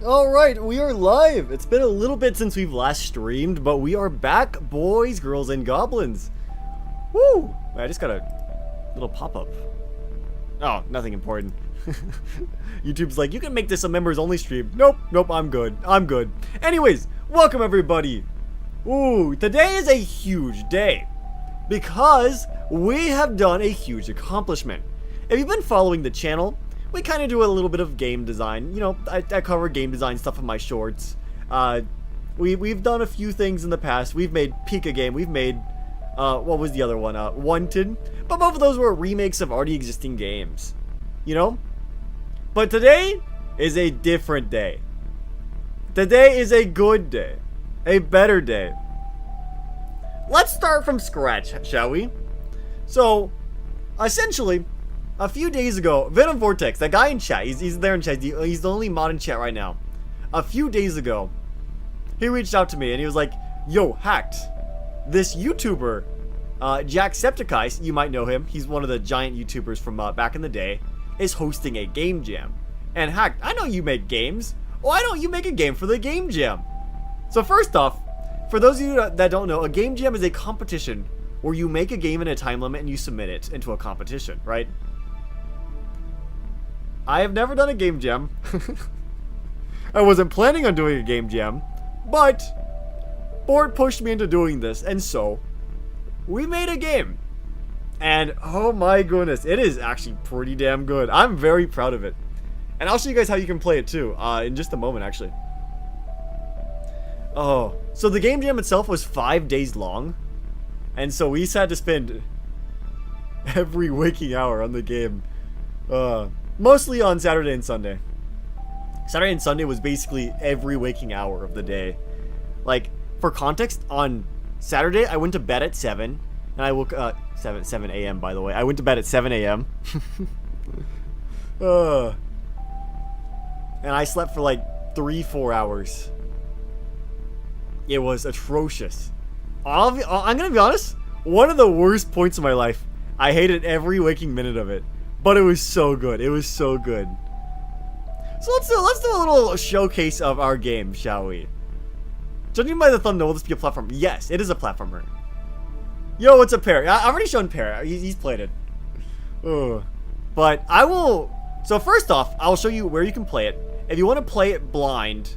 Alright, we are live! It's been a little bit since we've last streamed, but we are back, boys, girls, and goblins. Woo! I just got a little pop-up. Oh, nothing important. YouTube's like, you can make this a members-only stream. Nope, I'm good. Anyways, welcome everybody! Ooh, today is a huge day. Because we have done a huge accomplishment. If you've been following the channel, we kind of do a little bit of game design. You know, I cover game design stuff in my shorts. We've done a few things in the past. We've made Pika Game. We've made, what was the other one? Wanted. But both of those were remakes of already existing games. You know? But today is a different day. Today is a good day. A better day. Let's start from scratch, shall we? So, essentially, a few days ago, Venom Vortex, that guy in chat, he's there in chat, he's the only mod in chat right now. A few days ago, he reached out to me and he was like, yo, Hacked, this YouTuber, Jacksepticeye, you might know him, he's one of the giant YouTubers from back in the day, is hosting a game jam. And Hacked, I know you make games, why don't you make a game for the game jam? So first off, for those of you that don't know, a game jam is a competition where you make a game in a time limit and you submit it into a competition, right? I have never done a game jam. I wasn't planning on doing a game jam, but Board pushed me into doing this, and so we made a game. And oh my goodness, it is actually pretty damn good. I'm very proud of it. And I'll show you guys how you can play it too, in just a moment actually. Oh, so the game jam itself was 5 days long, and so we just had to spend every waking hour on the game. Mostly on Saturday and Sunday. Saturday and Sunday was basically every waking hour of the day. Like, for context, on Saturday, I went to bed at 7. And I woke up... 7 a.m., by the way. I went to bed at 7 a.m. And I slept for like 3-4 hours. It was atrocious. I'm gonna be honest. One of the worst points of my life. I hated every waking minute of it. But it was so good. It was so good. So let's do a little showcase of our game, shall we? Judging by the thumbnail, will this be a platform? Yes, it is a platformer. Yo, it's a pair. I've already shown Pair. He's played it. Ugh. But I will... So first off, I'll show you where you can play it. If you want to play it blind,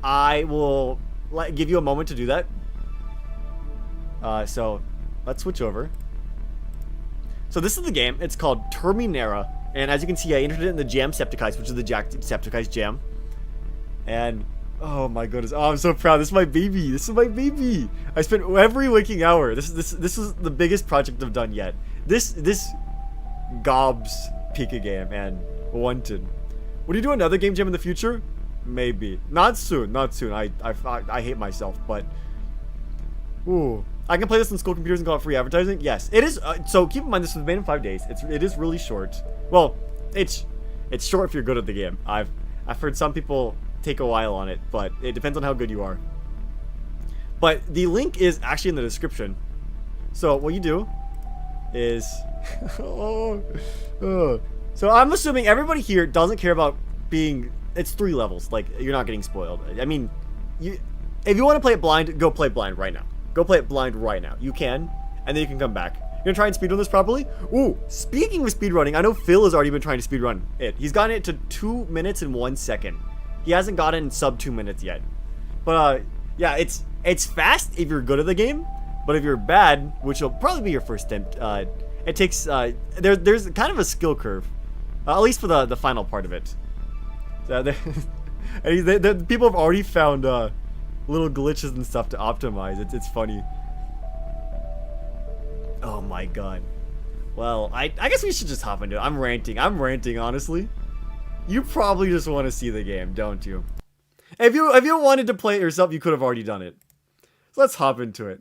I will give you a moment to do that. So let's switch over. So this is the game. It's called Neraing, and as you can see, I entered it in the Jacksepticeye, which is the Jacksepticeye jam. And oh my goodness, oh, I'm so proud. This is my baby. This is my baby. I spent every waking hour. This is the biggest project I've done yet. This gobs Pika Game and Wanted. Would you do another game jam in the future? Maybe. Not soon. Not soon. I hate myself, but ooh. I can play this on school computers and call it free advertising? Yes. It is, so keep in mind this was made in 5 days. It is really short. Well, it's short if you're good at the game. I've heard some people take a while on it, but it depends on how good you are. But the link is actually in the description. So what you do is... So I'm assuming everybody here doesn't care about being... It's 3 levels. Like, you're not getting spoiled. I mean, if you want to play it blind, go play it blind right now. Go play it blind right now. You can, and then you can come back. You're gonna try and speedrun this properly? Ooh, speaking of speedrunning, I know Phil has already been trying to speedrun it. He's gotten it to 2 minutes and 1 second. He hasn't gotten sub 2 minutes yet. But, yeah, it's fast if you're good at the game, but if you're bad, which will probably be your first attempt, it takes, there's kind of a skill curve. At least for the final part of it. So, people have already found, little glitches and stuff to optimize. It's funny. Oh my god. Well, I guess we should just hop into it. I'm ranting honestly. You probably just want to see the game, don't you? If you wanted to play it yourself, you could have already done it. So let's hop into it.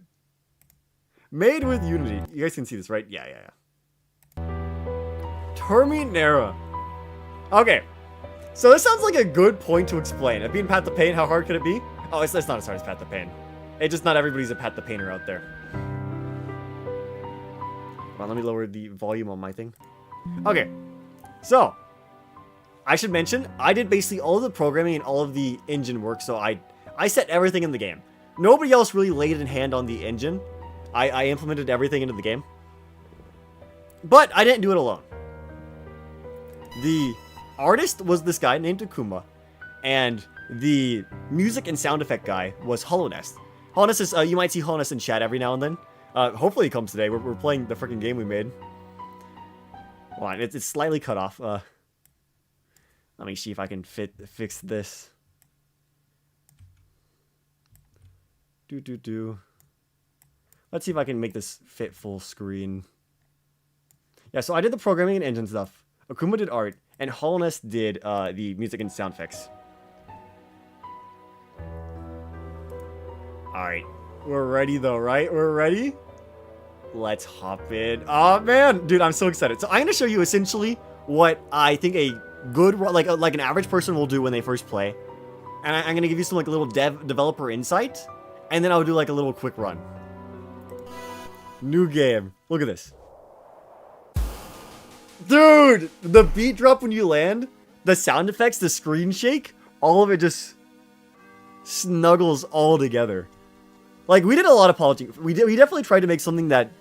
Made with Unity. You guys can see this, right? Yeah. Neraing. Okay. So this sounds like a good point to explain. Being Pat the Pain, how hard could it be? Oh, it's not as hard as Pat the Pain. It's just not everybody's a Pat the Painter out there. Well, let me lower the volume on my thing. Okay, so I should mention, I did basically all of the programming and all of the engine work, so I set everything in the game. Nobody else really laid in hand on the engine. I implemented everything into the game. But I didn't do it alone. The artist was this guy named Akuma, and the music and sound effect guy was Hollownest. Hollownest is, you might see Hollownest in chat every now and then. Hopefully he comes today. We're playing the freaking game we made. Hold on, it's slightly cut off. Let me see if I can fix this. Let's see if I can make this fit full screen. Yeah, so I did the programming and engine stuff. Akuma did art, and Hollownest did the music and sound effects. Alright, we're ready though, right? We're ready? Let's hop in. Oh man, dude, I'm so excited. So I'm going to show you essentially what I think a good, like an average person will do when they first play. And I'm going to give you some like a little developer insight, and then I'll do like a little quick run. New game. Look at this. Dude, the beat drop when you land, the sound effects, the screen shake, all of it just snuggles all together. Like, we did a lot of polishing. We definitely tried to make something that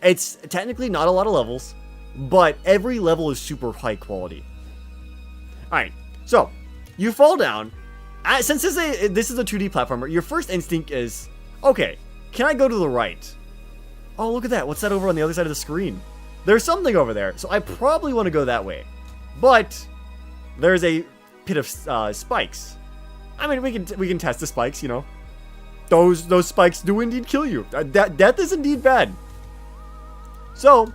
it's technically not a lot of levels, but every level is super high quality. Alright, so you fall down. Since this is a 2D platformer, your first instinct is, okay, can I go to the right? Oh, look at that. What's that over on the other side of the screen? There's something over there, so I probably want to go that way. But there's a pit of spikes. I mean, we can test the spikes, you know. Those spikes do indeed kill you. Death is indeed bad. So,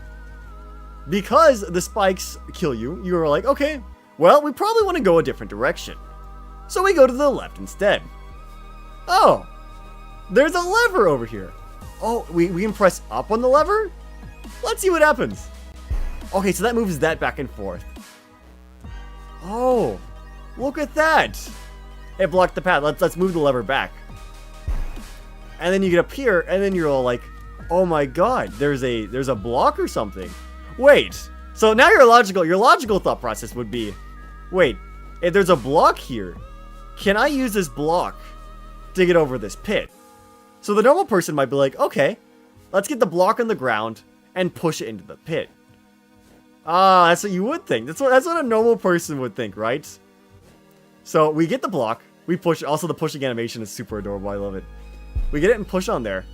because the spikes kill you, you're like, okay, well, we probably want to go a different direction. So we go to the left instead. Oh, there's a lever over here. Oh, we can press up on the lever? Let's see what happens. Okay, so that moves that back and forth. Oh, look at that. It blocked the path. Let's move the lever back. And then you get up here, and then you're all like, oh my god, there's a block or something. Wait, so now your logical thought process would be, wait, if there's a block here, can I use this block to get over this pit? So the normal person might be like, okay, let's get the block on the ground and push it into the pit. Ah, that's what you would think. That's what a normal person would think, right? So we get the block, we push. Also, the pushing animation is super adorable. I love it. We get it and push on there,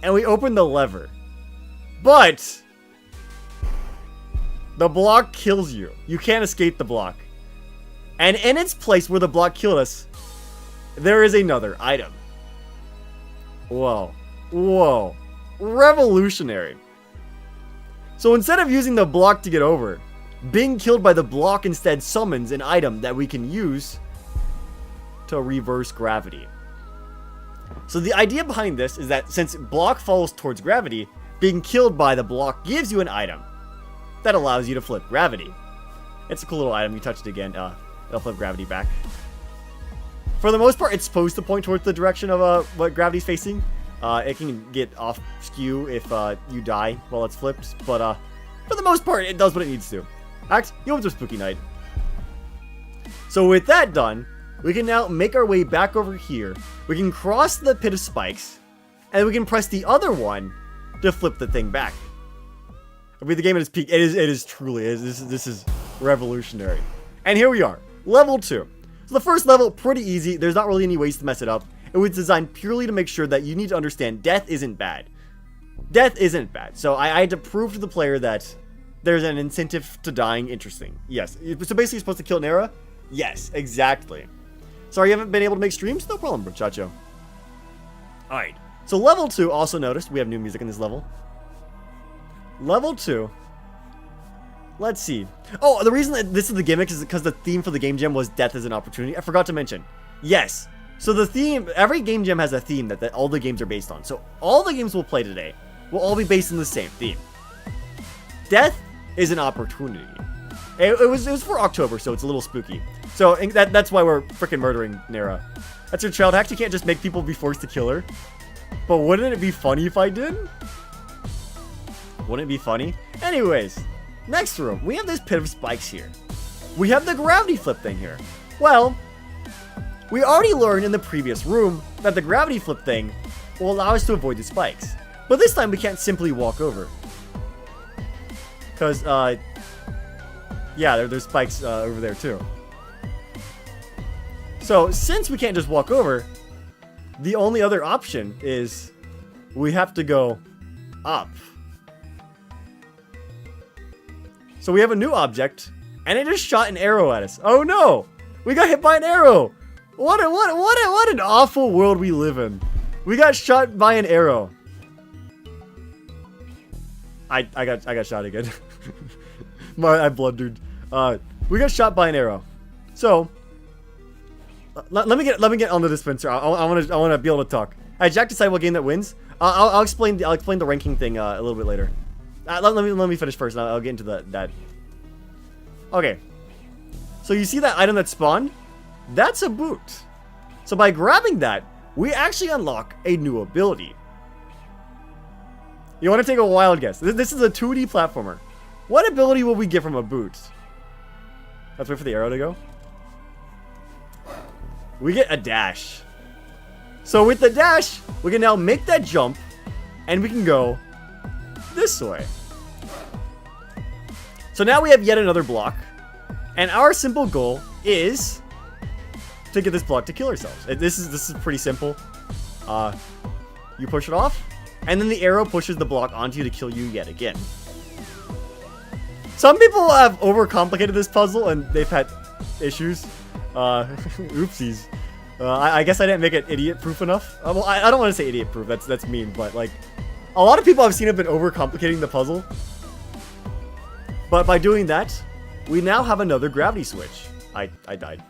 and we open the lever, but the block kills you. You can't escape the block. And in its place where the block killed us, there is another item. Whoa. Whoa. Revolutionary. So instead of using the block to get over, being killed by the block instead summons an item that we can use to reverse gravity. So the idea behind this is that since block falls towards gravity, being killed by the block gives you an item that allows you to flip gravity. It's a cool little item. You touch it again, it'll flip gravity back. For the most part, it's supposed to point towards the direction of what gravity's facing. It can get off skew if you die while it's flipped, but for the most part, it does what it needs to. You went to a spooky night. So with that done, we can now make our way back over here. We can cross the pit of spikes, and we can press the other one to flip the thing back. I mean, the game at its peak, it is truly, this is revolutionary. And here we are, level 2. So the first level, pretty easy. There's not really any ways to mess it up. It was designed purely to make sure that you need to understand death isn't bad. Death isn't bad. So I had to prove to the player that there's an incentive to dying interesting. Yes. So basically you're supposed to kill Nera? Yes, exactly. Sorry you haven't been able to make streams? No problem, muchacho. Alright. So level 2, also noticed we have new music in this level. Level 2. Let's see. Oh, the reason that this is the gimmick is because the theme for the game jam was death as an opportunity. I forgot to mention. Yes. So the theme, every game jam has a theme that all the games are based on. So all the games we'll play today will all be based on the same theme. Death is an opportunity. It was for October, so it's a little spooky. So that's why we're freaking murdering Nera. That's your child hack. You can't just make people be forced to kill her. But wouldn't it be funny if I did? Wouldn't it be funny? Anyways, next room. We have this pit of spikes here. we have the gravity flip thing here. Well, we already learned in the previous room that the gravity flip thing will allow us to avoid the spikes. But this time we can't simply walk over. Because, yeah, there's spikes over there too. So, since we can't just walk over, the only other option is we have to go up. So we have a new object, and it just shot an arrow at us. Oh no! We got hit by an arrow! What an awful world we live in. We got shot by an arrow. I got shot again. I blundered. We got shot by an arrow. So let me get on the dispenser. I want to be able to talk. Alright, Jack, decide what game that wins. I'll explain the ranking thing a little bit later. Let me finish first, and I'll get into that. Okay. So you see that item that spawned? That's a boot. So by grabbing that, we actually unlock a new ability. You want to take a wild guess? This is a 2D platformer. What ability will we get from a boot? Let's wait for the arrow to go. We get a dash. So with the dash, we can now make that jump, and we can go this way. So now we have yet another block, and our simple goal is to get this block to kill ourselves. This is pretty simple. You push it off, and then the arrow pushes the block onto you to kill you yet again. Some people have overcomplicated this puzzle, and they've had issues. Oopsies. I guess I didn't make it idiot-proof enough. Well, I don't want to say idiot-proof. That's mean, but like, a lot of people I've seen have been overcomplicating the puzzle. But by doing that, we now have another gravity switch. I died.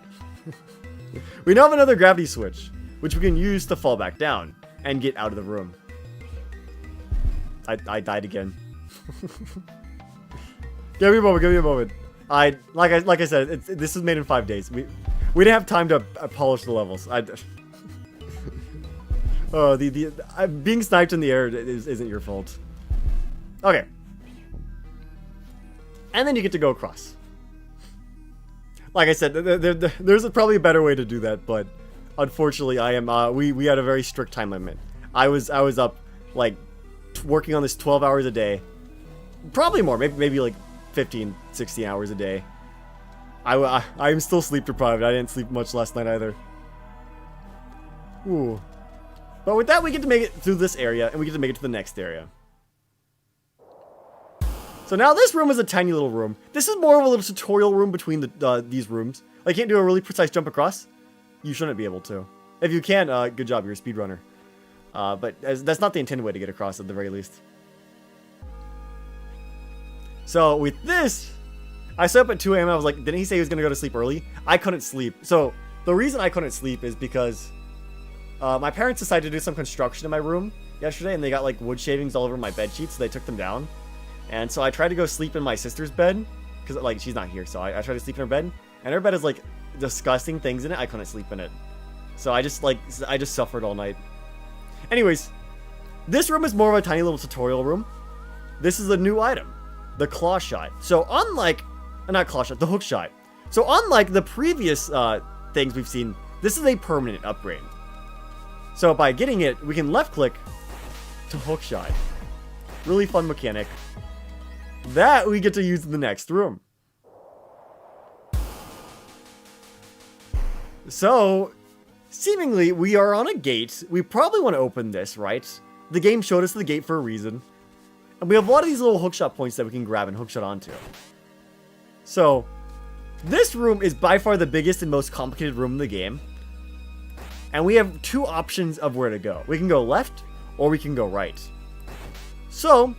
We now have another gravity switch, which we can use to fall back down and get out of the room. I died again. Give me a moment. Like I said, this was made in 5 days. We didn't have time to polish the levels. Being sniped in the air isn't your fault. Okay. And then you get to go across. Like I said, there's probably a better way to do that, but unfortunately, we had a very strict time limit. I was up like working on this 12 hours a day, probably more, maybe like 15, 16 hours a day. I'm still sleep deprived. I didn't sleep much last night either. Ooh. But with that, we get to make it through this area, and we get to make it to the next area. So now this room is a tiny little room. This is more of a little tutorial room between these rooms. I can't do a really precise jump across. You shouldn't be able to. If you can, good job. You're a speedrunner. But that's not the intended way to get across at the very least. So with this, I set up at 2 a.m. I was like, didn't he say he was going to go to sleep early? I couldn't sleep. So the reason I couldn't sleep is because my parents decided to do some construction in my room yesterday, and they got like wood shavings all over my bed sheets, so they took them down. And so I tried to go sleep in my sister's bed, because like she's not here, so I tried to sleep in her bed, and her bed is like disgusting things in it. I couldn't sleep in it, so I just suffered all night. Anyways, this room is more of a tiny little tutorial room. This is a new item, the claw shot. So unlike, not claw shot, the hook shot. So unlike the previous things we've seen, this is a permanent upgrade. So by getting it, we can left click to hook shot. Really fun mechanic that we get to use in the next room. So, seemingly, we are on a gate. We probably want to open this, right? The game showed us the gate for a reason. And we have a lot of these little hookshot points that we can grab and hookshot onto. So, this room is by far the biggest and most complicated room in the game. And we have two options of where to go. We can go left, or we can go right. So,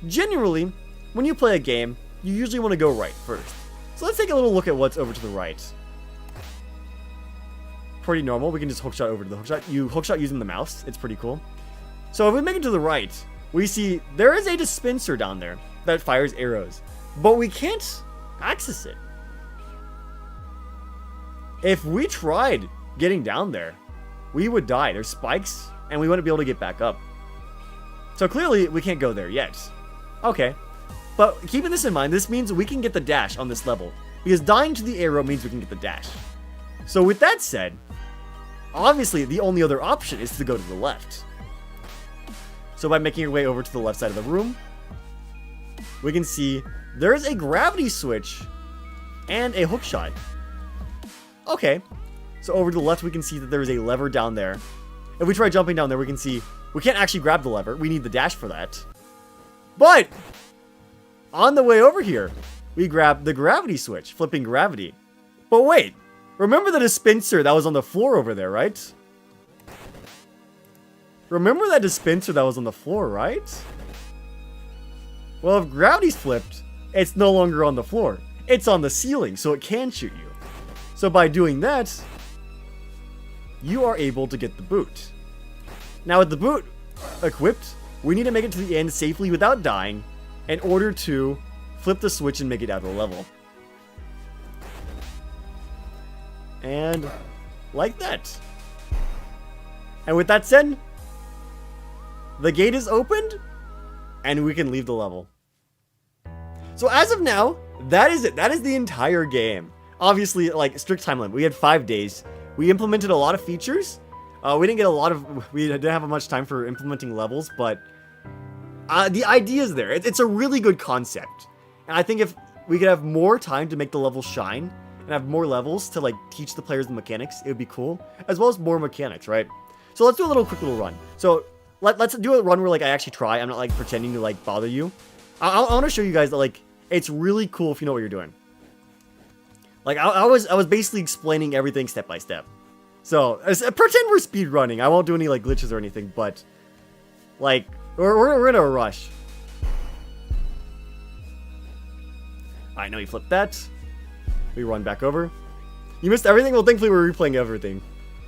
generally, when you play a game, you usually want to go right first. So let's take a little look at what's over to the right. Pretty normal. We can just hookshot over to the hookshot. You hookshot using the mouse. It's pretty cool. So if we make it to the right, we see there is a dispenser down there that fires arrows. But we can't access it. If we tried getting down there, we would die. There's spikes, and we wouldn't be able to get back up. So clearly, we can't go there yet. Okay. But keeping this in mind, this means we can get the dash on this level. Because dying to the arrow means we can get the dash. So with that said, obviously the only other option is to go to the left. So by making your way over to the left side of the room, we can see there's a gravity switch and a hook shot. Okay, so over to the left we can see that there is a lever down there. If we try jumping down there, we can see we can't actually grab the lever. We need the dash for that. But on the way over here, we grab the gravity switch, flipping gravity. But wait, remember the dispenser that was on the floor over there, right? Remember that dispenser that was on the floor, right? Well, if gravity's flipped, it's no longer on the floor. It's on the ceiling, so it can shoot you. So by doing that, you are able to get the boot. Now with the boot equipped, we need to make it to the end safely without dying in order to flip the switch and make it out of the level. And like that. And with that said, the gate is opened and we can leave the level. So as of now, that is it. That is the entire game. Obviously, like, strict time limit. We had 5 days. We implemented a lot of features. We didn't have much time for implementing levels, but the idea is there. It's a really good concept. And I think if we could have more time to make the level shine and have more levels to, like, teach the players the mechanics, it would be cool. As well as more mechanics, right? So let's do a quick little run. So let's do a run where, like, I actually try. I'm not, like, pretending to, like, bother you. I want to show you guys that, like, it's really cool if you know what you're doing. Like, I was basically explaining everything step by step. So, pretend we're speed running. I won't do any, like, glitches or anything, but, like, we're in a rush. Alright, now we flip that. We run back over. You missed everything? Well, thankfully we're replaying everything.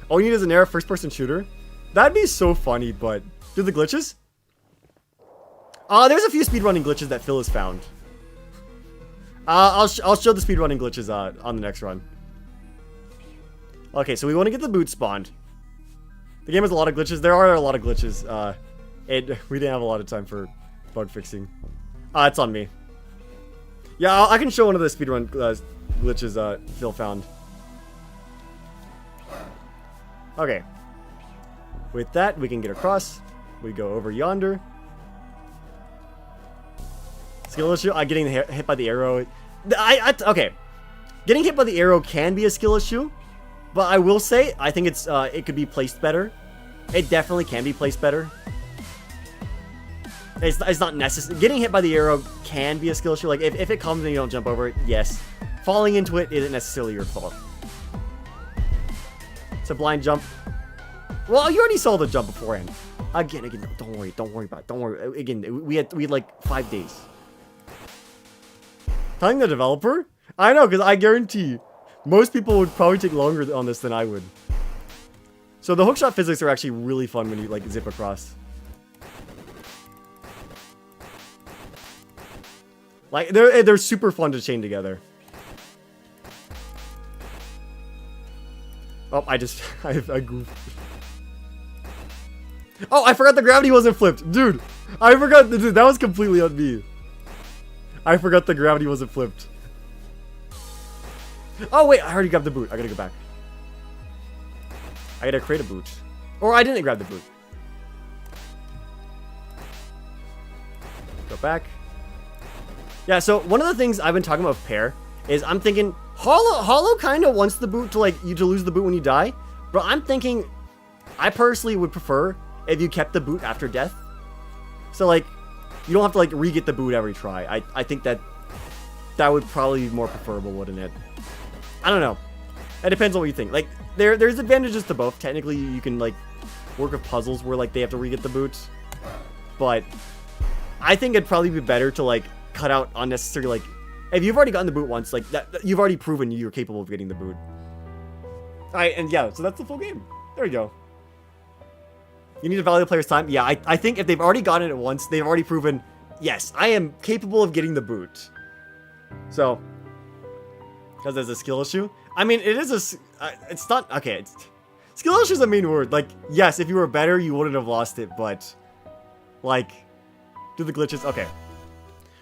All you need is an Neraing first-person shooter. That'd be so funny, but... do the glitches? There's a few speedrunning glitches that Phil has found. I'll show the speedrunning glitches on the next run. Okay, so we want to get the boot spawned. The game has a lot of glitches. There are a lot of glitches. We didn't have a lot of time for bug fixing. It's on me. Yeah, I can show one of the speedrun glitches Phil found. Okay. With that, we can get across. We go over yonder. Skill issue? Getting hit by the arrow. Okay. Getting hit by the arrow can be a skill issue, but I will say I think it could be placed better. It definitely can be placed better. It's not necessary. Getting hit by the arrow can be a skill issue. Like if it comes and you don't jump over it, yes. Falling into it isn't necessarily your fault. It's a blind jump. Well, you already saw the jump beforehand. Again, don't worry about it. Don't worry. Again, we had like 5 days. Telling the developer? I know, because I guarantee most people would probably take longer on this than I would. So the hookshot physics are actually really fun when you like zip across. Like they're super fun to chain together. Oh, I goofed. Oh, I forgot the gravity wasn't flipped, dude. I forgot, dude. That was completely on me. I forgot the gravity wasn't flipped. Oh wait, I already grabbed the boot. I gotta go back. I gotta create a boot. Or I didn't grab the boot. Go back. Yeah, so one of the things I've been talking about with Pear is I'm thinking Hollow kind of wants the boot to like you to lose the boot when you die, but I'm thinking I personally would prefer if you kept the boot after death. So like you don't have to like re-get the boot every try. I think that would probably be more preferable, wouldn't it? I don't know. It depends on what you think. Like there's advantages to both. Technically, you can like work with puzzles where like they have to re-get the boot, but I think it'd probably be better to like cut out unnecessary like if you've already gotten the boot once, like that you've already proven you're capable of getting the boot. All right, and yeah, so that's the full game. There we go. You need to value the player's time. Yeah, I think if they've already gotten it once, they've already proven, yes, I am capable of getting the boot. So, because there's a skill issue. I mean, it is it's not, okay, skill issue is a mean word. Like, yes, if you were better, you wouldn't have lost it, but, like, do the glitches, okay.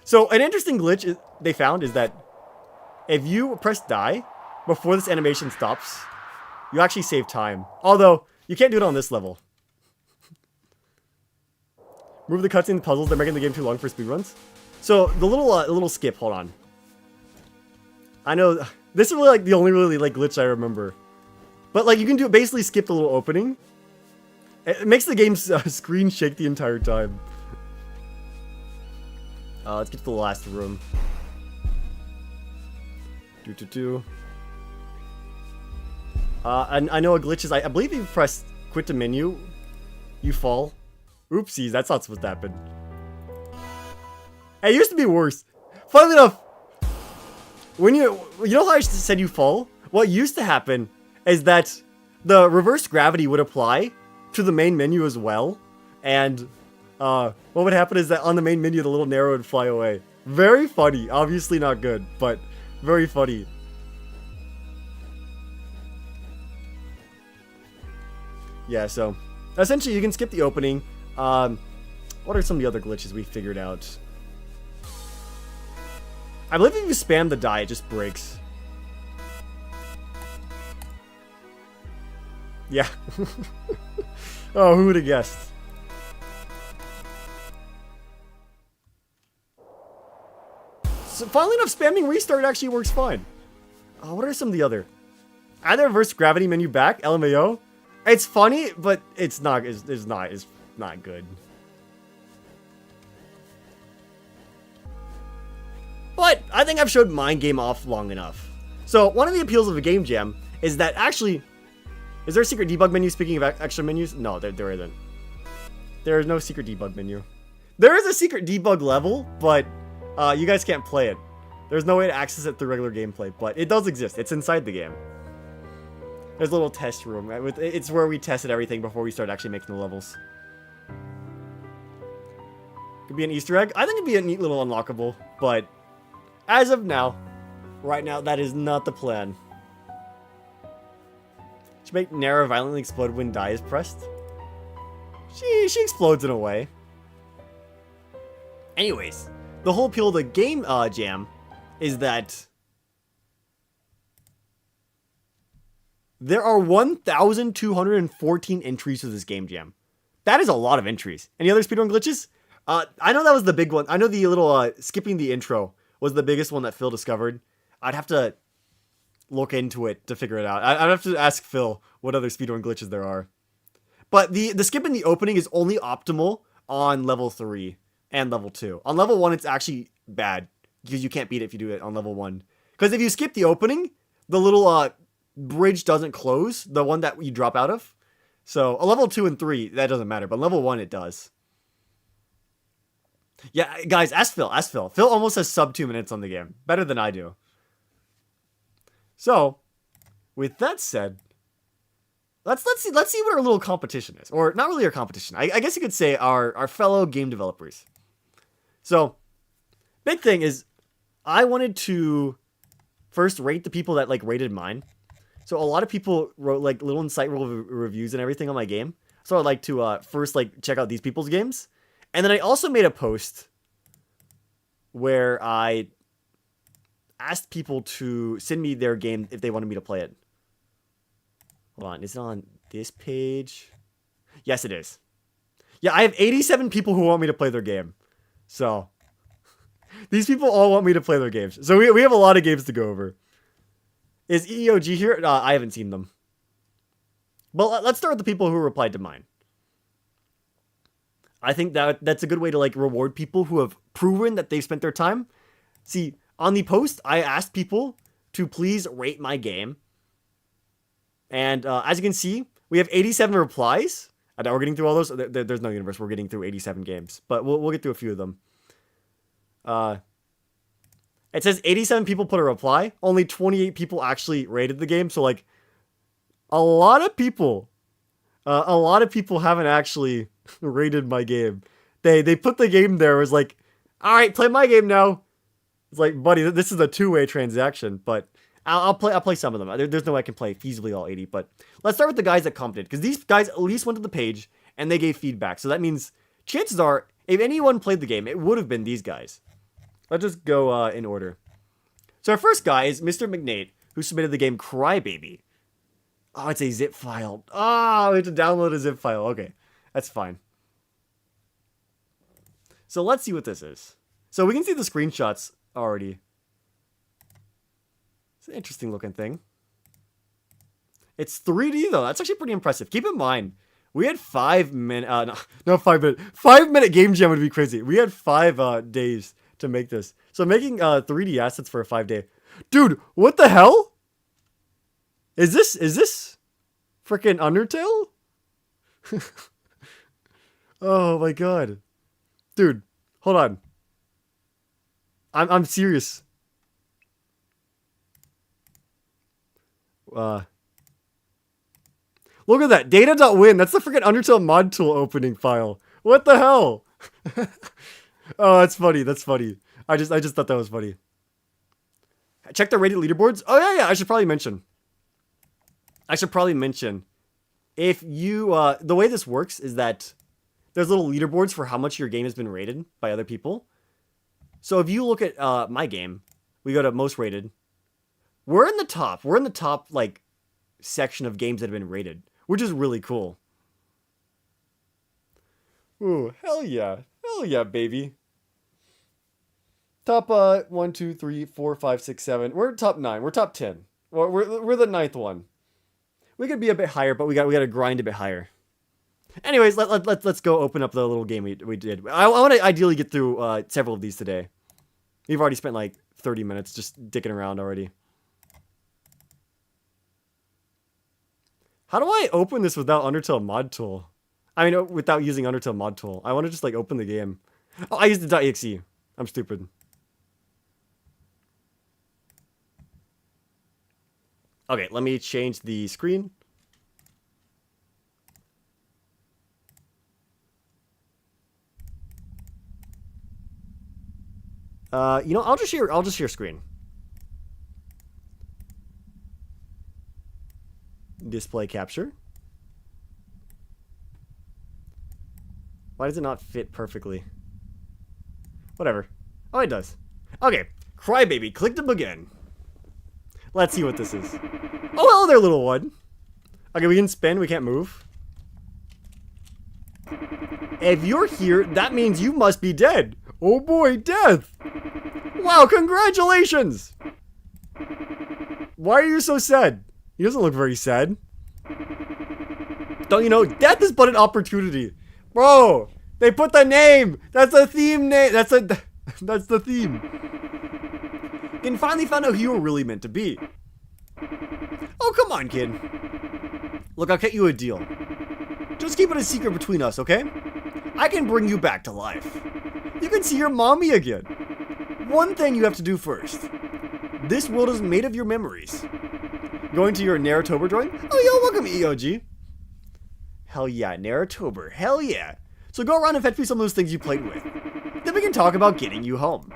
So, an interesting glitch they found is that if you press die before this animation stops, you actually save time. Although, you can't do it on this level. Move the cutscene puzzles, they're making the game too long for speedruns. So, the little skip, hold on. I know, this is really like the only really like glitch I remember. But like, you can do basically skip the little opening. It makes the game's screen shake the entire time. Let's get to the last room. I know a glitch is, I believe if you press quit the menu, you fall. Oopsies, that's not supposed to happen. Hey, it used to be worse. Funnily enough, when you know how I said you fall? What used to happen is that the reverse gravity would apply to the main menu as well. And what would happen is that on the main menu, the little arrow would fly away. Very funny. Obviously not good, but very funny. Yeah, so essentially you can skip the opening. What are some of the other glitches we figured out? I believe if you spam the die, it just breaks. Yeah. Oh, who would have guessed? So, funnily enough, spamming restart actually works fine. What are some of the other? Either reverse gravity menu back, LMAO. It's funny, but it's not good. But I think I've showed Mind Game off long enough. So one of the appeals of a game jam is that actually, is there a secret debug menu? Speaking of extra menus, no, there isn't. There is no secret debug menu. There is a secret debug level, but you guys can't play it. There's no way to access it through regular gameplay, but it does exist. It's inside the game. There's a little test room. Right? It's where we tested everything before we started actually making the levels. Could be an Easter egg. I think it'd be a neat little unlockable, but as of now, right now, that is not the plan. Should make Nera violently explode when die is pressed. She explodes in a way. Anyways, the whole appeal of the game jam is that there are 1,214 entries to this game jam. That is a lot of entries. Any other speedrun glitches? I know that was the big one. I know the little skipping the intro was the biggest one that Phil discovered. I'd have to look into it to figure it out. I'd have to ask Phil what other speedrun glitches there are. But the skipping the opening is only optimal on level 3 and level 2. On level 1, it's actually bad because you can't beat it if you do it on level 1. Because if you skip the opening, the little bridge doesn't close, the one that you drop out of. So a level 2 and 3, that doesn't matter, but level 1 it does. Yeah, guys, ask Phil. Phil almost has sub 2 minutes on the game. Better than I do. So, with that said, let's see what our little competition is. Or not really our competition. I guess you could say our fellow game developers. So, big thing is I wanted to first rate the people that like rated mine. So a lot of people wrote like little insightful reviews and everything on my game. So I'd like to first like check out these people's games. And then I also made a post where I asked people to send me their game if they wanted me to play it. Hold on, is it on this page? Yes, it is. Yeah, I have 87 people who want me to play their game. So, these people all want me to play their games. So we have a lot of games to go over. Is EOG here? I haven't seen them. But let's start with the people who replied to mine. I think that's a good way to like reward people who have proven that they've spent their time. See, on the post, I asked people to please rate my game. And as you can see, we have 87 replies. And we're getting through all those. There's no universe. We're getting through 87 games. But we'll get through a few of them. It says 87 people put a reply. Only 28 people actually rated the game. So like a lot of people haven't actually rated my game. They put the game there. It was like, all right, play my game now. It's like, buddy, this is a two-way transaction. But I'll play some of them. There's no way I can play feasibly all 80. But let's start with the guys that commented, because these guys at least went to the page and they gave feedback. So that means chances are, if anyone played the game, it would have been these guys. Let's just go in order. So our first guy is Mr. McNate, who submitted the game Crybaby. Oh, it's a zip file. Oh, we have to download a zip file. Okay, that's fine. So let's see what this is. So we can see the screenshots already. It's an interesting looking thing. It's 3D though. That's actually pretty impressive. Keep in mind, we had 5 minutes. No, 5 minute. 5 minute game jam would be crazy. We had 5 days to make this. So making 3D assets for a 5-day. Dude, what the hell? Is this freaking Undertale? Oh my god. Dude, hold on. I'm serious. Look at that. Data.win. That's the freaking Undertale mod tool opening file. What the hell? Oh, that's funny. That's funny. I just thought that was funny. Check the rated leaderboards. Oh yeah. I should probably mention. If you the way this works is that there's little leaderboards for how much your game has been rated by other people. So if you look at my game, we go to most rated. We're in the top. We're in the top like section of games that have been rated, which is really cool. Ooh, hell yeah. Hell yeah, baby. Top 1, 2, 3, 4, 5, 6, 7. We're top 9. We're top 10. We're the 9th one. We could be a bit higher, but we got to grind a bit higher. Anyways, let's go open up the little game we did. I want to ideally get through several of these today. We've already spent like 30 minutes just dicking around already. How do I open this without Undertale mod tool? I mean, without using Undertale mod tool. I want to just like open the game. Oh, I used the .exe. I'm stupid. Okay, let me change the screen. You know, I'll just share screen. Display capture. Why does it not fit perfectly? Whatever. Oh, it does. Okay, Crybaby. Click to begin. Let's see what this is. Oh, hello there, little one. Okay, we can spin. We can't move. If you're here, that means you must be dead. Oh boy, death. Wow, congratulations. Why are you so sad? He doesn't look very sad. Don't you know, death is but an opportunity. Bro, they put the name. That's a theme name. That's the theme. And finally found out who you were really meant to be. Oh, come on, kid. Look, I'll get you a deal. Just keep it a secret between us, okay? I can bring you back to life. You can see your mommy again. One thing you have to do first. This world is made of your memories. Going to your Naratober drawing? Oh, yo, welcome, EOG. Hell yeah, Naratober. Hell yeah. So go around and fetch me some of those things you played with. Then we can talk about getting you home.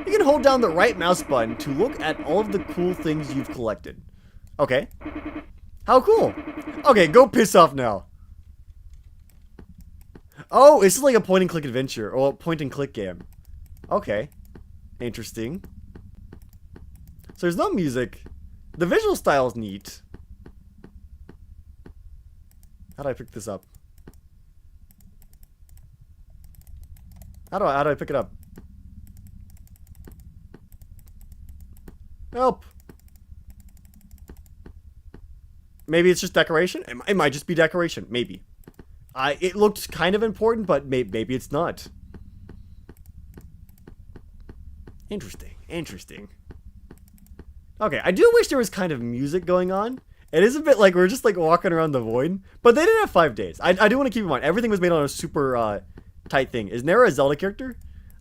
You can hold down the right mouse button to look at all of the cool things you've collected. Okay. How cool. Okay, go piss off now. Oh, this is like a point and click adventure, or a point and click game. Okay. Interesting. So there's no music. The visual style is neat. How do I pick this up? How do I pick it up? Help. Maybe it's just decoration? It might just be decoration. Maybe. It looked kind of important, but maybe it's not. Interesting. Interesting. Okay, I do wish there was kind of music going on. It is a bit like we're just like walking around the void. But they didn't have 5 days. I do want to keep in mind, everything was made on a super tight thing. Is Nera a Zelda character?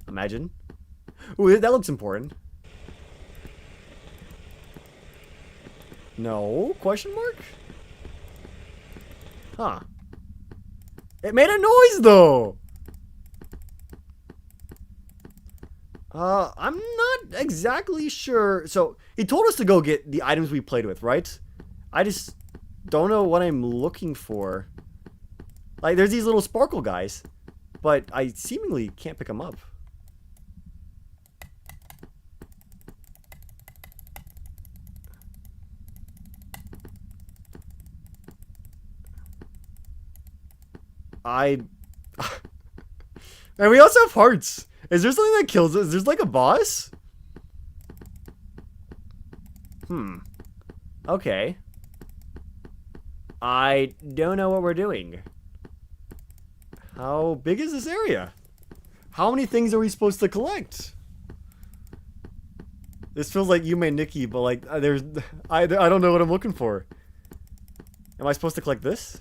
Imagine. Ooh, that looks important. No? Question mark? Huh. It made a noise though! I'm not exactly sure. So, he told us to go get the items we played with, right? I just don't know what I'm looking for. Like, there's these little sparkle guys, but I seemingly can't pick them up. I... And we also have hearts. Is there something that kills us? Is there like a boss? Okay. I don't know what we're doing. How big is this area? How many things are we supposed to collect? This feels like Yume Nikki, but like I don't know what I'm looking for. Am I supposed to collect this?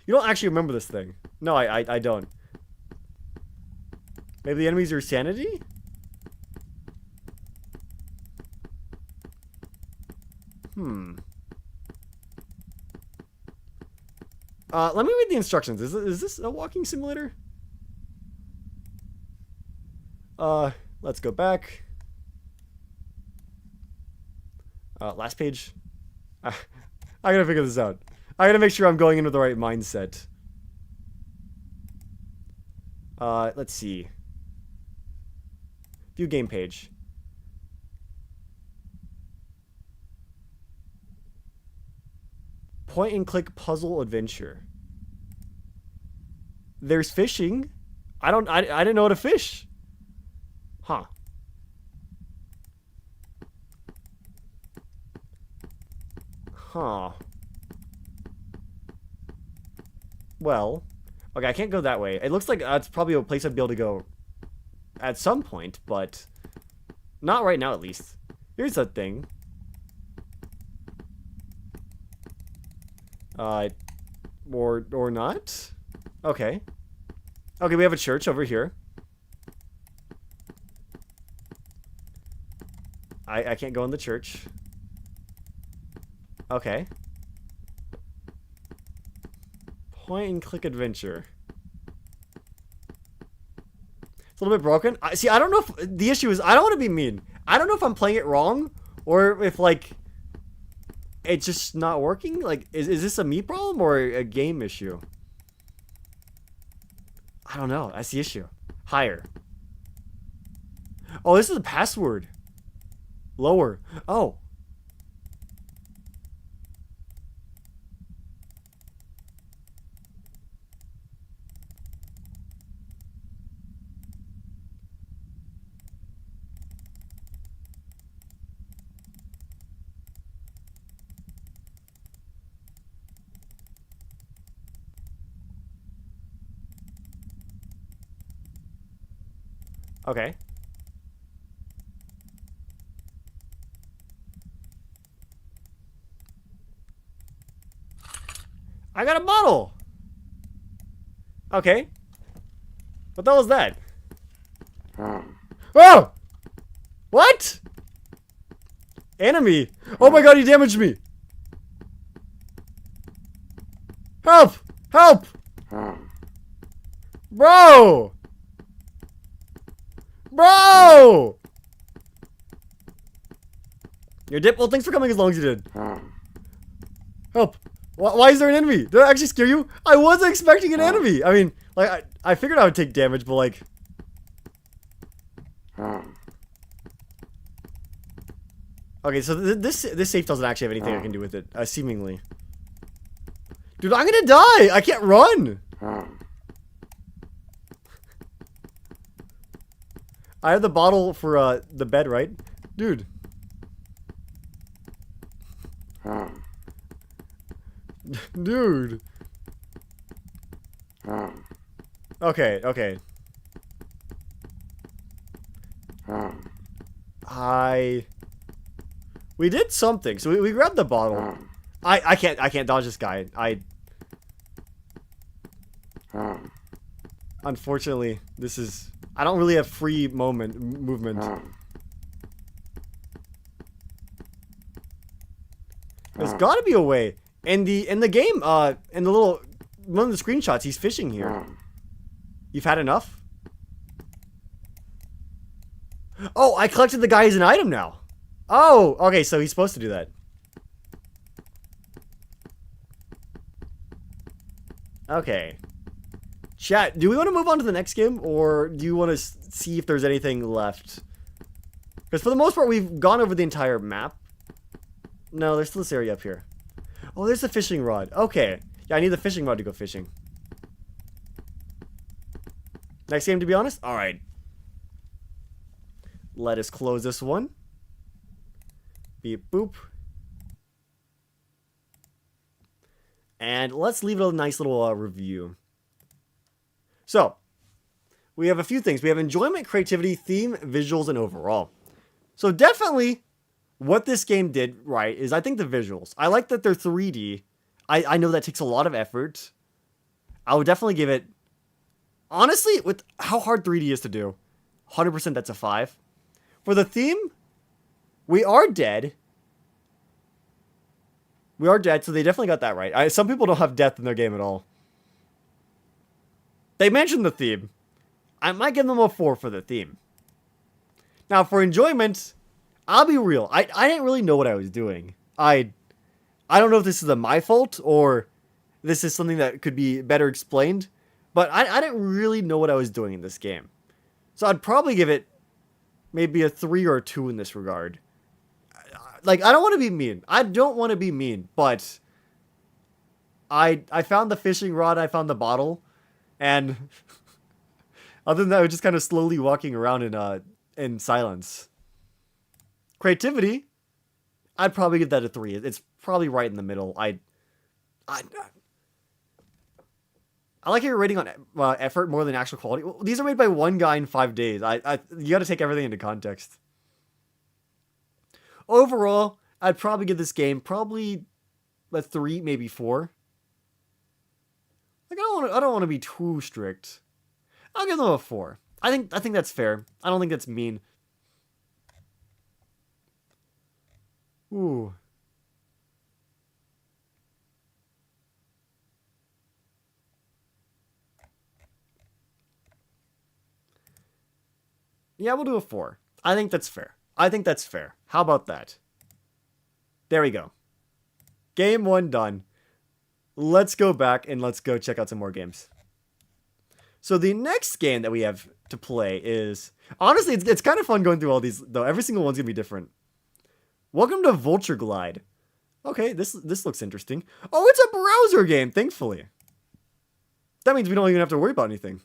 You don't actually remember this thing. No, I don't. Maybe the enemies are sanity? Let me read the instructions. Is this a walking simulator? Let's go back. Last page. I gotta figure this out. I gotta make sure I'm going into the right mindset. Let's see. View game page. Point and click puzzle adventure. There's fishing. I didn't know how to fish. Huh. Huh. Well, okay, I can't go that way. It looks like that's probably a place I'd be able to go at some point, but not right now at least. Here's a thing. Or not? Okay. Okay, we have a church over here. I can't go in the church. Okay. Point and click adventure. It's a little bit broken. See, I don't know if the issue is I don't want to be mean. I don't know if I'm playing it wrong or if like it's just not working. Like, is this a me problem or a game issue? I don't know. That's the issue. Higher. Oh, this is the password. Lower. Oh. Okay. I got a bottle. Okay. What the hell is that? Oh! What? Enemy. Oh my god, he damaged me. Help! Help! Bro! Bro! Your dip. Well, thanks for coming as long as you did. Help! Why is there an enemy? Did I actually scare you? I wasn't expecting an enemy. I mean, like I figured I would take damage, but like. Okay, so this safe doesn't actually have anything I can do with it, seemingly. Dude, I'm gonna die. I can't run. I have the bottle for the bed, right? Dude. Dude. Okay, okay. We did something. So we grabbed the bottle. I can't dodge this guy. Unfortunately, this is I don't really have free movement. There's gotta be a way. In the game, in the little one of the screenshots, he's fishing here. You've had enough? Oh, I collected the guy as an item now. Oh, okay, so he's supposed to do that. Okay. Chat, do we want to move on to the next game, or do you want to see if there's anything left? Because for the most part, we've gone over the entire map. No, there's still this area up here. Oh, there's the fishing rod. Okay. Yeah, I need the fishing rod to go fishing. Next game, to be honest? Alright. Let us close this one. Beep boop. And let's leave it a nice little review. So, we have a few things. We have enjoyment, creativity, theme, visuals, and overall. So definitely, what this game did right is I think the visuals. I like that they're 3D. I know that takes a lot of effort. I would definitely give it... Honestly, with how hard 3D is to do, 100% that's a 5. For the theme, we are dead. We are dead, so they definitely got that right. Some people don't have death in their game at all. They mentioned the theme. I might give them a 4 for the theme. Now, for enjoyment, I'll be real. I didn't really know what I was doing. I don't know if this is my fault or this is something that could be better explained, but I didn't really know what I was doing in this game. So I'd probably give it maybe a 3 or a 2 in this regard. Like, I don't want to be mean. I don't want to be mean, but I found the fishing rod, I found the bottle, and other than that, I was just kind of slowly walking around in silence. Creativity, I'd probably give that a 3. It's probably right in the middle. I like your rating on effort more than actual quality. These are made by one guy in 5 days. You got to take everything into context. Overall, I'd probably give this game probably a 3, maybe 4. Like I don't want to be too strict. I'll give them a 4. I think that's fair. I don't think that's mean. Ooh. Yeah, we'll do a 4. I think that's fair. I think that's fair. How about that? There we go. Game 1 done. Let's go back and let's go check out some more games. So the next game that we have to play is... Honestly, it's kind of fun going through all these, though. Every single one's going to be different. Welcome to Vulture Glide. Okay, this looks interesting. Oh, it's a browser game, thankfully. That means we don't even have to worry about anything.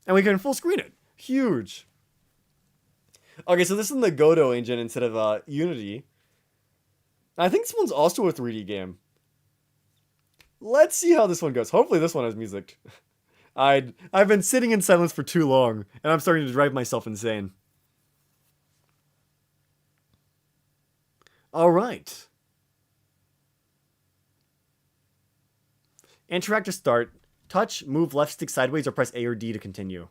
And we can full screen it. Huge. Okay, so this is in the Godot engine instead of Unity. I think this one's also a 3D game. Let's see how this one goes. Hopefully this one has music. I've been sitting in silence for too long, and I'm starting to drive myself insane. Alright. Interact to start. Touch, move left stick sideways, or press A or D to continue.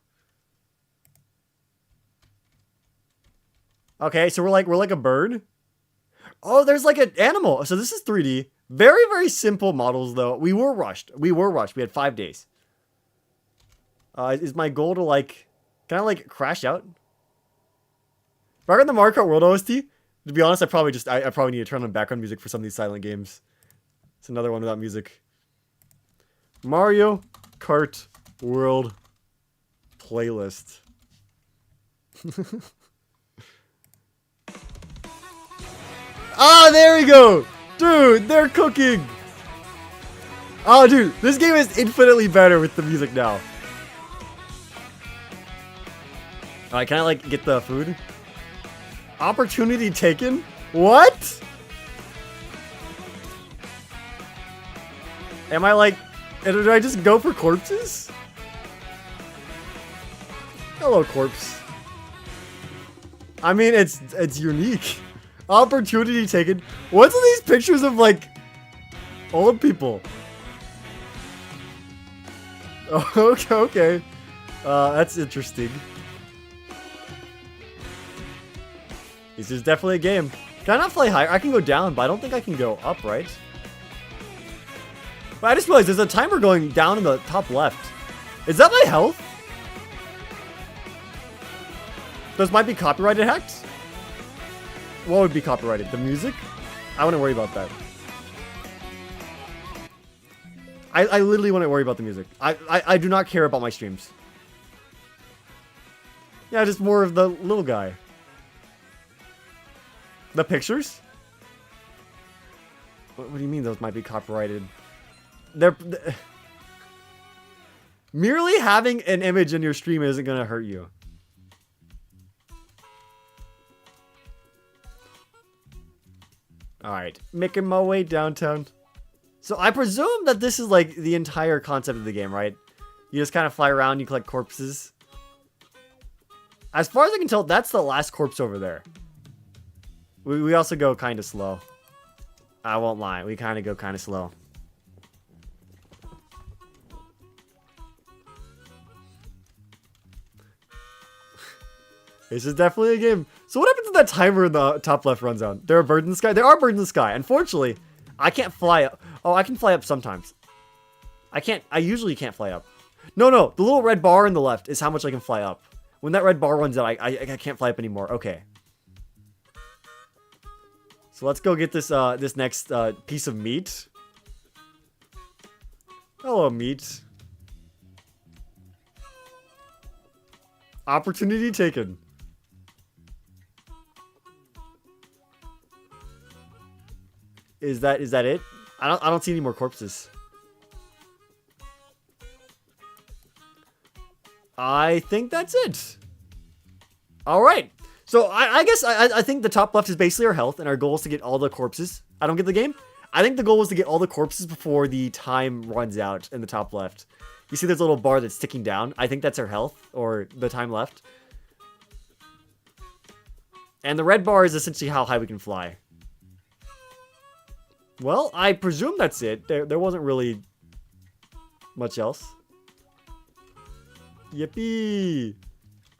Okay, so we're like a bird. Oh, there's like an animal. So this is 3D. Very, very simple models, though. We were rushed. We had 5 days. Is my goal to, like... Can I, like, crash out? Back on the Mario Kart World OST? To be honest, I probably need to turn on background music for some of these silent games. It's another one without music. Mario Kart World playlist. Ah, there we go! Dude, they're cooking! Oh, dude, this game is infinitely better with the music now. Alright, can I, like, get the food? Opportunity taken? What? Am I, like... Did I just go for corpses? Hello, corpse. I mean, it's unique. Opportunity taken. What's with these pictures of, like, old people? Oh, okay. That's interesting. This is definitely a game. Can I not fly higher? I can go down, but I don't think I can go up, right? But I just realized there's a timer going down in the top left. Is that my health? Those might be copyrighted hacks? What would be copyrighted? The music? I wouldn't worry about that. I literally wouldn't worry about the music. I do not care about my streams. Yeah, just more of the little guy. The pictures? What do you mean those might be copyrighted? Merely having an image in your stream isn't gonna hurt you. Alright, making my way downtown. So I presume that this is like the entire concept of the game, right? You just kind of fly around, you collect corpses. As far as I can tell, that's the last corpse over there. We also go kind of slow. I won't lie, we kind of go kind of slow. This is definitely a game. So what happens if that timer in the top left runs out? There are birds in the sky? There are birds in the sky. Unfortunately, I can't fly up. Oh, I can fly up sometimes. I usually can't fly up. No, the little red bar in the left is how much I can fly up. When that red bar runs out, I can't fly up anymore. Okay. So let's go get this this next piece of meat. Hello, meat. Opportunity taken. Is that it? I don't see any more corpses. I think that's it. All right. So I guess I think the top left is basically our health, and our goal is to get all the corpses. I don't get the game. I think the goal is to get all the corpses before the time runs out in the top left. You see there's a little bar that's ticking down. I think that's our health, or the time left. And the red bar is essentially how high we can fly. Well, I presume that's it. There wasn't really much else. Yippee!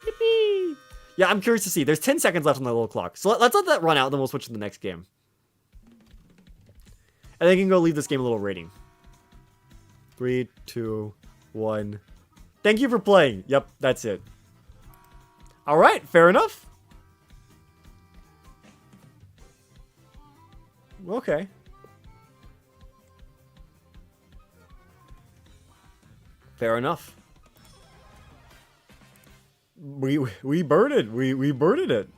Yippee! Yeah, I'm curious to see. There's 10 seconds left on the little clock. So let's let that run out, then we'll switch to the next game. And then you can go leave this game a little rating. 3, 2, 1. Thank you for playing. Yep, that's it. Alright, fair enough. Okay. Fair enough. We birded. We birded it.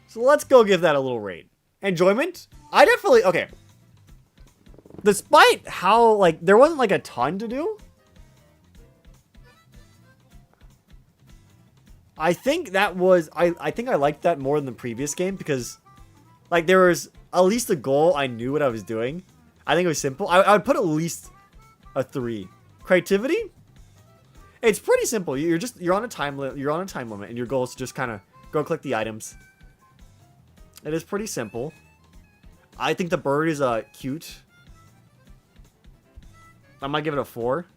So let's go give that a little rate. Enjoyment? I definitely... Okay. Despite how, like, there wasn't, like, a ton to do. I think that was... I think I liked that more than the previous game because, like, there was at least a goal. I knew what I was doing. I think it was simple. I would put at least a 3. Creativity? It's pretty simple. You're on a time limit, and your goal is to just kind of go collect the items. It is pretty simple. I think the bird is cute. I might give it a 4.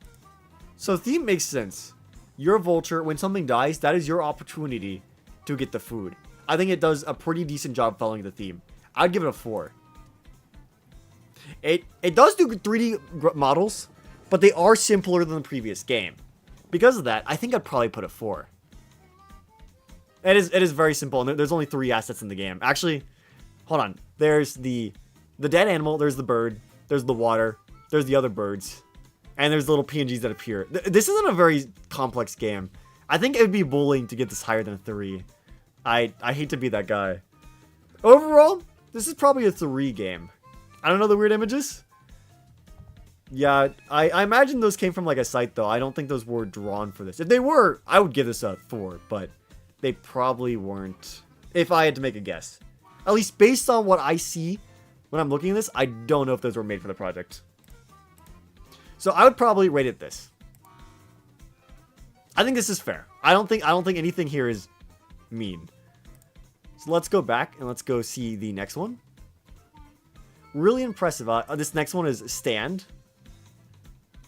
So theme makes sense. You're a vulture. When something dies, that is your opportunity to get the food. I think it does a pretty decent job following the theme. I'd give it a 4. It does do 3D models, but they are simpler than the previous game. Because of that, I think I'd probably put a 4. It is very simple, and there's only 3 assets in the game. Actually, hold on. There's the dead animal, there's the bird, there's the water, there's the other birds, and there's little PNGs that appear. This isn't a very complex game. I think it would be bullying to get this higher than a 3. I hate to be that guy. Overall, this is probably a 3 game. I don't know the weird images. Yeah, I imagine those came from like a site though. I don't think those were drawn for this. If they were, I would give this a 4, but they probably weren't. If I had to make a guess. At least based on what I see when I'm looking at this, I don't know if those were made for the project. So I would probably rate it this. I think this is fair. I don't think anything here is mean. So let's go back and let's go see the next one. Really impressive. This next one is Stand.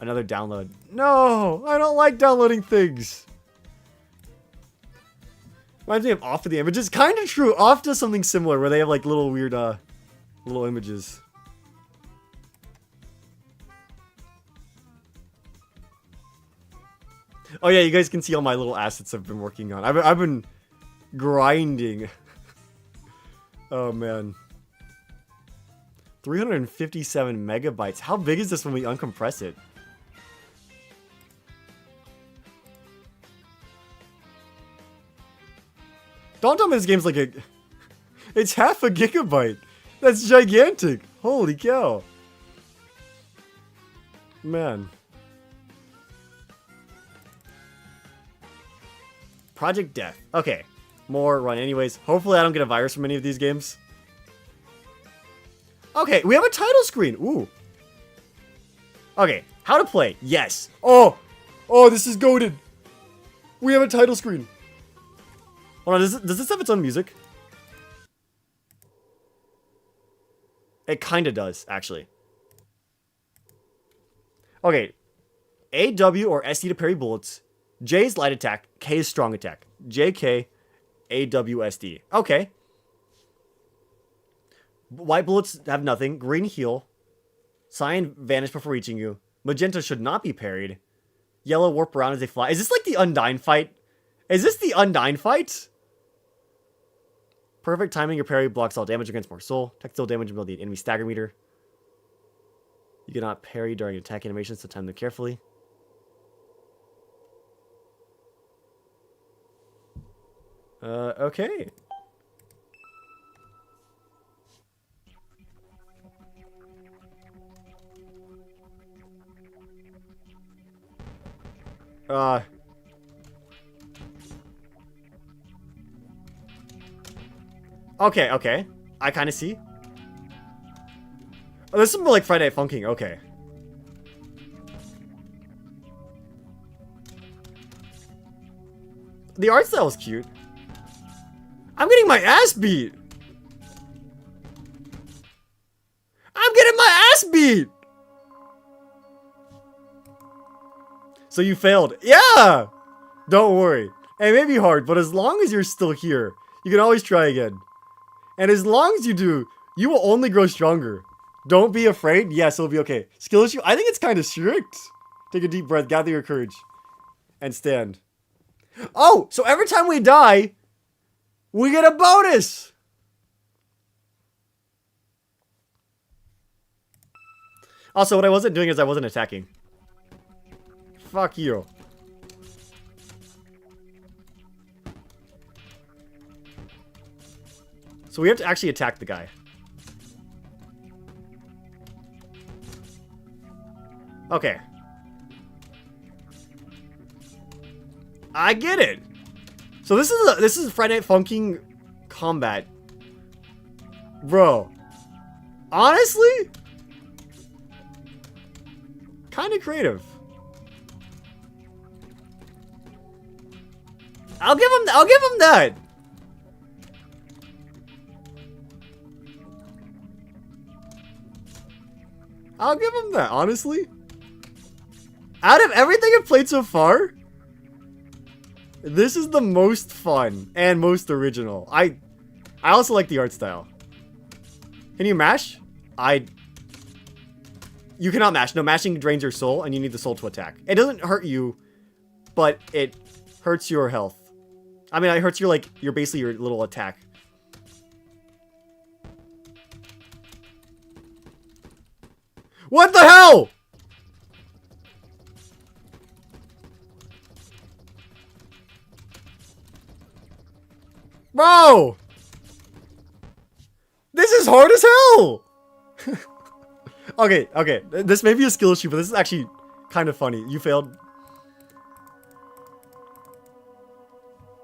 Another download. No, I don't like downloading things. Reminds me of Off of the Images. Kind of true. Off does something similar where they have like little weird, little images. Oh yeah, you guys can see all my little assets I've been working on. I've been grinding. Oh man. 357 megabytes. How big is this when we uncompress it? Don't tell me this game's like a... It's half a gigabyte. That's gigantic. Holy cow. Man. Project Death. Okay. More run anyways. Hopefully I don't get a virus from any of these games. Okay, we have a title screen. Ooh. Okay, how to play. Yes. Oh, this is goated. We have a title screen. Hold on, does this have its own music? It kind of does, actually. Okay. A, W, or SC to parry bullets. J is light attack. K is strong attack. J, K, A, W, S, D. Okay. White bullets have nothing. Green heal. Cyan vanish before reaching you. Magenta should not be parried. Yellow warp around as they fly. Is this like the Undyne fight? Is this the Undyne fight? Perfect timing. Your parry blocks all damage against more soul. Tactile damage ability. Enemy stagger meter. You cannot parry during attack animations, so time them carefully. Okay. Okay. I kind of see. Oh, this is more like Friday Night Funkin'. Okay. The art style is cute. I'm getting my ass beat. I'm getting my ass beat. So you failed. Yeah. Don't worry. It may be hard, but as long as you're still here, you can always try again. And as long as you do, you will only grow stronger. Don't be afraid. Yes, it'll be okay. Skill issue. I think it's kind of strict. Take a deep breath. Gather your courage. And stand. Oh, so every time we die, we get a bonus. Also, what I wasn't doing is I wasn't attacking. Fuck you. So we have to actually attack the guy. Okay. I get it. So this is Friday Night Funkin' combat. Bro. Honestly? Kind of creative. I'll give him that. I'll give him that, honestly. Out of everything I've played so far, this is the most fun and most original. I also like the art style. Can you mash? You cannot mash. No, mashing drains your soul and you need the soul to attack. It doesn't hurt you, but it hurts your health. I mean, it hurts your basically your little attack. What the hell? Bro! This is hard as hell! Okay. This may be a skill issue, but this is actually kind of funny. You failed.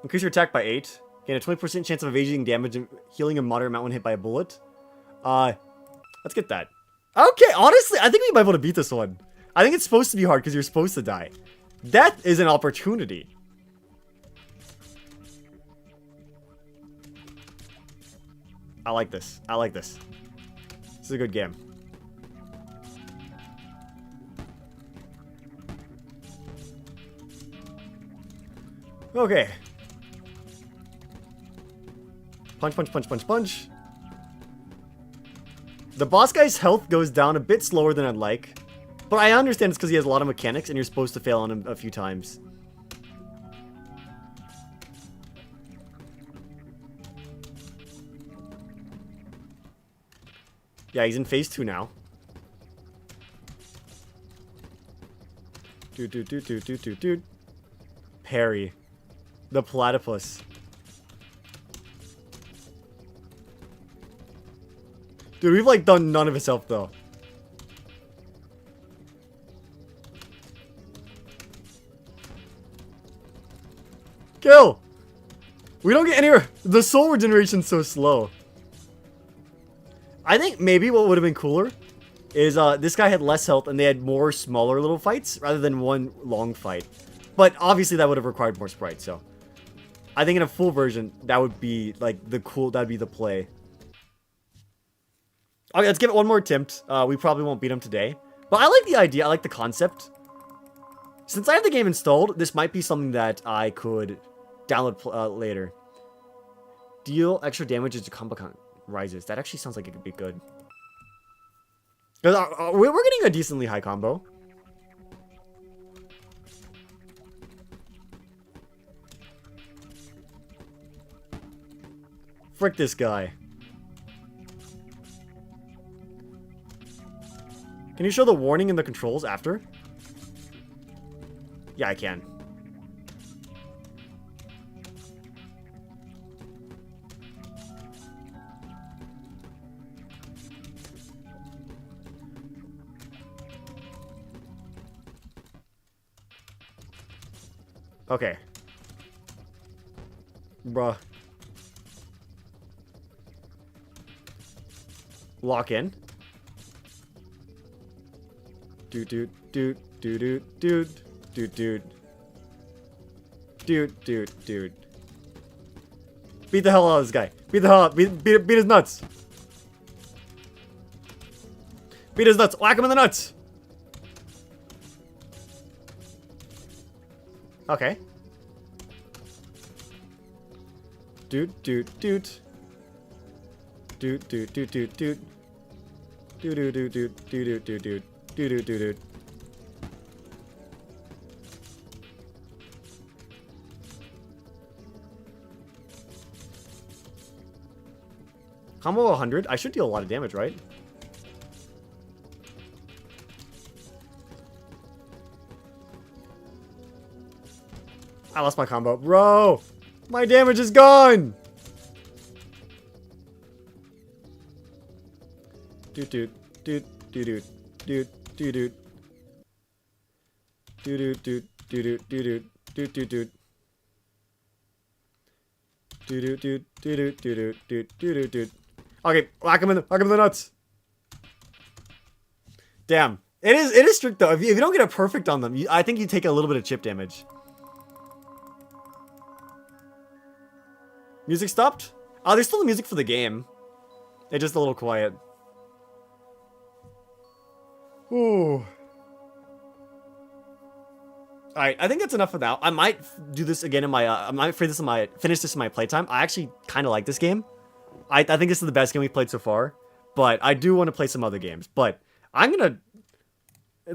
Increase your attack by 8. Gain a 20% chance of evading damage and healing a moderate amount when hit by a bullet. Let's get that. Okay, honestly, I think we might be able to beat this one. I think it's supposed to be hard because you're supposed to die. Death is an opportunity. I like this. This is a good game. Okay. Punch. The boss guy's health goes down a bit slower than I'd like. But I understand it's because he has a lot of mechanics and you're supposed to fail on him a few times. Yeah, he's in phase 2 now. Dude. Parry. The platypus. Dude, we've done none of his health though. Kill! We don't get anywhere. The soul regeneration's so slow. I think maybe what would have been cooler is this guy had less health and they had more smaller little fights rather than one long fight. But obviously that would have required more sprites, so I think in a full version that would be like that'd be the play. Okay, let's give it one more attempt. We probably won't beat him today, but I like the idea. I like the concept. Since I have the game installed, this might be something that I could download later. Deal extra damage as the combo count rises. That actually sounds like it could be good. Because we're getting a decently high combo. Frick this guy. Can you show the warning in the controls after? Yeah, I can. Okay. Bruh. Lock in. Dude. Beat the hell out of this guy. Beat the hell out. Beat his nuts. Beat his nuts. Whack him in the nuts. Okay. Dude. Combo 100. I should deal a lot of damage, right? I lost my combo. Bro! My damage is gone! Dude. Okay, whack him in the nuts. Damn. It is strict though. If you don't get a perfect on them, I think you take a little bit of chip damage. Music stopped? Oh, there's still the music for the game. It's just a little quiet. Ooh. Alright, I think that's enough for now. I might do this again in my, I might finish this in my playtime. I actually kind of like this game. I think this is the best game we've played so far. But I do want to play some other games. But that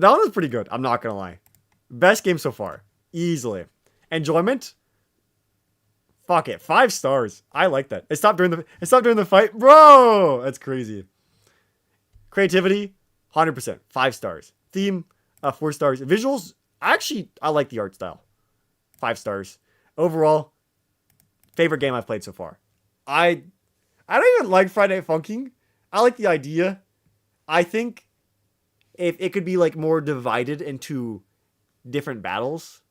one was pretty good. I'm not gonna lie. Best game so far. Easily. Enjoyment? Fuck it. 5 stars. I like that. It stopped during the fight. Bro! That's crazy. Creativity? 100%. 5 stars. Theme? 4 stars. Visuals? I like the art style. 5 stars. Overall, favorite game I've played so far. I don't even like Friday Night Funkin'. I like the idea. I think if it could be like more divided into different battles,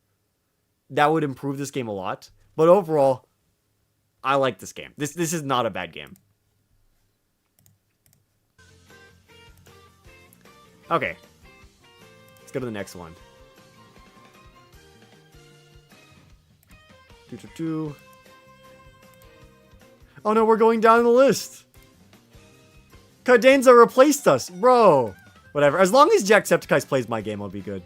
that would improve this game a lot. But overall, I like this game. This is not a bad game. Okay. Let's go to the next one. Oh no, we're going down the list. Cadenza replaced us, bro. Whatever. As long as Jacksepticeye plays my game, I'll be good.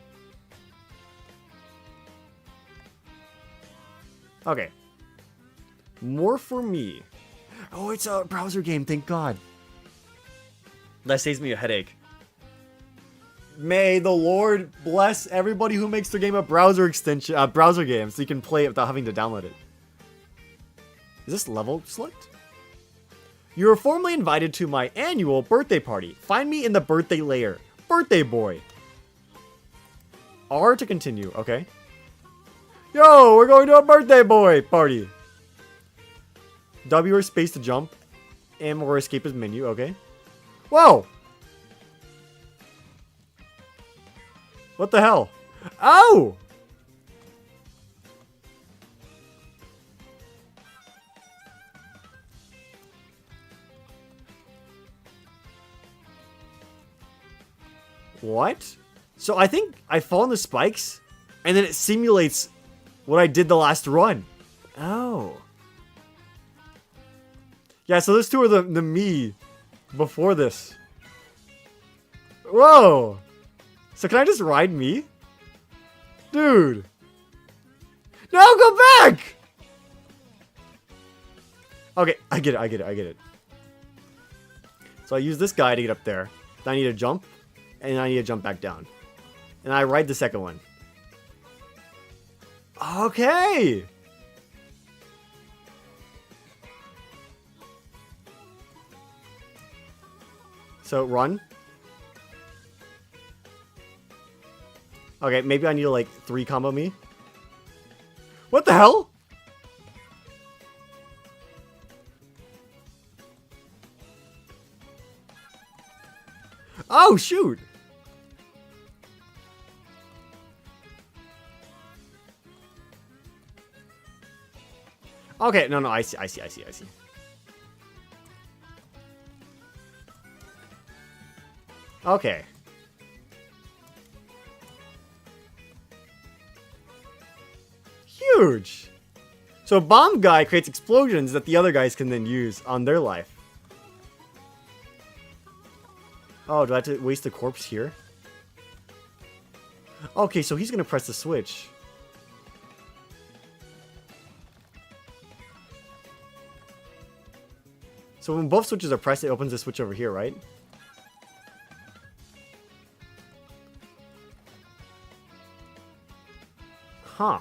Okay. More for me. Oh, it's a browser game, thank God. That saves me a headache. May the Lord bless everybody who makes their game a browser extension, browser game, so you can play it without having to download it. Is this level select? You are formally invited to my annual birthday party. Find me in the birthday layer. Birthday boy. R to continue, okay. Yo, we're going to a birthday boy party. W or space to jump. M or escape his menu, okay. Whoa! What the hell? Oh! What? So I think I fall on the spikes, and then it simulates what I did the last run. Oh. Yeah, so those two are the me before this. Whoa! So can I just ride me? Dude! No, go back! Okay, I get it. So I use this guy to get up there. Then I need to jump, and I need to jump back down. And I ride the second one. Okay! So, run. Okay, maybe I need to, like, 3 combo me. What the hell? Oh, shoot! Okay, no, I see. Okay. Huge! So bomb guy creates explosions that the other guys can then use on their life. Oh, do I have to waste the corpse here? Okay, so he's gonna press the switch. So when both switches are pressed, it opens the switch over here, right? Huh.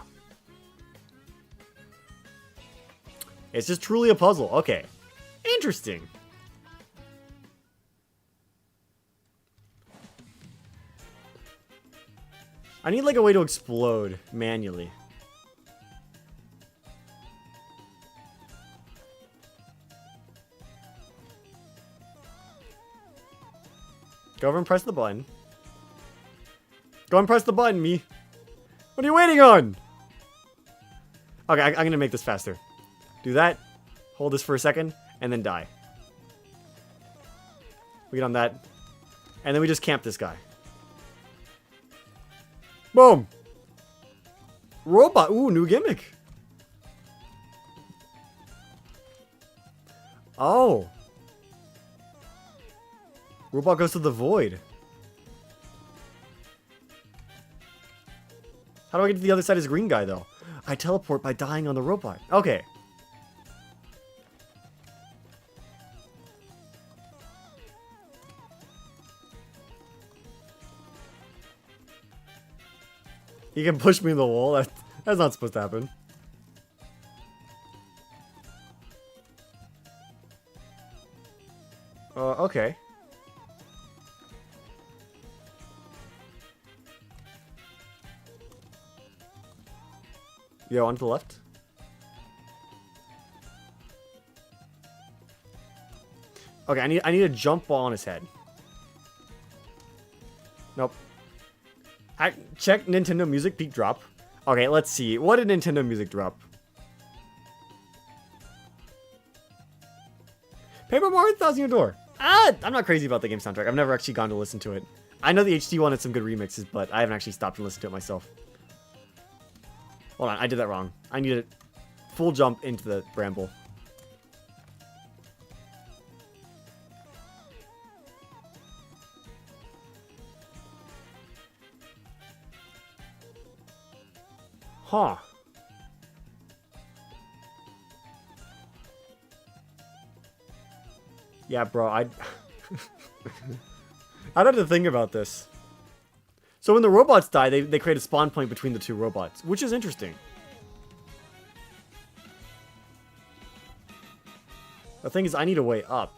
It's just truly a puzzle. Okay. Interesting. I need like a way to explode manually. Go over and press the button. Go and press the button, me. What are you waiting on? Okay, I'm gonna make this faster. Do that. Hold this for a second, and then die. We get on that. And then we just camp this guy. Boom! Robot! Ooh, new gimmick! Oh! Robot goes to the void. How do I get to the other side as green guy, though? I teleport by dying on the robot. Okay. He can push me in the wall. That's not supposed to happen. Okay. Yo, on to the left. Okay, I need a jump ball on his head. Nope. Check Nintendo Music peak drop. Okay, let's see. What did Nintendo Music drop? Paper Mario Thousand Year Door. I'm not crazy about the game soundtrack. I've never actually gone to listen to it. I know the HD one had some good remixes, but I haven't actually stopped and listened to it myself. Hold on, I did that wrong. I need a full jump into the bramble. Huh. Yeah, bro, I'd have to think about this. So when the robots die, they create a spawn point between the two robots, which is interesting. The thing is, I need a way up.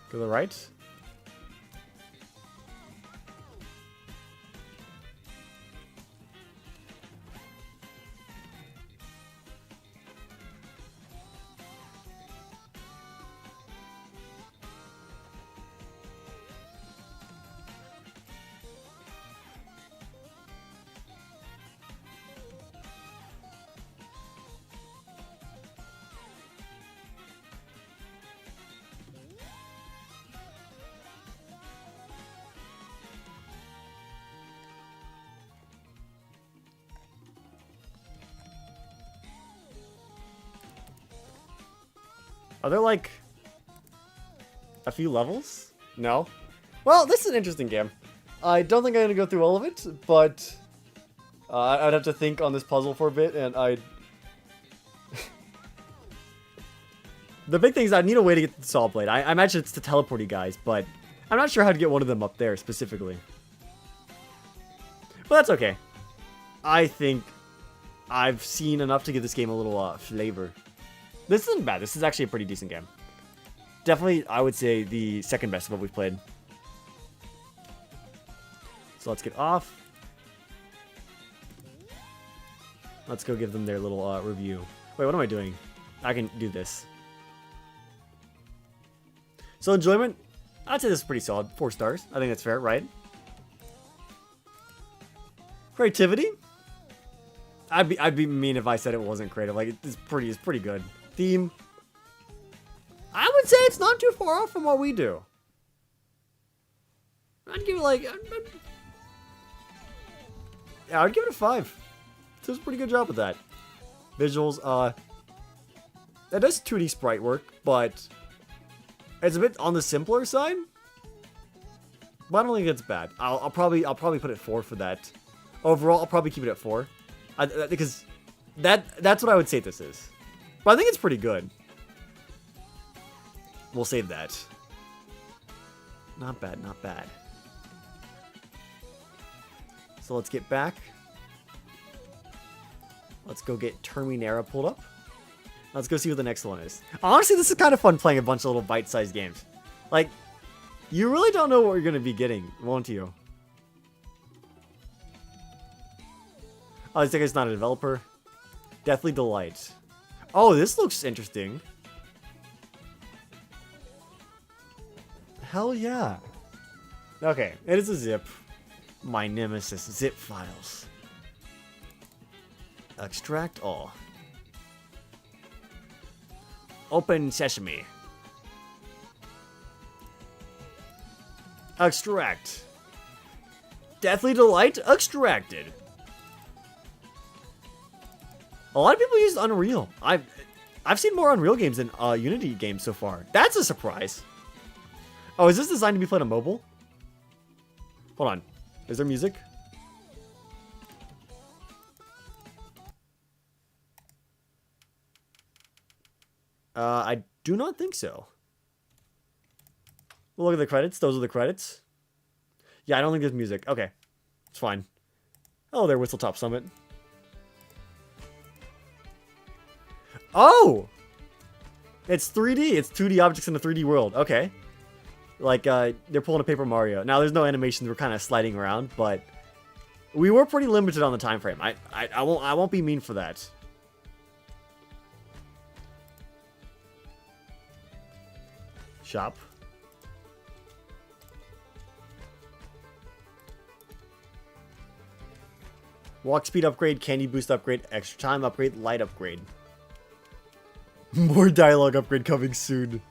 Go to the right. Are there like a few levels? No? Well, this is an interesting game. I don't think I'm going to go through all of it, but I'd have to think on this puzzle for a bit, and I'd... The big thing is I need a way to get the saw blade. I imagine it's to teleport you guys, but I'm not sure how to get one of them up there specifically. But that's okay. I think I've seen enough to give this game a little flavor. This isn't bad. This is actually a pretty decent game. Definitely, I would say, the second best of what we've played. So let's get off. Let's go give them their little review. Wait, what am I doing? I can do this. So enjoyment, I'd say this is pretty solid. 4 stars. I think that's fair, right? Creativity? I'd be mean if I said it wasn't creative. Like, it's pretty good. Theme, I would say it's not too far off from what we do. I'd give it like... yeah, I'd give it a 5. It does a pretty good job with that. Visuals, that does 2D sprite work, but it's a bit on the simpler side. But I don't think it's bad. I'll probably put it 4 for that. Overall, I'll probably keep it at 4. Because that's what I would say this is. But I think it's pretty good. We'll save that. Not bad, not bad. So let's get back. Let's go get Terminera pulled up. Let's go see what the next one is. Honestly, this is kind of fun playing a bunch of little bite-sized games. Like, you really don't know what you're going to be getting, won't you? Oh, this guy's not a developer. Deathly Delight. Oh, this looks interesting. Hell yeah. Okay, it is a zip. My nemesis, zip files. Extract all. Open sesame. Extract. Deathly Delight extracted. A lot of people use Unreal. I've seen more Unreal games than Unity games so far. That's a surprise. Oh, is this designed to be played on mobile? Hold on. Is there music? I do not think so. We'll look at the credits. Those are the credits. Yeah, I don't think there's music. Okay. It's fine. Oh, there, Whistletop Summit. Oh! It's 3D. It's 2D objects in a 3D world. Okay. Like, they're pulling a Paper Mario. Now, there's no animations. We're kind of sliding around, but we were pretty limited on the time frame. I won't be mean for that. Shop. Walk speed upgrade, candy boost upgrade, extra time upgrade, light upgrade. More dialogue upgrade coming soon.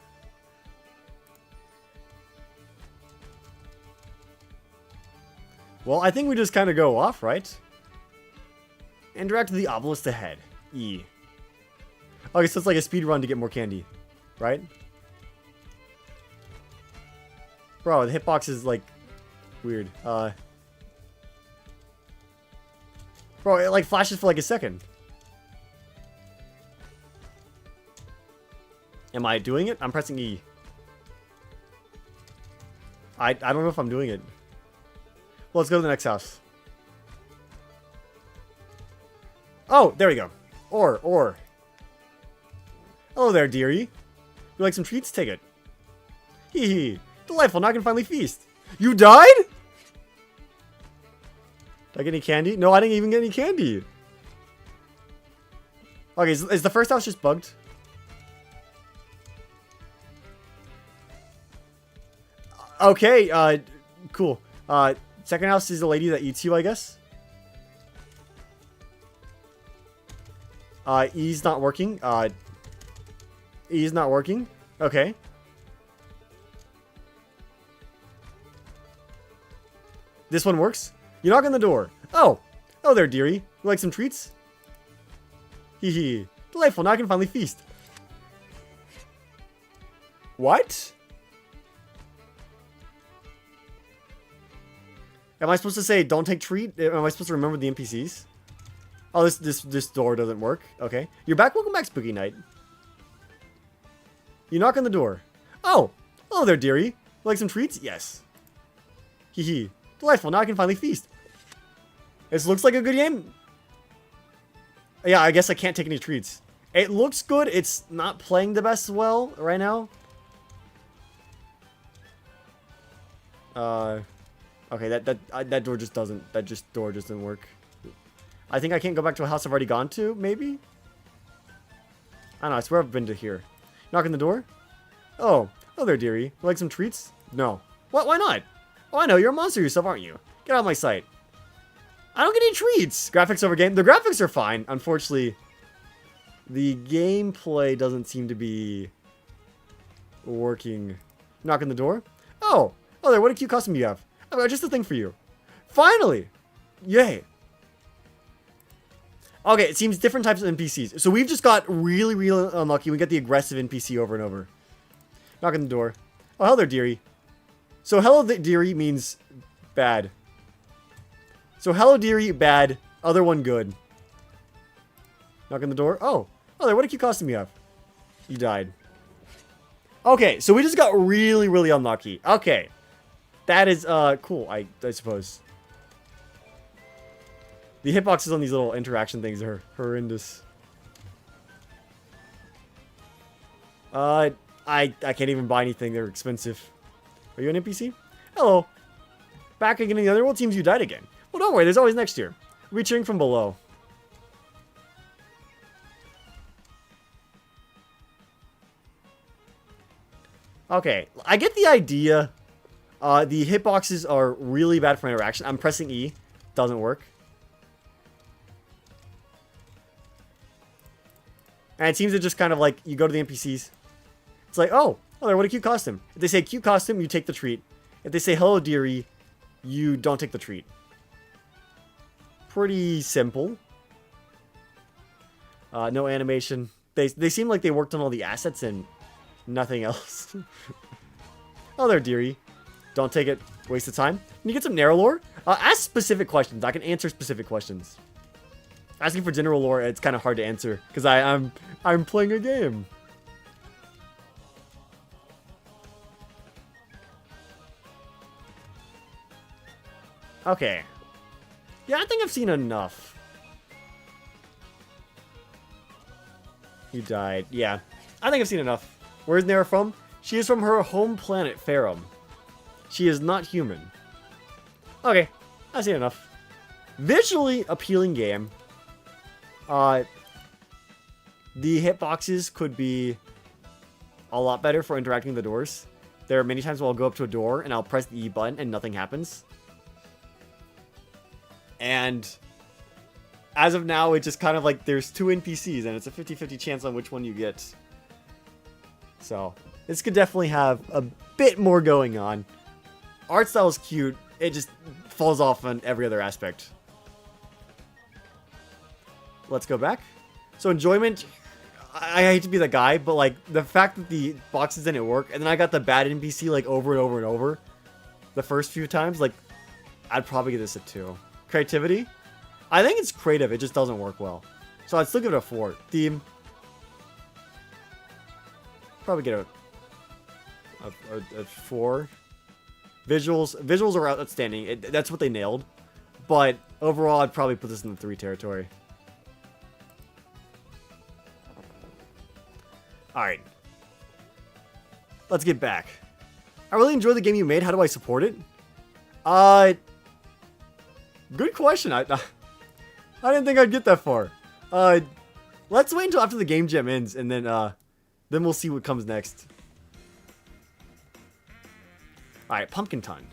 Well, I think we just kind of go off, right? Interact with the obelisk ahead. E. Okay, so it's like a speed run to get more candy, right? Bro, the hitbox is like weird. Bro, it like flashes for like a second. Am I doing it? I'm pressing E. I don't know if I'm doing it. Well, let's go to the next house. Oh, there we go. Or. Hello there, dearie. You like some treats? Take it. Hee hee. Delightful, now I can finally feast. You died? Did I get any candy? No, I didn't even get any candy. Okay, is the first house just bugged? Okay, cool. Second house is the lady that eats you, I guess. E's not working. E's not working. Okay. This one works. You knock on the door. Oh. Oh there, dearie. You like some treats? Hee hee. Delightful, now I can finally feast. What? Am I supposed to say don't take treat? Am I supposed to remember the NPCs? Oh, this door doesn't work. Okay. You're back. Welcome back, Spooky Night. You knock on the door. Oh! Hello there, dearie. Like some treats? Yes. Hee hee. Delightful. Now I can finally feast. This looks like a good game. Yeah, I guess I can't take any treats. It looks good. It's not playing the best well right now. Okay, that door just doesn't. Door just didn't work. I think I can't go back to a house I've already gone to. Maybe. I don't know. I swear I've been to here. Knock on the door. Oh, hello there, dearie. Like some treats? No. What? Why not? Oh, I know. You're a monster yourself, aren't you? Get out of my sight. I don't get any treats. Graphics over game. The graphics are fine. Unfortunately, the gameplay doesn't seem to be working. Knock on the door. Oh, there. What a cute costume you have. Oh, just a thing for you. Finally. Yay. Okay, it seems different types of NPCs. So we've just got really, really unlucky. We get the aggressive NPC over and over. Knock on the door. Oh, hello there, dearie. So hello, dearie means bad. So hello, dearie, bad. Other one, good. Knock on the door. Oh, there. What a cute costume you have. You died. Okay, so we just got really, really unlucky. Okay. That is, cool, I suppose. The hitboxes on these little interaction things are horrendous. I can't even buy anything. They're expensive. Are you an NPC? Hello. Back again in the otherworld? Seems you died again. Well, don't worry. There's always next year. We'll be cheering from below. Okay. I get the idea. The hitboxes are really bad for interaction. I'm pressing E. Doesn't work. And it seems to just kind of like, you go to the NPCs. It's like, oh, there, what a cute costume. If they say cute costume, you take the treat. If they say hello, dearie, you don't take the treat. Pretty simple. No animation. They seem like they worked on all the assets and nothing else. Oh there, dearie. Don't take it. Waste of time. Can you get some Neraing lore? Ask specific questions. I can answer specific questions. Asking for general lore, it's kind of hard to answer because I'm playing a game. Okay. Yeah, I think I've seen enough. You died. Yeah. I think I've seen enough. Where's Nera from? She is from her home planet, Farum. She is not human. Okay. I've seen enough. Visually appealing game. The hitboxes could be a lot better for interacting with the doors. There are many times where I'll go up to a door and I'll press the E button and nothing happens. And as of now, it's just kind of like there's two NPCs and it's a 50-50 chance on which one you get. So, this could definitely have a bit more going on. Art style is cute. It just falls off on every other aspect. Let's go back. So enjoyment, I hate to be the guy, but like the fact that the boxes didn't work, and then I got the bad NPC like over and over and over the first few times, like I'd probably give this a 2. Creativity, I think it's creative, it just doesn't work well. So I'd still give it a 4. Theme, probably get a 4. Visuals are outstanding. That's what they nailed. But overall, I'd probably put this in the 3 territory. Alright. Let's get back. I really enjoyed the game you made. How do I support it? Good question. I didn't think I'd get that far. Let's wait until after the game jam ends, and then we'll see what comes next. Alright, Pumpkin Ton.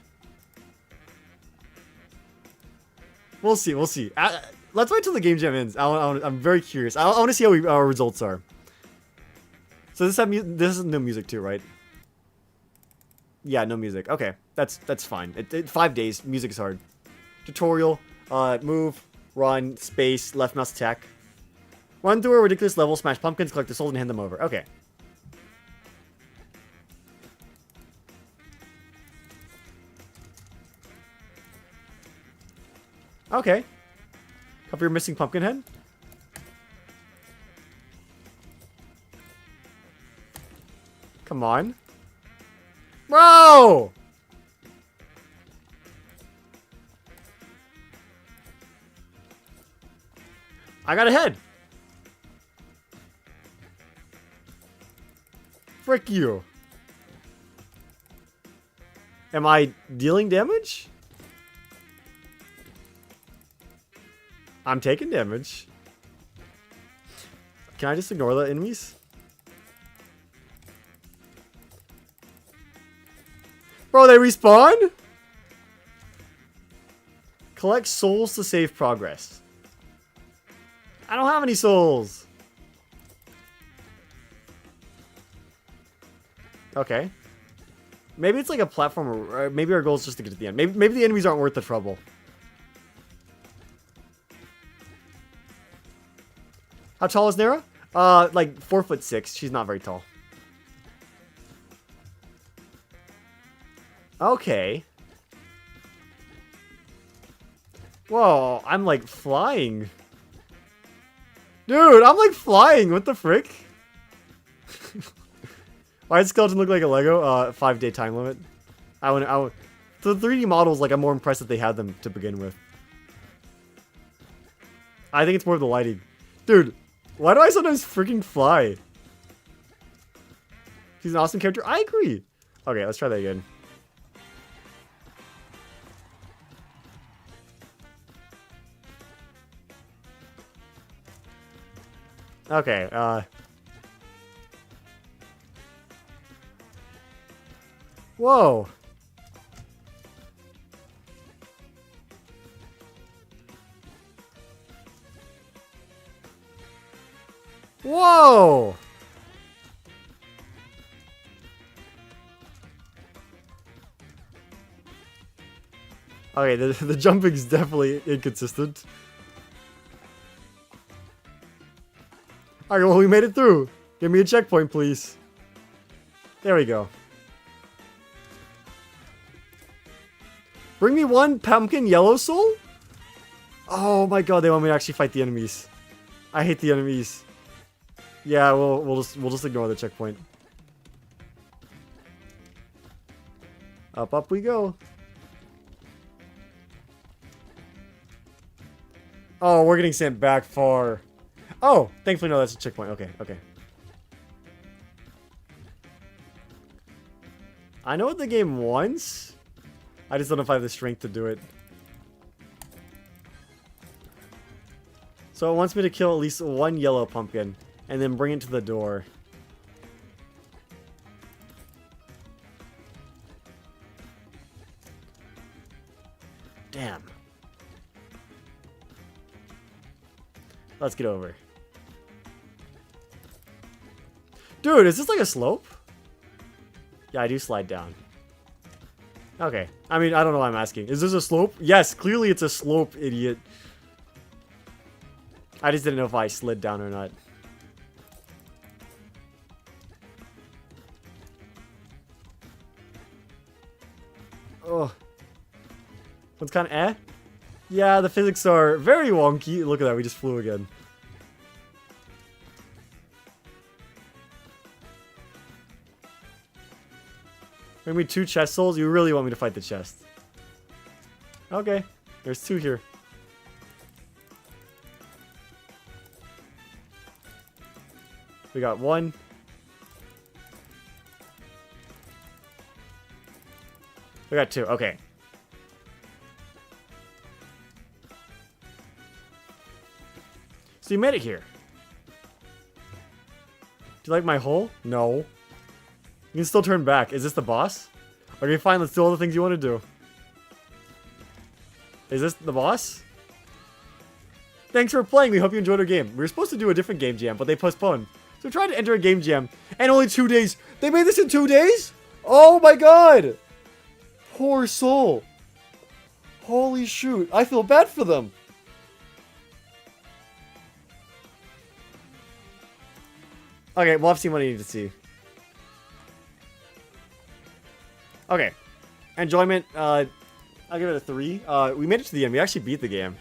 We'll see, we'll see. Let's wait till the game jam ends. I'm very curious. I want to see how our results are. So this is no music too, right? Yeah, no music. Okay, that's fine. 5 days. Music is hard. Tutorial. Move, run, space, left mouse attack. Run through a ridiculous level, smash pumpkins, collect the souls, and hand them over. Okay. Okay. Cover your missing pumpkin head. Come on. Bro! I got a head. Frick you. Am I dealing damage? I'm taking damage. Can I just ignore the enemies? Bro, they respawn? Collect souls to save progress. I don't have any souls. Okay. Maybe it's like a platform, or maybe our goal is just to get to the end. Maybe the enemies aren't worth the trouble. How tall is Nera? Like 4'6". She's not very tall. Okay. Whoa, I'm like flying. Dude, I'm like flying. What the frick? Why does skeleton look like a Lego? 5-day time limit. I would. The 3D models, like, I'm more impressed that they had them to begin with. I think it's more of the lighting. Dude, why do I sometimes freaking fly? He's an awesome character. I agree. Okay, let's try that again. Okay, whoa. Whoa! Okay, the jumping is definitely inconsistent. Alright, well, we made it through. Give me a checkpoint, please. There we go. Bring me one pumpkin yellow soul? Oh my god, they want me to actually fight the enemies. I hate the enemies. Yeah, we'll just ignore the checkpoint. Up we go. Oh, we're getting sent back far. Oh, thankfully no, that's a checkpoint. Okay, okay. I know what the game wants. I just don't know if I have the strength to do it. So it wants me to kill at least one yellow pumpkin and then bring it to the door. Damn. Let's get over. Dude, is this like a slope? Yeah, I do slide down. Okay. I mean, I don't know why I'm asking. Is this a slope? Yes, clearly it's a slope, idiot. I just didn't know if I slid down or not. Oh. It's kind of eh? Yeah, the physics are very wonky. Look at that, we just flew again. Maybe 2 chest souls? You really want me to fight the chest? Okay, there's 2 here. We got 1. We got 2, okay. So you made it here. Do you like my hole? No. You can still turn back. Is this the boss? Okay, fine. Let's do all the things you want to do. Is this the boss? Thanks for playing. We hope you enjoyed our game. We were supposed to do a different game jam, but they postponed. So we tried to enter a game jam. And only 2 days. They made this in 2 days? Oh my god. Poor soul. Holy shoot. I feel bad for them. Okay, well, I've seen what I need to see. Okay. Enjoyment, I'll give it a 3. We made it to the end. We actually beat the game.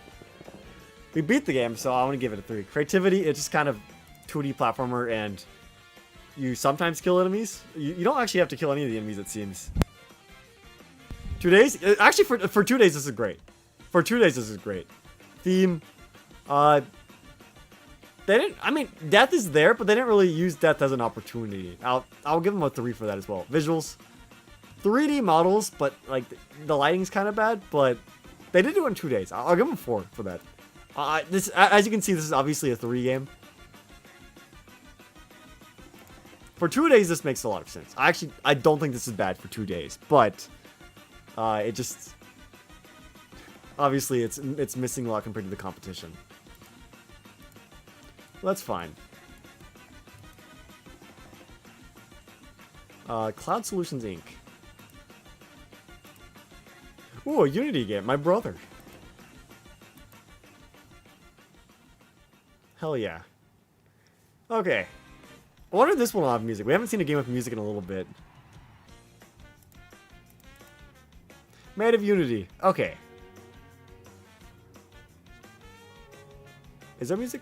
We beat the game, so I want to give it a 3. Creativity, it's just kind of 2D platformer, and you sometimes kill enemies. You don't actually have to kill any of the enemies, it seems. 2 days? Actually, for 2 days, this is great. For 2 days, this is great. Theme, they didn't, I mean, death is there, but they didn't really use death as an opportunity. I'll give them a 3 for that as well. Visuals, 3D models, but like the lighting's kind of bad, but they did do it in 2 days. I'll give them 4 for that. This, as you can see, this is obviously a 3 game. For 2 days, this makes a lot of sense. I don't think this is bad for 2 days, but it just, obviously, it's missing a lot compared to the competition. That's fine. Cloud Solutions Inc. Ooh, a Unity game. My brother. Hell yeah. Okay. I wonder if this one will have music. We haven't seen a game with music in a little bit. Made of Unity. Okay. Is there music?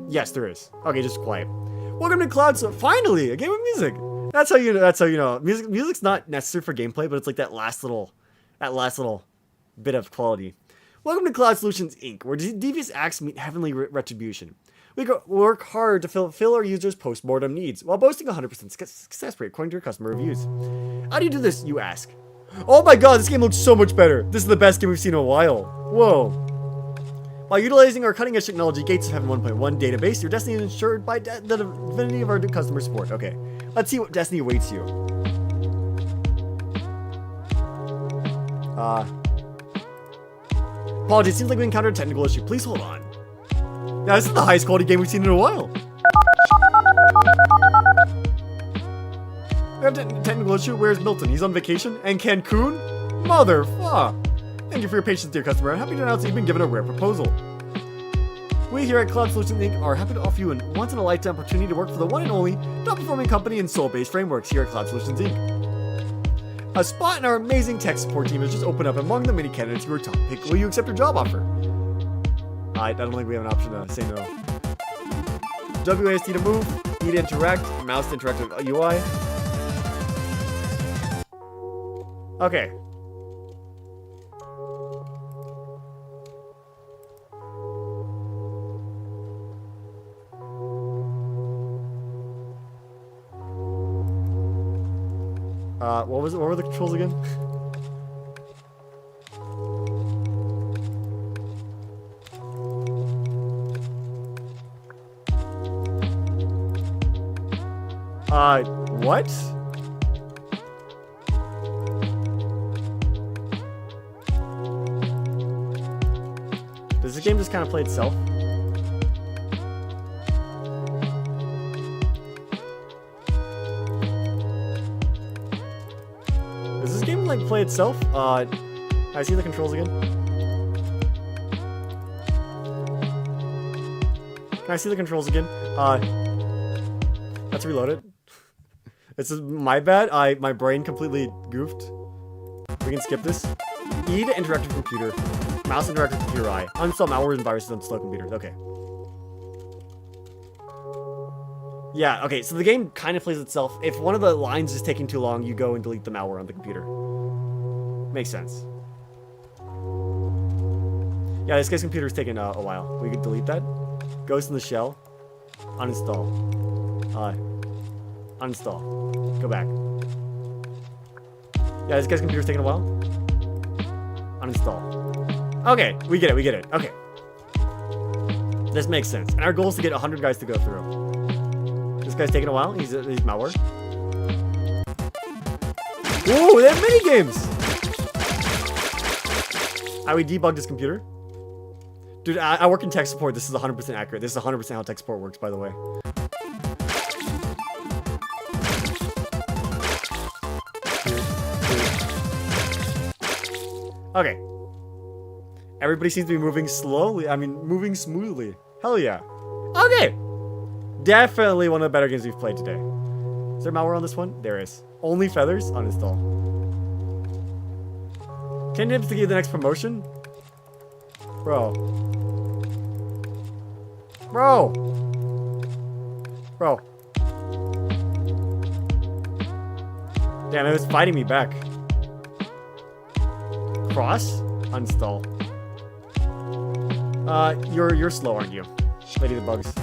Yes, there is. Okay, just quiet. Welcome to Cloud. So finally, a game with music. That's how you know. Music's not necessary for gameplay, but it's like that last little bit of quality. Welcome to Cloud Solutions Inc., where devious acts meet heavenly retribution. We work hard to fulfill our users' post-mortem needs while boasting 100% success rate according to your customer reviews. How do you do this, you ask? Oh my god, this game looks so much better. This is the best game we've seen in a while. Whoa. While utilizing our cutting-edge technology, Gates of Heaven 1.1 database, your destiny is ensured by the divinity of our customer support. Okay, let's see what destiny awaits you. Apologies, seems like we encountered a technical issue. Please hold on. Now, this is the highest quality game we've seen in a while. We have a technical issue. Where's Milton? He's on vacation? And Cancun? Motherfuck. Thank you for your patience, dear customer. I'm happy to announce that you've been given a rare proposal. We here at Cloud Solutions Inc. are happy to offer you a once-in-a-lifetime opportunity to work for the one and only top-performing company in soul-based frameworks here at Cloud Solutions Inc. A spot in our amazing tech support team has just opened up among the many candidates who are top pick. Will you accept your job offer? I don't think we have an option to say no. WASD to move, E to interact, mouse to interact with UI. Okay. What was it? What were the controls again? What? Does this game just kind of play itself? Does this game, like, play itself? I see the controls again. Can I see the controls again? Let's reload it. This is my bad. My brain completely goofed. We can skip this. E to interact with computer. Mouse to interact with computer I. Uninstall malware and viruses on slow computers. Okay. Yeah, okay, so the game kind of plays itself. If one of the lines is taking too long, you go and delete the malware on the computer. Makes sense. Yeah, this guy's computer's taking a while. We could delete that. Ghost in the shell. Uninstall. Uninstall. Go back. Yeah, this guy's computer's taking a while. Uninstall. Okay, we get it. Okay. This makes sense. And our goal is to get 100 guys to go through. This guy's taking a while. He's malware. Ooh, they have mini games. How we debug this computer? Dude, I work in tech support. This is 100% accurate. This is 100% how tech support works, by the way. Okay. Everybody seems to be moving slowly. I mean, moving smoothly. Hell yeah. Okay. Definitely one of the better games we've played today. Is there malware on this one? There is. Only feathers? Uninstall. 10 tips to get the next promotion? Bro. Bro! Bro. Damn, it was fighting me back. Cross? Uninstall. You're slow, aren't you? Lady the bugs.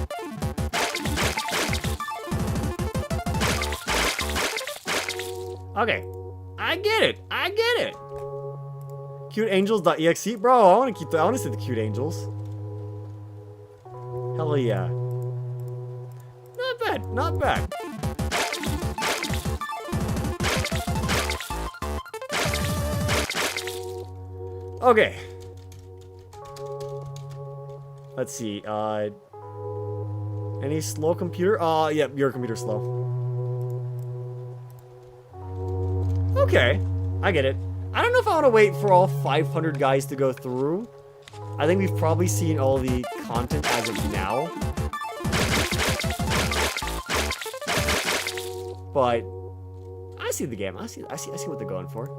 Okay. I get it. I get it. CuteAngels.exe? Bro, I want to keep the, I want to see the cute angels. Hell yeah. Not bad. Not bad. Okay. Let's see. Any slow computer? Yeah, your computer's slow. Okay, I get it. I don't know if I want to wait for all 500 guys to go through. I think we've probably seen all the content as of now. But I see the game. I see what they're going for.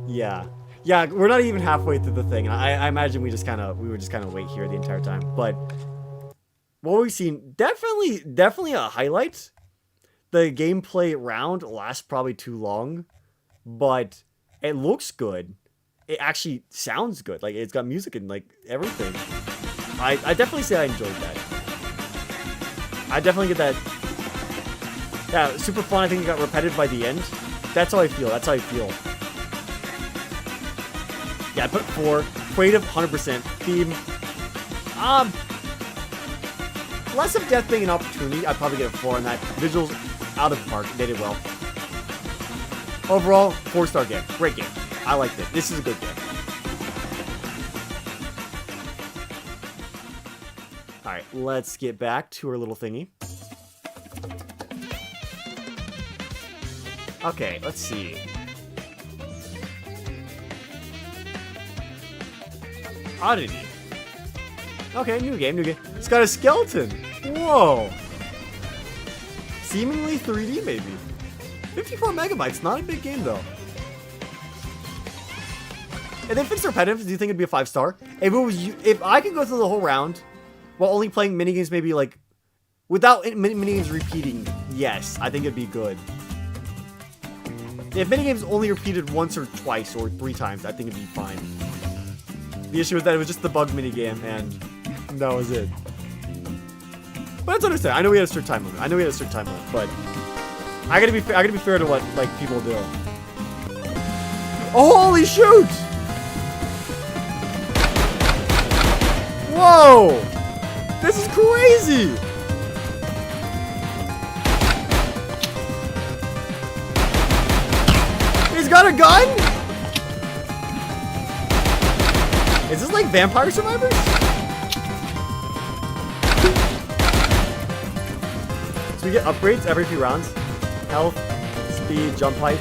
Yeah. Yeah, we're not even halfway through the thing. I imagine we were just kind of wait here the entire time. But what we've seen, definitely a highlight. The gameplay round lasts probably too long, but it looks good. It actually sounds good. Like, it's got music and like everything. I definitely say I enjoyed that. I definitely get that. Yeah, super fun. I think it got repetitive by the end. That's how I feel. That's how I feel. Yeah, I put 4. Creative, 100%. Theme, less of death being an opportunity. I'd probably get a 4 on that. Visuals, out of the park. They did well. Overall, 4-star game. Great game. I liked it. This is a good game. Alright, let's get back to our little thingy. Okay, let's see. Oddity. Okay, new game. It's got a skeleton. Whoa. Seemingly 3D, maybe. 54 megabytes, not a big game, though. And then fixed repetitive, do you think it'd be a 5-star? If I could go through the whole round while only playing minigames, maybe like, without minigames repeating, yes, I think it'd be good. If minigames only repeated once or twice or 3 times, I think it'd be fine. The issue was that it was just the bug minigame, and that was it. But that's understandable. I know we had a strict time limit. But I gotta be fair to what like people do. Oh, holy shoot! Whoa! This is crazy! He's got a gun? Is this like Vampire Survivors? So we get upgrades every few rounds. Health, speed, jump height.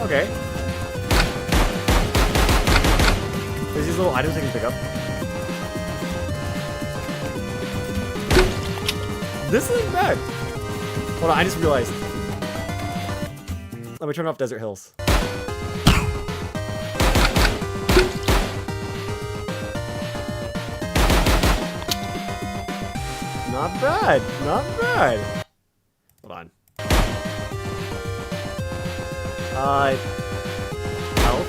Okay. There's these little items I can pick up. This isn't bad. Hold on, I just realized. Let me turn off Desert Hills. Not bad. Not bad. Hold on. Health.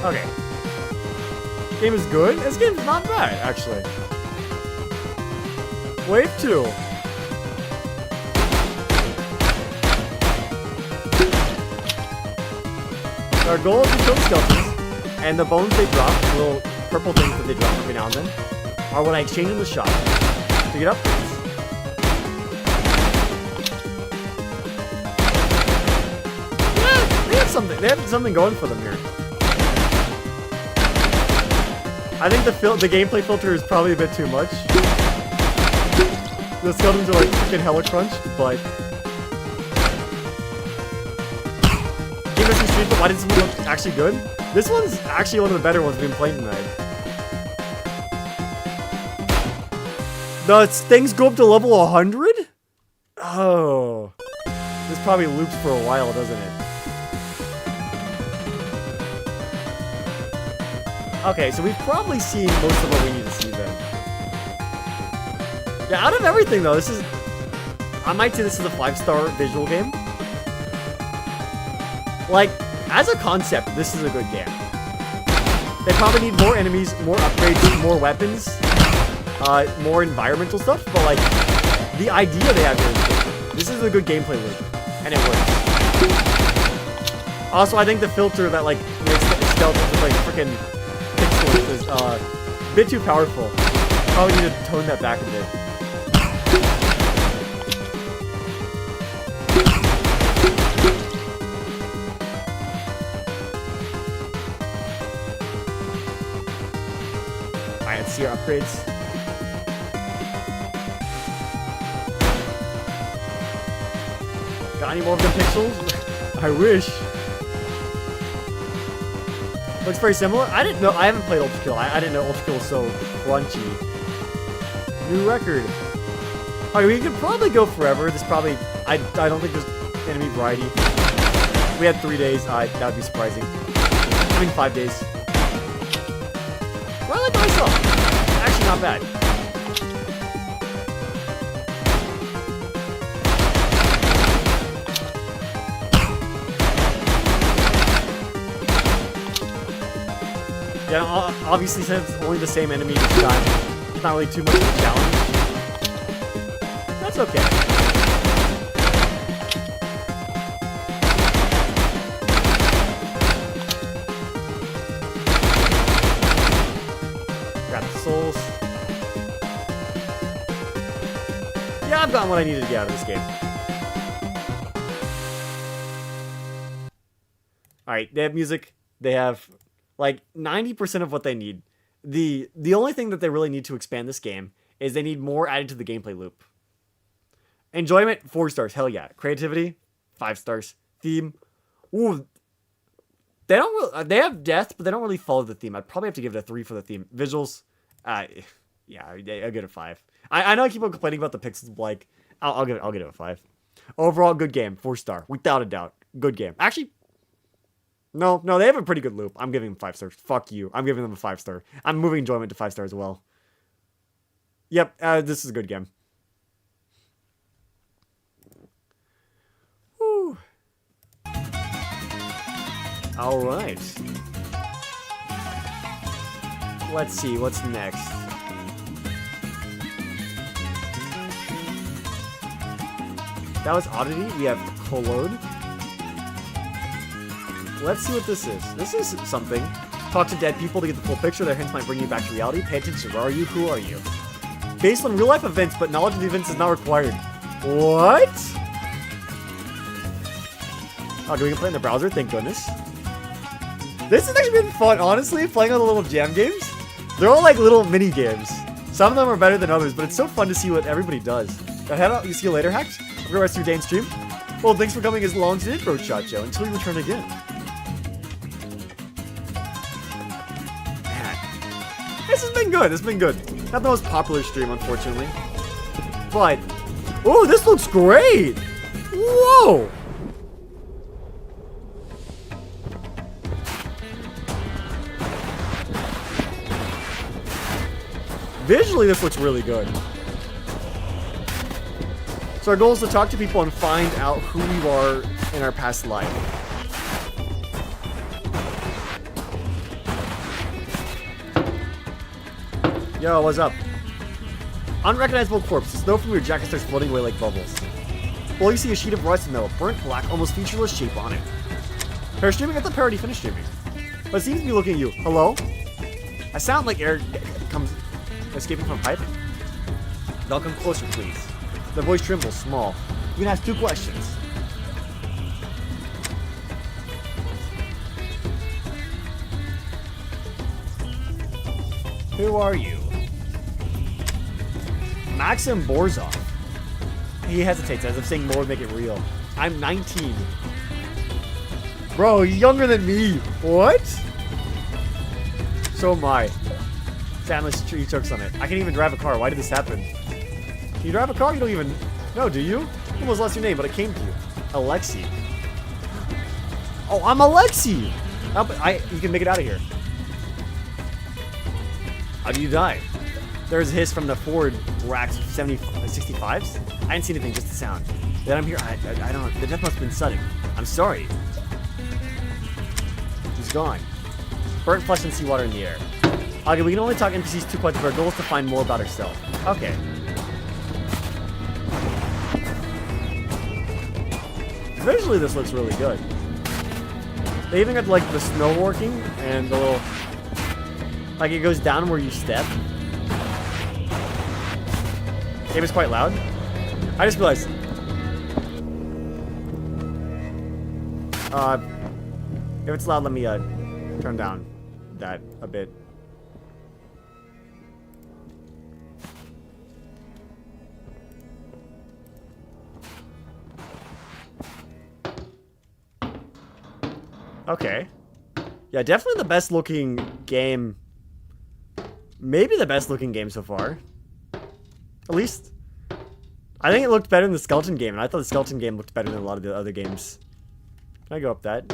Okay. Game is good. This game's not bad, actually. Wave 2. Our goal is to kill the skeletons, and the bones they drop, the little purple things that they drop every now and then, are when I exchange them with shop to get upgrades. Yeah, they have something going for them here. I think the gameplay filter is probably a bit too much. The skeletons are like freaking hella crunched, but game interesting stream, but why did this one look actually good? This one's actually one of the better ones we've been playing tonight. The things go up to level 100? Oh. This probably loops for a while, doesn't it? Okay, so we've probably seen most of what we need to see then. Yeah, out of everything though, this is... I might say this is a 5-star visual game. Like, as a concept, this is a good game. They probably need more enemies, more upgrades, more weapons, more environmental stuff, but like, the idea they have here is good. This is a good gameplay loop, and it works. Also, I think the filter that like makes the skeletons look like freaking pixels is a bit too powerful. Probably need to tone that back a bit. Alright, let's see our upgrades. Got any more of them pixels? I wish. Looks very similar. I didn't know. I haven't played Ultra Kill. I didn't know Ultra Kill was so crunchy. New record. Okay, we could probably go forever. This probably. I don't think there's enemy variety. We had 3 days. That would be surprising. I mean 5 days. Well, I like myself. Actually, not bad. Yeah, obviously since it's only the same enemy each time, it's not really too much of a challenge. That's okay. Grab the souls. Yeah, I've gotten what I needed to get out of this game. Alright, they have music. They have... like 90% of what they need. The only thing that they really need to expand this game is they need more added to the gameplay loop. Enjoyment, 4 stars. Hell yeah. Creativity, 5 stars. Theme, ooh. They don't really, they have death, but they don't really follow the theme. I'd probably have to give it a 3 for the theme. Visuals, yeah, I'll give it a 5. I know I keep on complaining about the pixels, like I'll give it a 5. Overall, good game, 4 star, without a doubt. Good game. Actually. No, they have a pretty good loop. I'm giving them 5 stars. Fuck you. I'm giving them a 5 star. I'm moving enjoyment to 5 stars as well. Yep, this is a good game. Whew. Alright. Let's see, what's next? That was Oddity. We have Collode. Let's see what this is. This is something. Talk to dead people to get the full picture. Their hints might bring you back to reality. Pay attention. Where are you? Who are you? Based on real-life events, but knowledge of the events is not required. What? Oh, do we can play in the browser? Thank goodness. This has actually been fun, honestly, playing all the little jam games. They're all like little mini games. Some of them are better than others, but it's so fun to see what everybody does. Head out. You see you later, Hacked. Have a great rest of your day and stream. Well, thanks for coming as long as you did, Bro Shot Joe. Until you return again. This has been good. This has been good. Not the most popular stream, unfortunately. But, oh, this looks great. Whoa. Visually, this looks really good. So our goal is to talk to people and find out who we are in our past life. Yo, what's up? Unrecognizable corpse. The snow from your jacket starts floating away like bubbles. Well, you see a sheet of rusted metal, burnt black, almost featureless shape on it. Pair streaming? I thought Parody finished streaming. But it seems to be looking at you. Hello? I sound like air comes escaping from a pipe. They'll come closer, please. The voice trembles, small. You can ask 2 questions. Who are you? Maxim Borzov. He hesitates as if saying more would make it real. I'm 19. Bro, he's younger than me. What? So am I. Samus tree chokes on it. I can't even drive a car. Why did this happen? Can you drive a car? You don't even... No, do you? You almost lost your name, but it came to you. Alexi. Oh, I'm Alexi! You can make it out of here. How do you die? There's a hiss from the forward racks 65s? I didn't see anything, just the sound. Then I'm here. I don't know. The death must have been sudden. I'm sorry. He's gone. Burnt flesh and seawater in the air. Okay, we can only talk NPCs 2 points, but our goal is to find more about ourselves. Okay. Visually, this looks really good. They even got like the snow working and the little, like it goes down where you step. Game is quite loud. I just realized. If it's loud, let me turn down that a bit. Okay. Yeah, definitely the best looking game. Maybe the best looking game so far. At least, I think it looked better than the skeleton game, and I thought the skeleton game looked better than a lot of the other games. Can I go up that?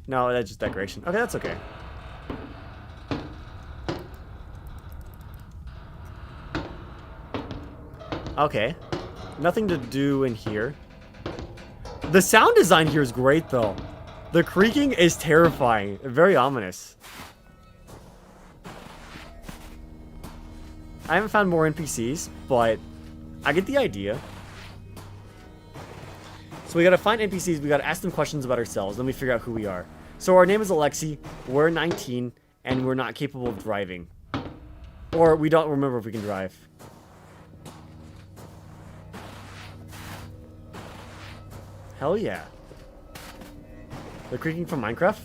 No, that's just decoration. Okay, that's okay. Okay. Nothing to do in here. The sound design here is great, though. The creaking is terrifying. Very ominous. I haven't found more NPCs, but I get the idea. So we gotta find NPCs, we gotta ask them questions about ourselves, then we figure out who we are. So our name is Alexi, we're 19, and we're not capable of driving. Or we don't remember if we can drive. Hell yeah. The creaking from Minecraft?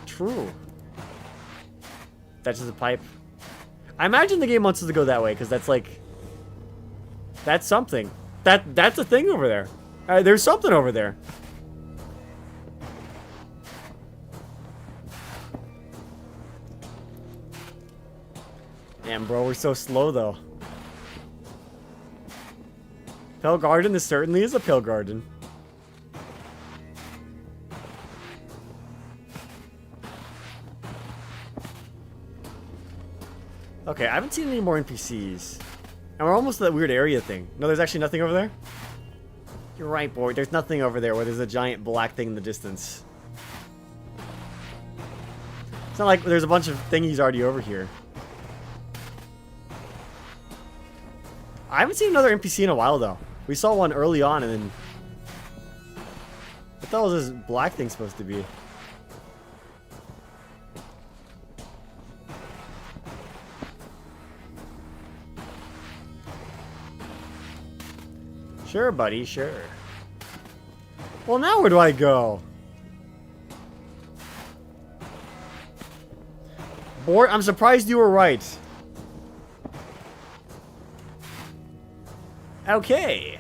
True. That's just a pipe. I imagine the game wants us to go that way, because that's like... That's something. That's a thing over there. There's something over there. Damn, bro, we're so slow, though. Pale Garden, this certainly is a Pale Garden. Okay, I haven't seen any more NPCs. And we're almost to that weird area thing. No, there's actually nothing over there? You're right, boy. There's nothing over there where there's a giant black thing in the distance. It's not like there's a bunch of thingies already over here. I haven't seen another NPC in a while, though. We saw one early on, and then... What the hell was this black thing supposed to be? Sure, buddy, sure. Well, now where do I go? Bort, I'm surprised you were right. Okay.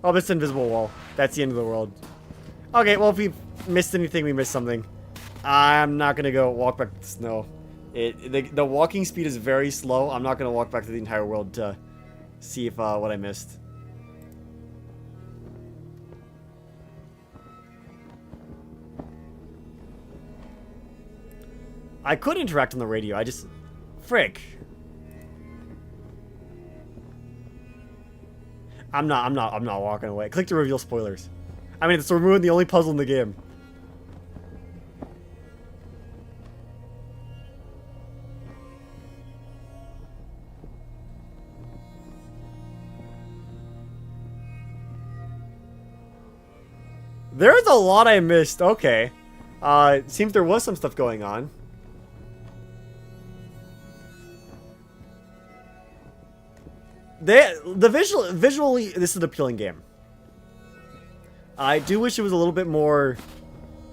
Oh, this invisible wall. That's the end of the world. Okay, well, if we missed anything, we missed something. I'm not gonna go walk back to the snow. The walking speed is very slow. I'm not gonna walk back to the entire world to see if what I missed. I could interact on the radio. I just frick. I'm not walking away. Click to reveal spoilers. I mean, it's removing the only puzzle in the game. There's a lot I missed. Okay. It seems there was some stuff going on. Visually, this is an appealing game. I do wish it was a little bit more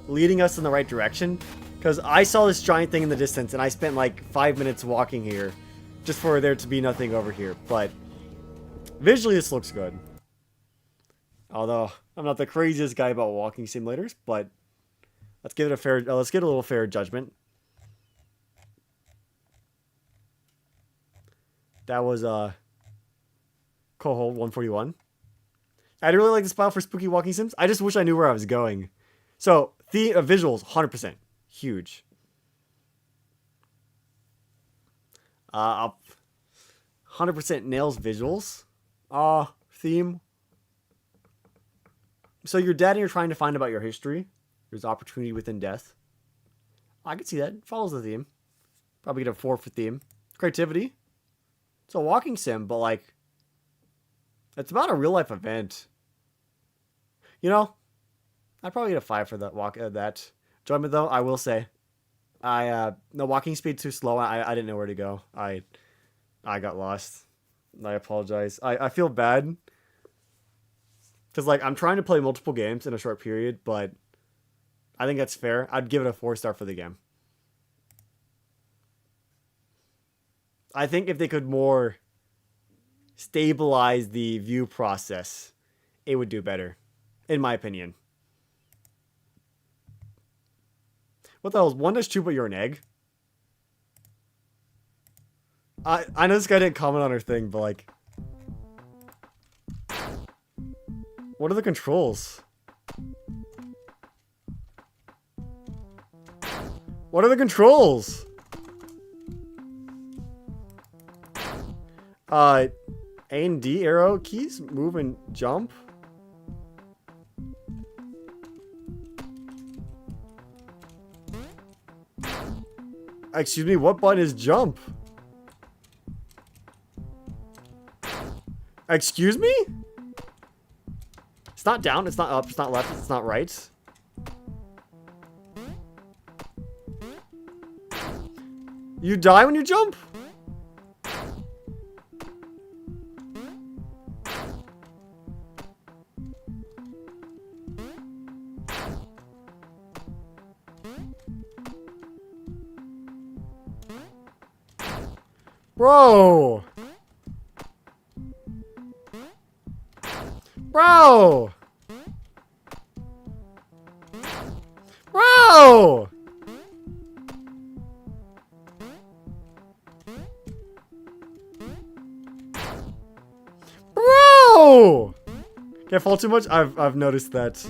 leading us in the right direction, because I saw this giant thing in the distance, and I spent like 5 minutes walking here, just for there to be nothing over here. But visually, this looks good. Although I'm not the craziest guy about walking simulators, but let's give it a fair. Let's get a little fair judgment. That was Cohold 141. I really like this file for spooky walking sims. I just wish I knew where I was going. So the visuals, 100%, huge. Up 100% nails visuals. Theme. So you're dead and you're trying to find about your history. There's opportunity within death. I can see that. It follows the theme. Probably get a 4 for theme. Creativity. It's a walking sim, but like, it's about a real life event. You know, I'd probably get a 5 for that that. Enjoyment though, I will say, the walking speed too slow. I didn't know where to go. I got lost. I apologize. I feel bad because like I'm trying to play multiple games in a short period, but I think that's fair. I'd give it a 4-star for the game. I think if they could more stabilize the view process, it would do better, in my opinion. What the hell is 1-2 but you're an egg? I know this guy didn't comment on her thing, but like, what are the controls? What are the controls? A and D arrow keys, move and jump. Excuse me, what button is jump? Excuse me? It's not down, it's not up, it's not left, it's not right. You die when you jump? Bro! Bro! Bro! Bro! Can't fall too much? I've noticed that.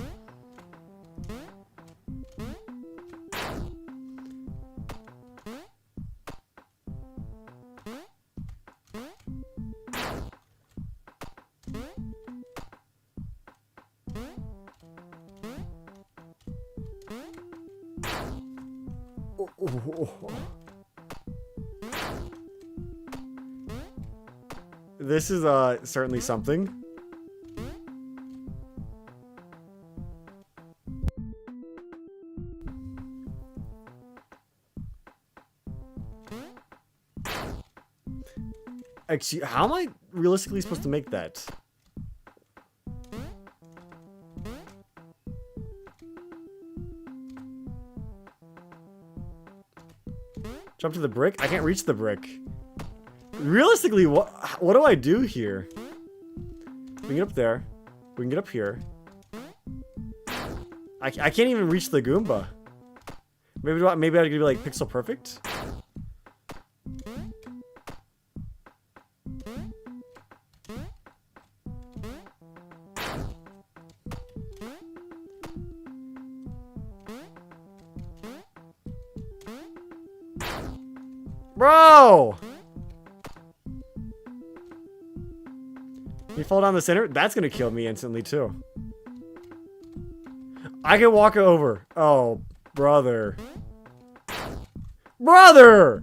This is certainly something. Actually, how am I realistically supposed to make that? Jump to the brick? I can't reach the brick. Realistically, what do I do here? We can get up there. We can get up here. I can't even reach the Goomba. Maybe I could be like pixel perfect. Bro! You fall down the center? That's gonna kill me instantly too. I can walk over. Oh, brother. Brother!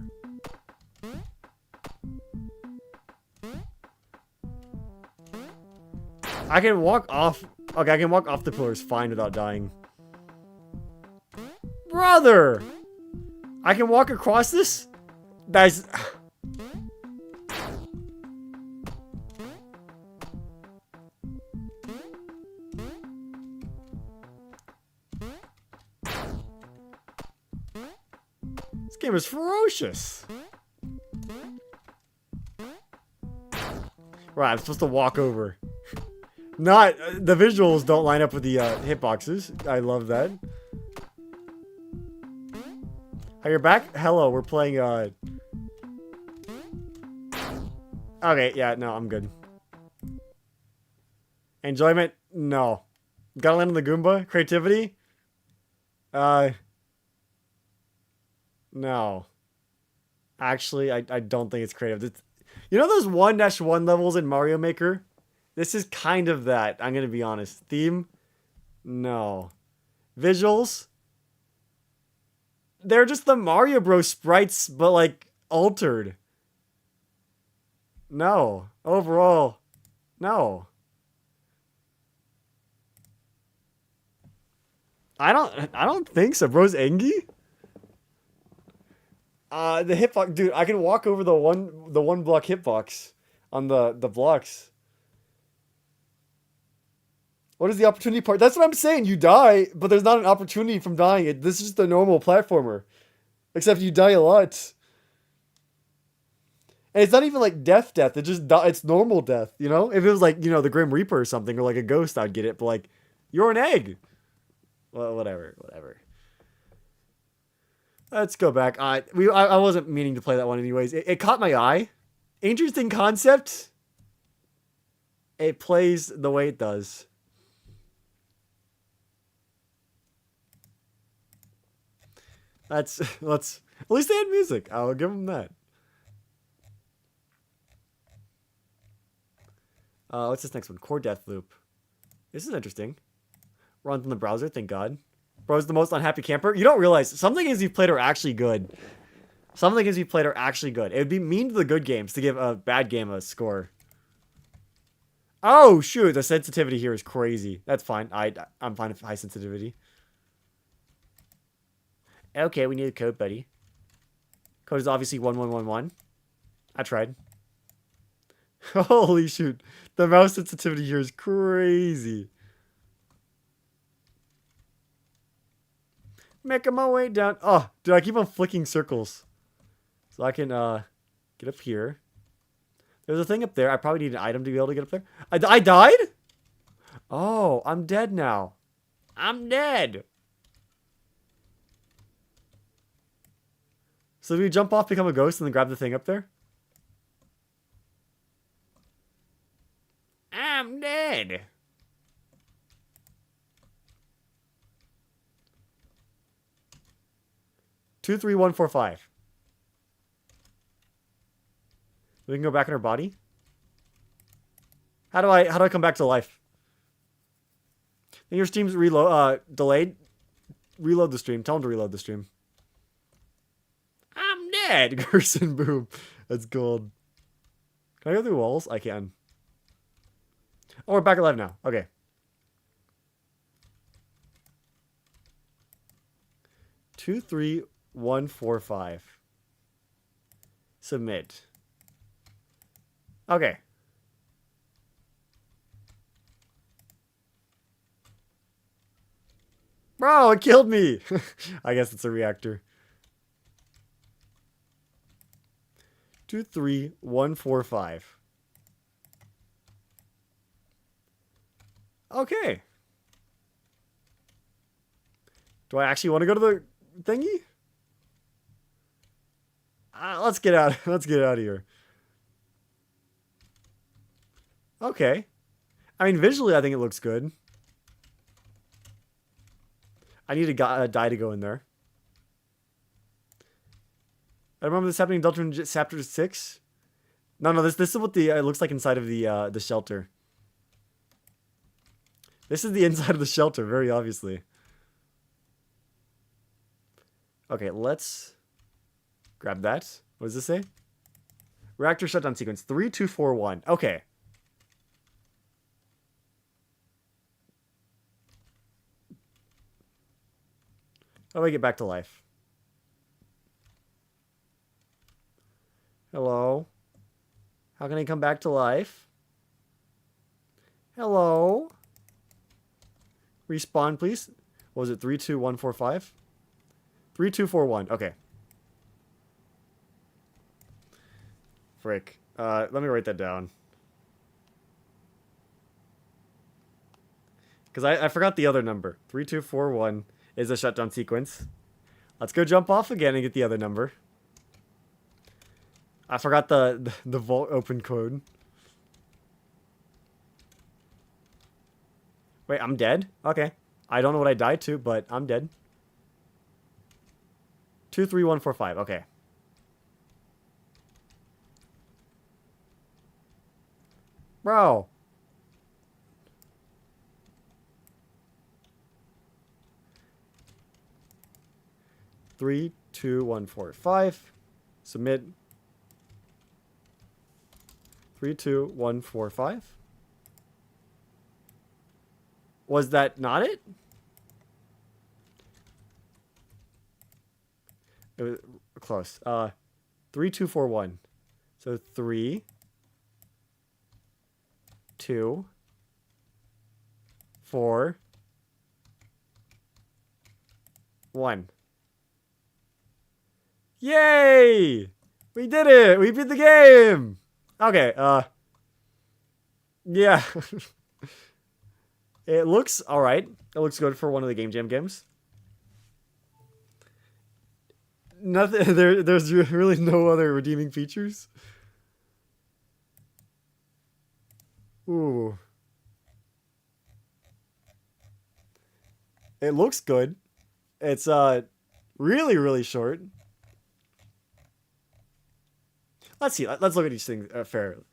I can walk off. Okay, I can walk off the pillars fine without dying. Brother! I can walk across this? That's... This game is ferocious. Right, I'm supposed to walk over. Not the visuals don't line up with the hitboxes. I love that. Oh, you're back? Hello, we're playing okay, yeah, no, I'm good. Enjoyment? No. Gotta land on the Goomba? Creativity? No. Actually, I don't think it's creative. You know those 1-1 levels in Mario Maker? This is kind of that. I'm gonna be honest. Theme? No. Visuals? They're just the Mario Bros sprites, but like altered. No. Overall, no. I don't think so. Bro's Engi? The hitbox, dude. I can walk over the one block hitbox on the blocks. What is the opportunity part? That's what I'm saying. You die, but there's not an opportunity from dying. This is just a normal platformer, except you die a lot. And it's not even like death. It's normal death. You know, if it was like the Grim Reaper or something, or like a ghost, I'd get it. But like, you're an egg. Well, whatever. Let's go back. I wasn't meaning to play that one anyways. It caught my eye. Interesting concept. It plays the way it does. Let's at least they had music. I'll give them that. What's this next one? Core Death Loop. This is interesting. Runs in the browser, thank God. Bro's the most unhappy camper. You don't realize some of the games you've played are actually good. Some of the games you've played are actually good. It would be mean to the good games to give a bad game a score. Oh shoot, the sensitivity here is crazy. That's fine. I'm fine with high sensitivity. Okay, we need a code, buddy. Code is obviously 1111. I tried. Holy shoot. The mouse sensitivity here is crazy. Making my way down. Oh, dude, I keep on flicking circles. So I can get up here. There's a thing up there. I probably need an item to be able to get up there. I died? Oh, I'm dead now. I'm dead. So do we jump off, become a ghost, and then grab the thing up there? I'm dead. Two, 3, 1, 4, 5. We can go back in our body. How do I come back to life? And your stream's delayed. Reload the stream. Tell him to reload the stream. I'm dead. Gerson, boom. That's gold. Can I go through walls? I can. Oh, we're back alive now. Okay. Two, 3, 1, 4, 5. Submit. Okay. Bro, it killed me. I guess it's a reactor. 2, 3, 1, 4, 5. Okay. Do I actually want to go to the thingy? Let's get out. Let's get out of here. Okay. I mean, visually, I think it looks good. I need a die to go in there. I remember this happening in Delta Chapter 6. No, this is what it looks like inside of the shelter. This is the inside of the shelter, very obviously. Okay, let's grab that. What does this say? Reactor shutdown sequence. 3, 2, 4, 1. Okay. How do I get back to life? Hello? How can I come back to life? Hello? Respawn, please. What was it? 3, 2, 1, 4, 5? 3, 2, 4, 1. Okay. Frick. Let me write that down. Because I forgot the other number. 3241 is a shutdown sequence. Let's go jump off again and get the other number. I forgot the vault open code. Wait, I'm dead? Okay. I don't know what I died to, but I'm dead. 23145. Okay. Bro. Three, 2, 1, 4, 5. Submit. 3, 2, 1, 4, 5. Was that not it? It was close. 3, 2, 4, 1. So 3, 2, 4, 1. Yay! We did it! We beat the game! Okay, yeah. It looks alright. It looks good for one of the Game Jam games. Nothing. There's really no other redeeming features. Ooh. It looks good. It's really, really short. Let's see. Let's look at these things fairly.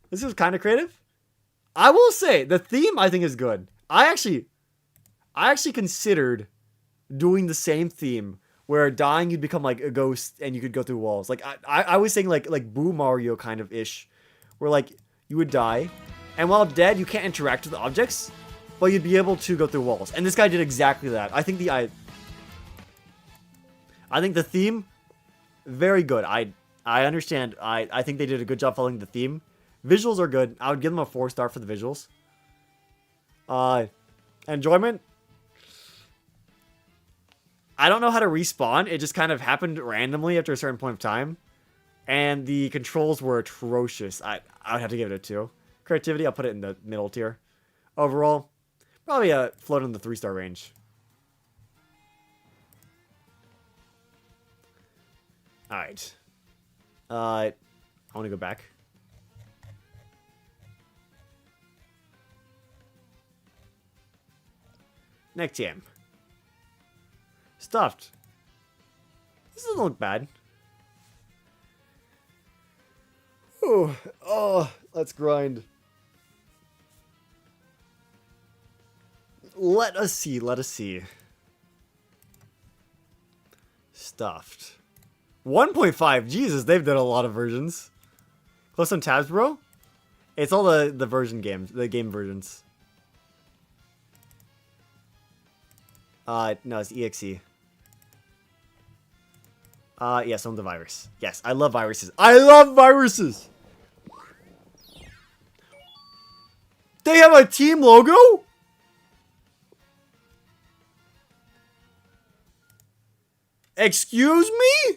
This is kind of creative. I will say the theme I think is good. I actually considered doing the same theme where dying you'd become like a ghost and you could go through walls. Like I was saying like Boo Mario kind of ish, where like you would die, and while dead you can't interact with the objects, but you'd be able to go through walls. And this guy did exactly that. I think the theme very good. I understand. I think they did a good job following the theme. Visuals are good. I would give them a 4-star for the visuals. Enjoyment. I don't know how to respawn. It just kind of happened randomly after a certain point of time. And the controls were atrocious. I would have to give it a 2. Creativity, I'll put it in the middle tier. Overall, probably a float in the 3-star range. Alright. I want to go back. Next game. Stuffed. This doesn't look bad. Oh, let's grind. Let us see. Stuffed. 1.5. Jesus, they've done a lot of versions. Close some tabs, bro. It's all the version games, the game versions. No, it's EXE. Yes, I'm the virus. Yes, I love viruses. I love viruses! They have a team logo? Excuse me?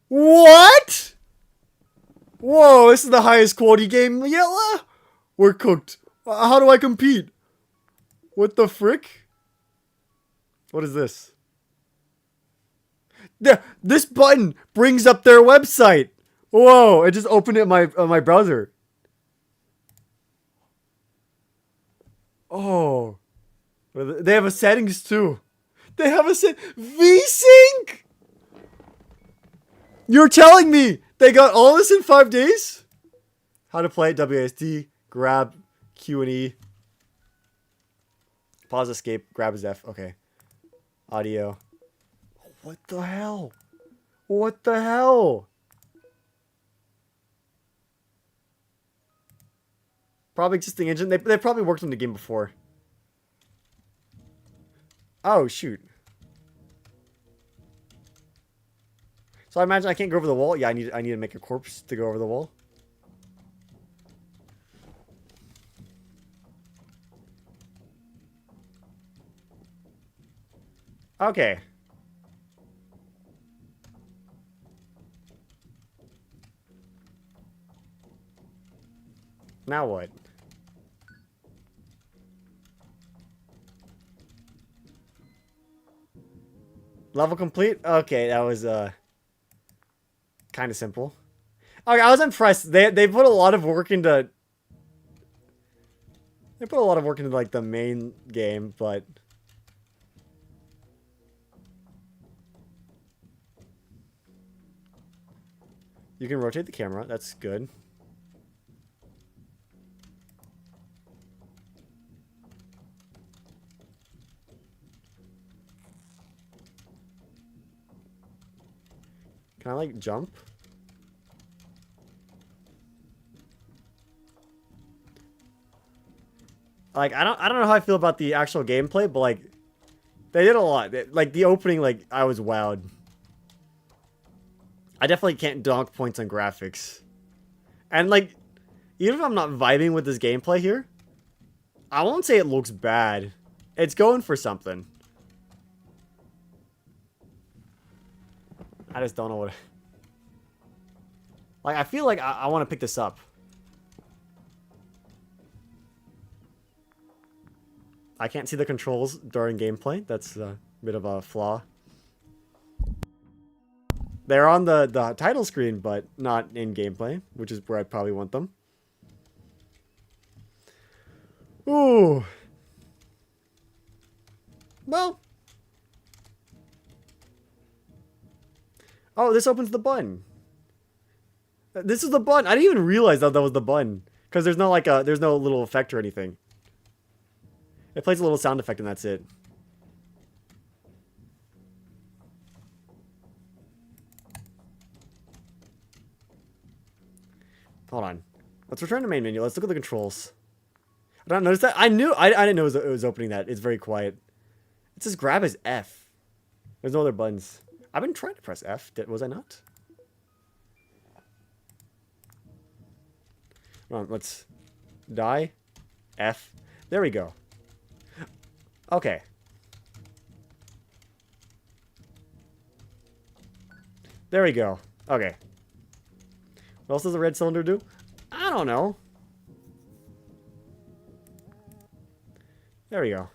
What? Whoa, this is the highest quality game yet. We're cooked. How do I compete? What the frick? What is this? This button brings up their website. Whoa, it just opened it in my browser. Oh. They have a settings too. They have a VSync! You're telling me they got all this in 5 days? How to play WASD, grab, Q and E. Pause, escape, grab is F. Okay. Audio. What the hell? What the hell? Probably existing engine. They probably worked on the game before. Oh, shoot. So I imagine I can't go over the wall. Yeah, I need to make a corpse to go over the wall. Okay. Now what? Level complete? Okay, that was kind of simple. Okay, I was impressed. They put a lot of work into like the main game, but you can rotate the camera. That's good. Can I like jump? Like I don't know how I feel about the actual gameplay, but like they did a lot. Like the opening, like I was wowed. I definitely can't donk points on graphics. And like even if I'm not vibing with this gameplay here, I won't say it looks bad. It's going for something. I just don't know what. Like I feel like I want to pick this up. I can't see the controls during gameplay. That's a bit of a flaw. They're on the title screen, but not in gameplay, which is where I probably want them. Ooh. Well. Oh, this opens the button. This is the button. I didn't even realize that was the button. Because there's no like there's no little effect or anything. It plays a little sound effect and that's it. Hold on. Let's return to main menu. Let's look at the controls. I don't notice that. I didn't know it was opening that. It's very quiet. It says grab as F. There's no other buttons. I've been trying to press F. Was I not? Hold on, let's die. F. There we go. Okay. There we go. Okay. What else does the red cylinder do? I don't know. There we go.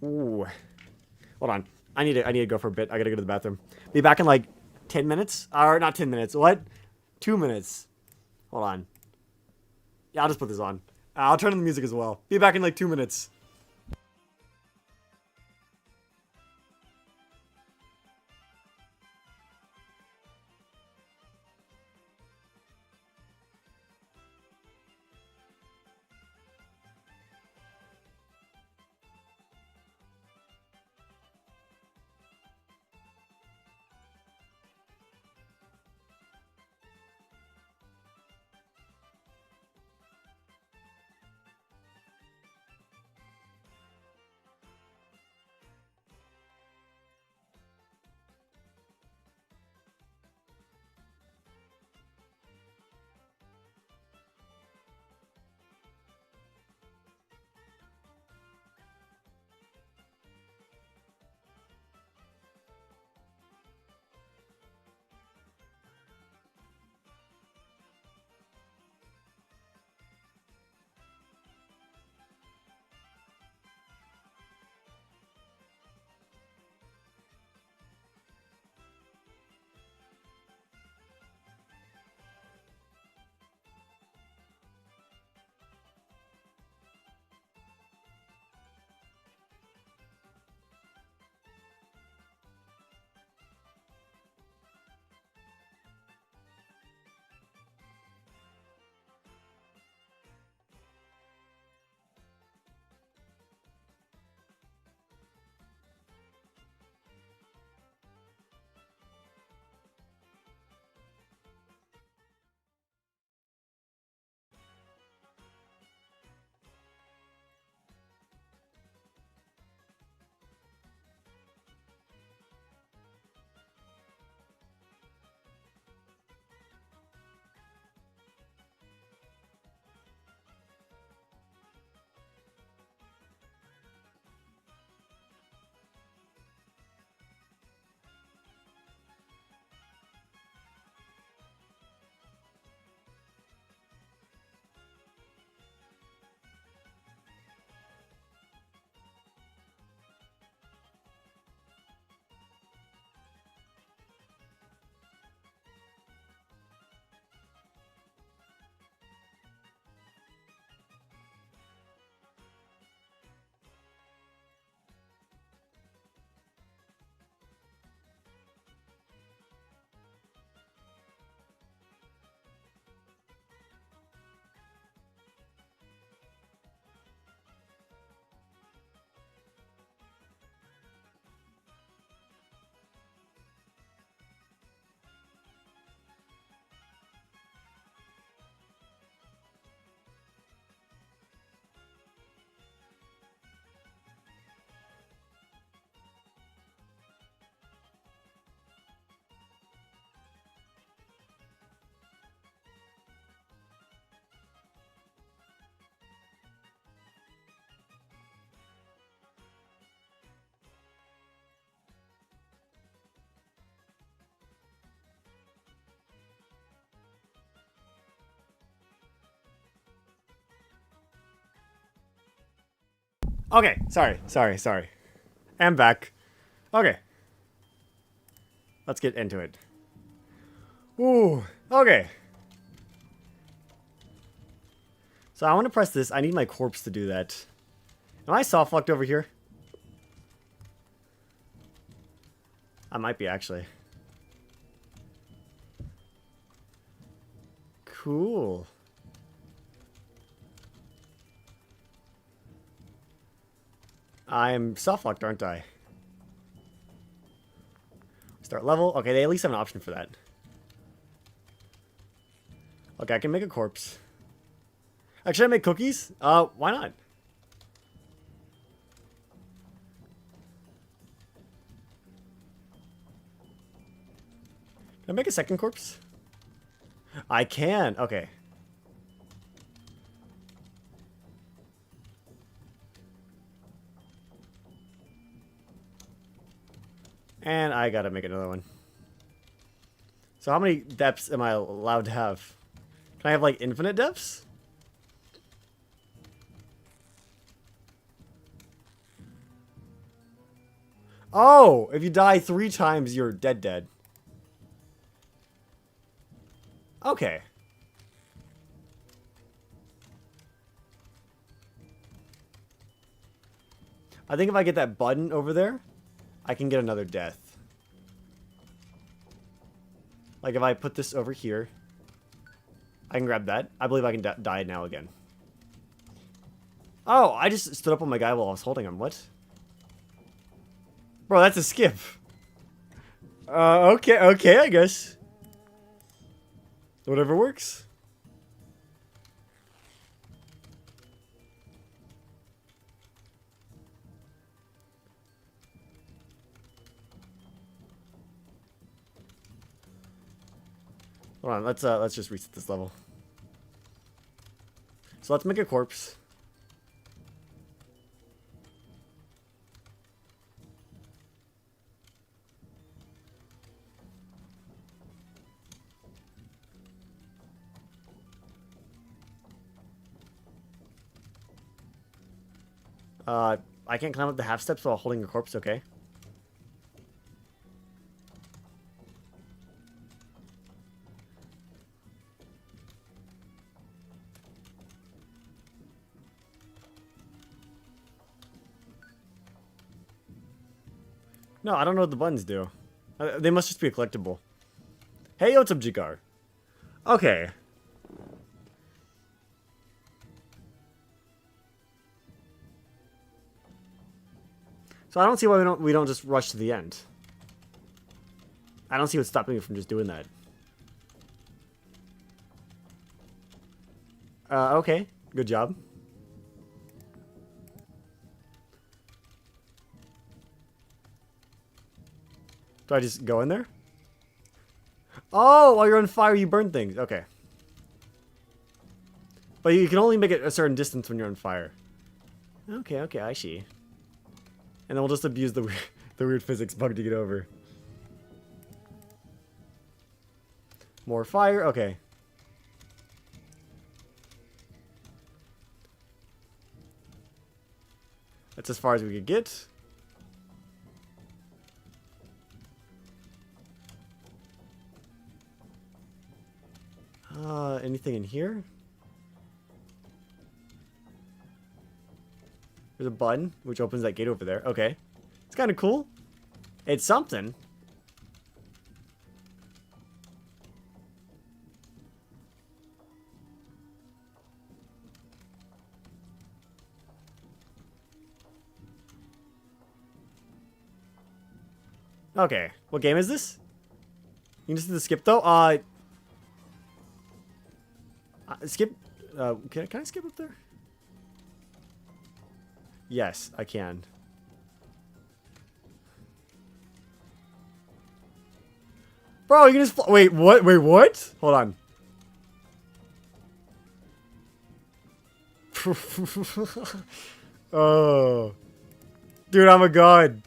Ooh. Hold on. I need to go for a bit. I gotta go to the bathroom. Be back in like 10 minutes? Or not 10 minutes. What? 2 minutes. Hold on. Yeah, I'll just put this on. I'll turn on the music as well. Be back in like 2 minutes. Okay, sorry. I'm back. Okay. Let's get into it. Ooh, okay. So I want to press this. I need my corpse to do that. Am I soft locked over here? I might be, actually. Cool. I'm soft locked, aren't I? Start level. Okay, they at least have an option for that. Okay, I can make a corpse. Should I make cookies? Why not? Can I make a second corpse? I can. Okay. And I gotta make another one. So how many depths am I allowed to have? Can I have, like, infinite depths? Oh! If you die 3 times, you're dead. Okay. I think if I get that button over there, I can get another death. Like if I put this over here, I can grab that. I believe I can die now again. Oh, I just stood up on my guy while I was holding him. What? Bro, that's a skip. Okay, I guess. Whatever works. Hold on, let's just reset this level. So let's make a corpse. I can't climb up the half steps while holding a corpse, okay? No, I don't know what the buttons do. They must just be a collectible. Hey, what's up, Jigar? Okay. So I don't see why we don't just rush to the end. I don't see what's stopping me from just doing that. Okay. Good job. Do I just go in there? Oh, while you're on fire, you burn things. Okay. But you can only make it a certain distance when you're on fire. Okay, I see. And then we'll just abuse the weird physics bug to get over. More fire. Okay. That's as far as we could get. Anything in here? There's a button, which opens that gate over there. Okay. It's kind of cool. It's something. Okay. What game is this? You can just do the skip, though? Skip. Can I skip up there? Yes, I can. Bro, you can just wait, what? Wait, what? Hold on. Oh. Dude, I'm a god.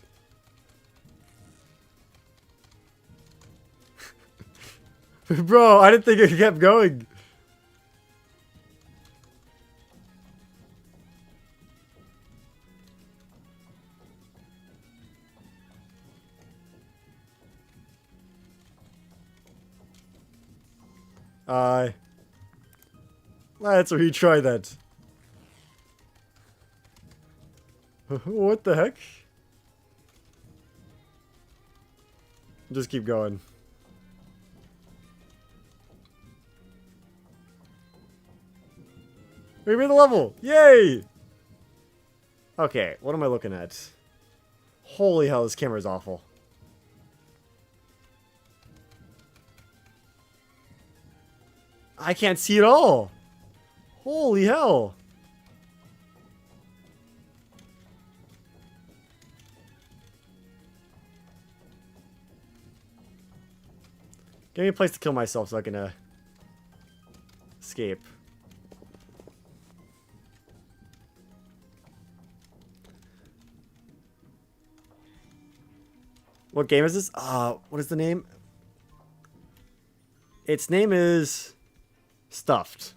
Bro, I didn't think it kept going. Let's retry that. What the heck? Just keep going. We made the level! Yay! Okay, what am I looking at? Holy hell, this camera is awful. I can't see it all! Holy hell! Give me a place to kill myself so I can, escape. What game is this? What is the name? Its name is Stuffed.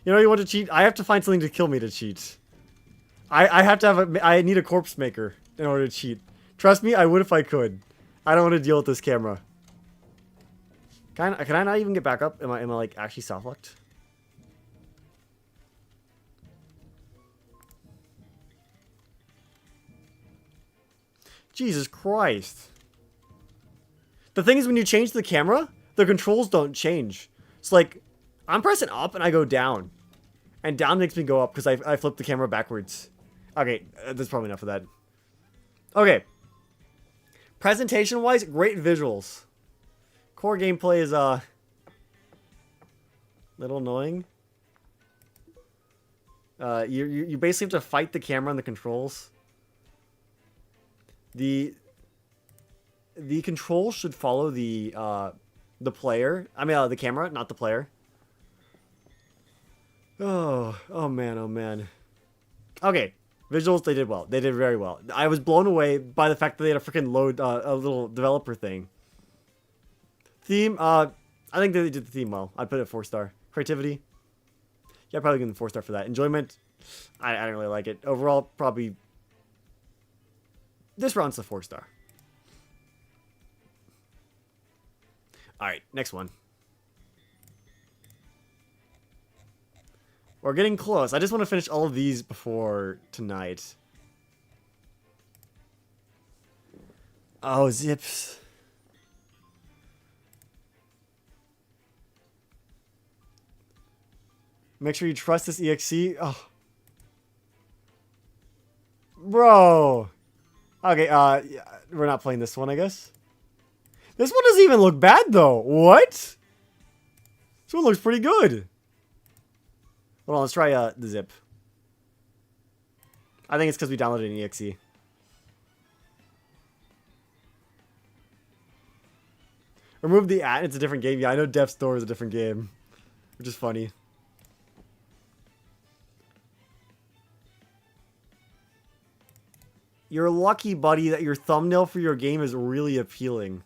You know you want to cheat? I have to find something to kill me to cheat. I have to have I need a corpse maker in order to cheat. Trust me, I would if I could. I don't want to deal with this camera. Can I not even get back up? Am I like actually soft-locked? Jesus Christ. The thing is, when you change the camera, the controls don't change. It's like, I'm pressing up and I go down. And down makes me go up because I flip the camera backwards. Okay, that's probably enough of that. Okay. Presentation-wise, great visuals. Core gameplay is, little annoying. You basically have to fight the camera and the controls. The controls should follow the player. I mean, the camera, not the player. Oh man, oh man. Okay, visuals, they did well. They did very well. I was blown away by the fact that they had a freaking load, a little developer thing. Theme, I think they did the theme well. I'd put it 4-star. Creativity, yeah, probably give them 4-star for that. Enjoyment, I don't really like it. Overall, probably this round's a 4-star. Alright, next one. We're getting close. I just want to finish all of these before tonight. Oh, zips. Make sure you trust this EXE. Oh. Bro. Okay, yeah, we're not playing this one, I guess. This one doesn't even look bad, though. What? This one looks pretty good. Hold on, let's try the zip. I think it's because we downloaded an EXE. Remove the ad, it's a different game. Yeah, I know Death's Door is a different game. Which is funny. You're lucky, buddy, that your thumbnail for your game is really appealing.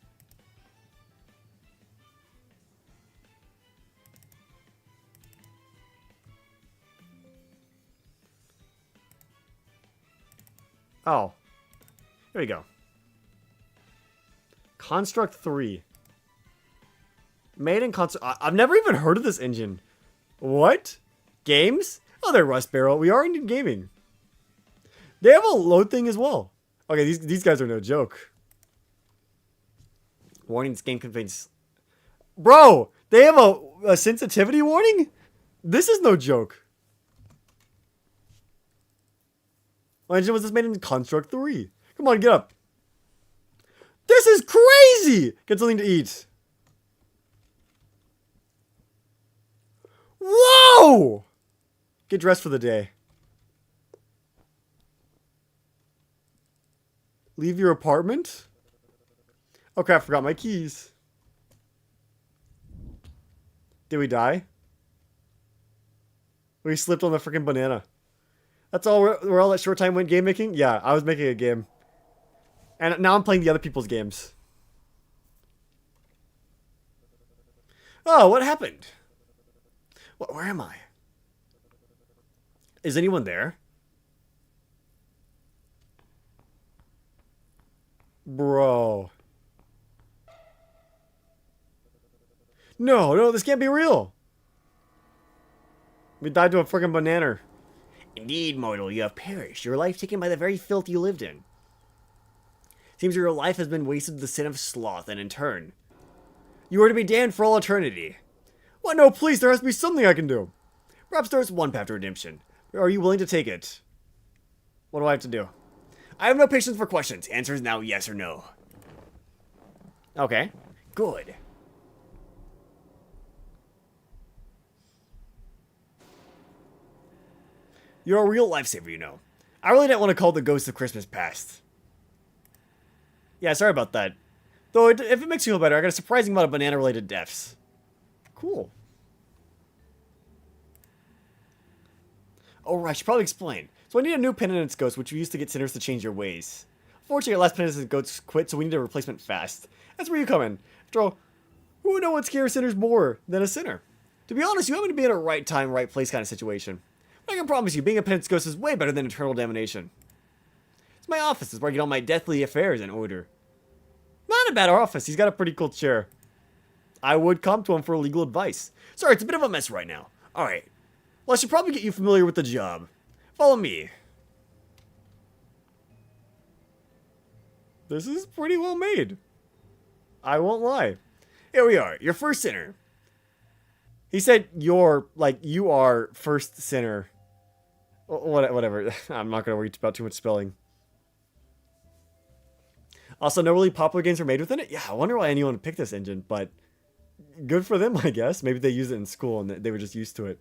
Oh. Here we go. Construct 3. Made in Construct... I've never even heard of this engine. What? Games? Oh, they're Rust Barrel. We are in gaming. They have a load thing as well. Okay, these guys are no joke. Warning, this game contains... Bro! They have a sensitivity warning? This is no joke. What engine was this made in? Construct 3. Come on, get up. This is crazy! Get something to eat. Whoa! Get dressed for the day. Leave your apartment? Okay, I forgot my keys. Did we die? We slipped on the freaking banana. That's all we're all at short time went game making? Yeah, I was making a game. And now I'm playing the other people's games. Oh, what happened? Where am I? Is anyone there? Bro. No, no, this can't be real. We died to a friggin' banana. Indeed, mortal, you have perished, your life taken by the very filth you lived in. Seems your life has been wasted with the sin of sloth, and in turn, you are to be damned for all eternity. What? No, please, there has to be something I can do. Perhaps there is one path to redemption. Are you willing to take it? What do I have to do? I have no patience for questions. Answer is now yes or no. Okay. Good. You're a real lifesaver, you know. I really didn't want to call the ghost of Christmas past. Yeah, sorry about that. Though, if it makes you feel better, I got a surprising amount of banana-related deaths. Cool. Oh, right, I should probably explain. So I need a new penitence ghost, which we used to get sinners to change their ways. Fortunately, our last penitence ghost quit, so we need a replacement fast. That's where you come in. After all, who would know what scares sinners more than a sinner? To be honest, you happen to be in a right time, right place kind of situation. But I can promise you, being a penitence ghost is way better than eternal damnation. It's my office. It's where I get all my deathly affairs in order. Not a bad office. He's got a pretty cool chair. I would come to him for legal advice. Sorry, it's a bit of a mess right now. Alright. Well, I should probably get you familiar with the job. Follow me. This is pretty well made. I won't lie. Here we are. Your first sinner. He said you're, like, you are first sinner. Whatever. I'm not going to worry about too much spelling. Also, no really popular games are made within it. Yeah, I wonder why anyone would pick this engine, but good for them, I guess. Maybe they use it in school and they were just used to it.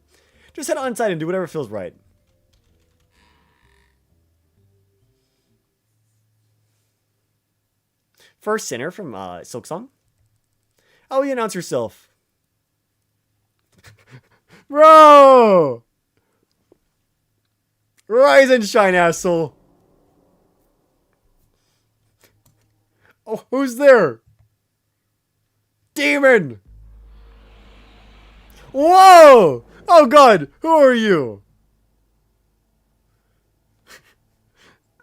Just head on inside and do whatever feels right. First sinner from Silksong. How will you announce yourself? Bro! Rise and shine, asshole. Oh, who's there? Demon! Whoa! Oh god, who are you?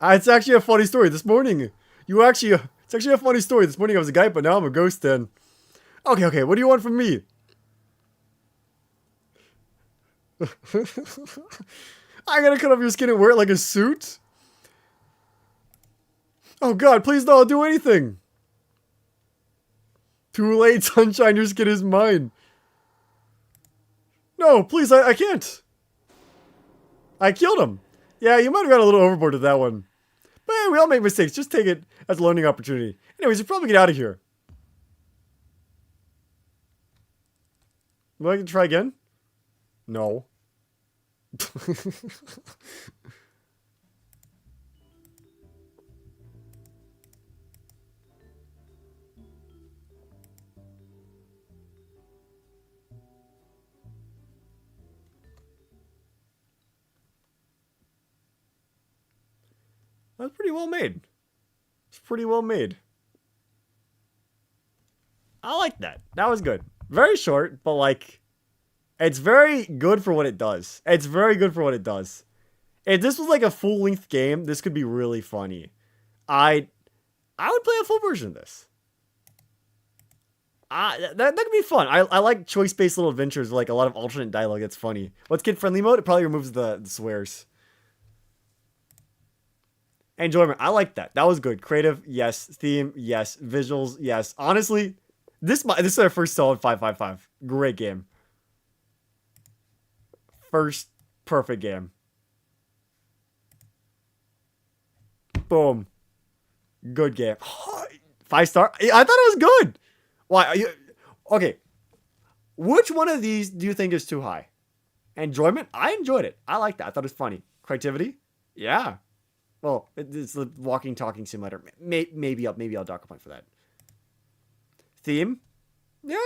It's actually a funny story. This morning, it's actually a funny story. This morning I was a guy, but now I'm a ghost then. Okay, what do you want from me? I gotta cut off your skin and wear it like a suit? Oh god, please don't do anything. Too late, sunshine, your skin is mine. No, please, I can't. I killed him. Yeah, you might have got a little overboard with that one. But hey, we all make mistakes. Just take it as a learning opportunity. Anyways, you probably get out of here. Would I like to try again? No. That's pretty well made. It's pretty well made. I like that. That was good. Very short, but like, it's very good for what it does. It's very good for what it does. If this was like a full-length game, this could be really funny. I would play a full version of this. That could be fun. I like choice-based little adventures with like a lot of alternate dialogue. That's funny. What's kid-friendly mode? It probably removes the swears. Enjoyment. I like that. That was good. Creative, yes. Theme, yes. Visuals, yes. Honestly, this is our first solid 5.55. Great game. First perfect game. Boom. Good game. 5 star. I thought it was good. Why? Okay. Which one of these do you think is too high? Enjoyment? I enjoyed it. I liked that. I thought it was funny. Creativity? Yeah. Well, it's the walking, talking simulator. Maybe I'll dock a point for that. Theme? Yeah.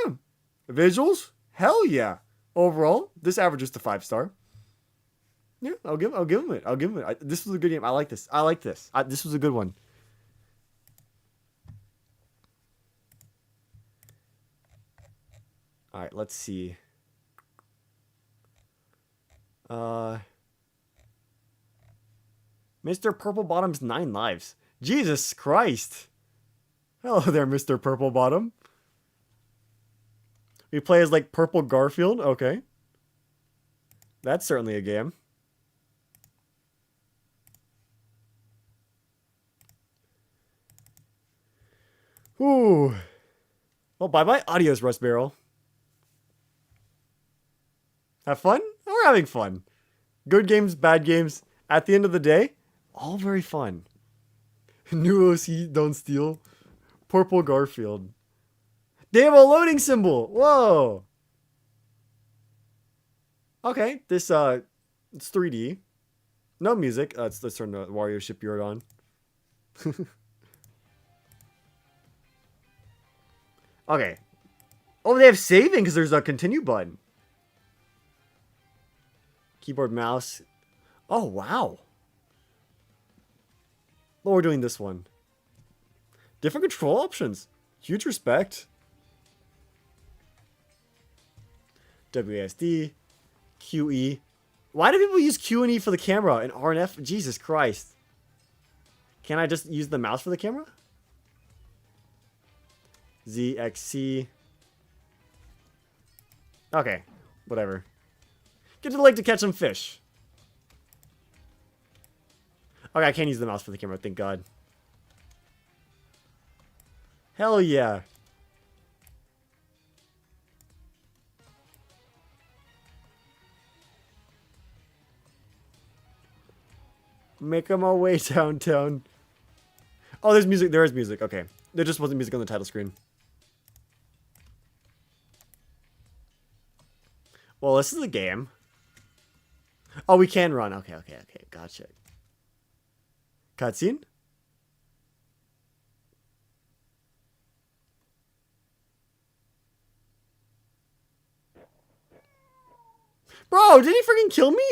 Visuals? Hell yeah. Overall, this averages to 5 star. Yeah, I'll give him it. This was a good game. I like this. This was a good one. All right, let's see. Mr. Purple Bottom's 9 lives. Jesus Christ. Hello there, Mr. Purple Bottom. We play as like Purple Garfield. Okay. That's certainly a game. Ooh. Well, bye-bye. Adios, Rust Barrel. Have fun? We're having fun. Good games, bad games. At the end of the day, all very fun. New OC, don't steal. Purple Garfield. They have a loading symbol. Whoa. Okay, this it's 3D. No music. Let's turn the Wario Shipyard on. Okay. Oh, they have saving because there's a continue button. Keyboard, mouse. Oh, wow. Oh, we're doing this one. Different control options. Huge respect. WASD. QE. Why do people use Q and E for the camera and R and F? Jesus Christ. Can I just use the mouse for the camera? ZXC. Okay, whatever. Get to the lake to catch some fish. Okay, I can't use the mouse for the camera, thank God. Hell yeah. Making my way downtown. Oh, there's music. There is music. Okay. There just wasn't music on the title screen. Well, this is a game. Oh, we can run. Okay. Gotcha. Cutscene? Bro, did he freaking kill me?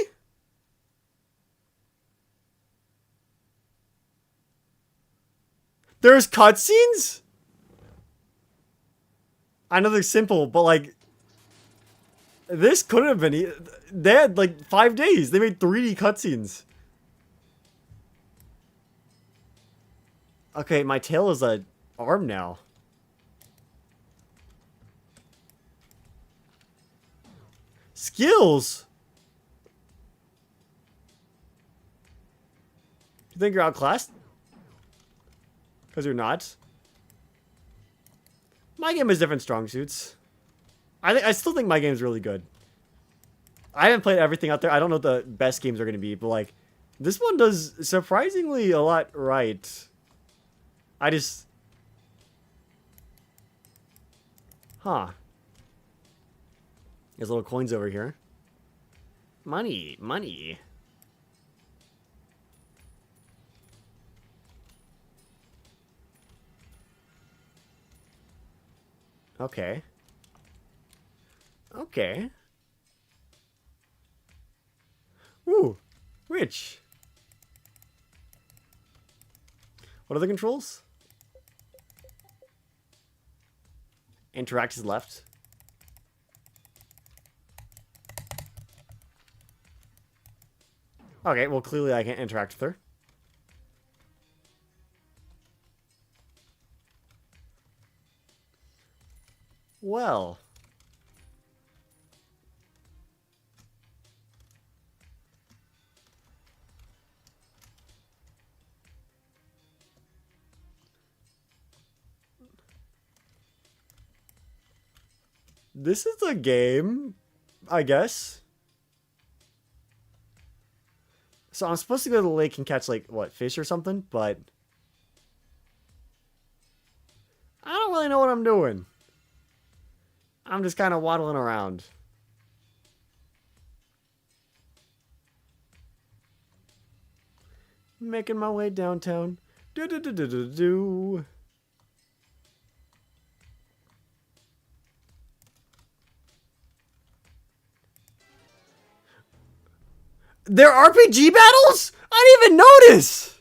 There's cutscenes? I know they're simple, but like... This couldn't have been... They had like 5 days. They made 3D cutscenes. Okay, my tail is a arm now. Skills? You think you're outclassed? Because you're not. My game has different strong suits. I still think my game is really good. I haven't played everything out there. I don't know what the best games are going to be, but like, this one does surprisingly a lot right. I just... Huh. There's little coins over here. Money, money. Okay. Okay. Ooh, rich. What are the controls? Interact is left. Okay, well clearly I can't interact with her. Well. This is a game, I guess. So I'm supposed to go to the lake and catch, like, what, fish or something? But I don't really know what I'm doing. I'm just kind of waddling around. Making my way downtown. Do. They're RPG battles? I didn't even notice!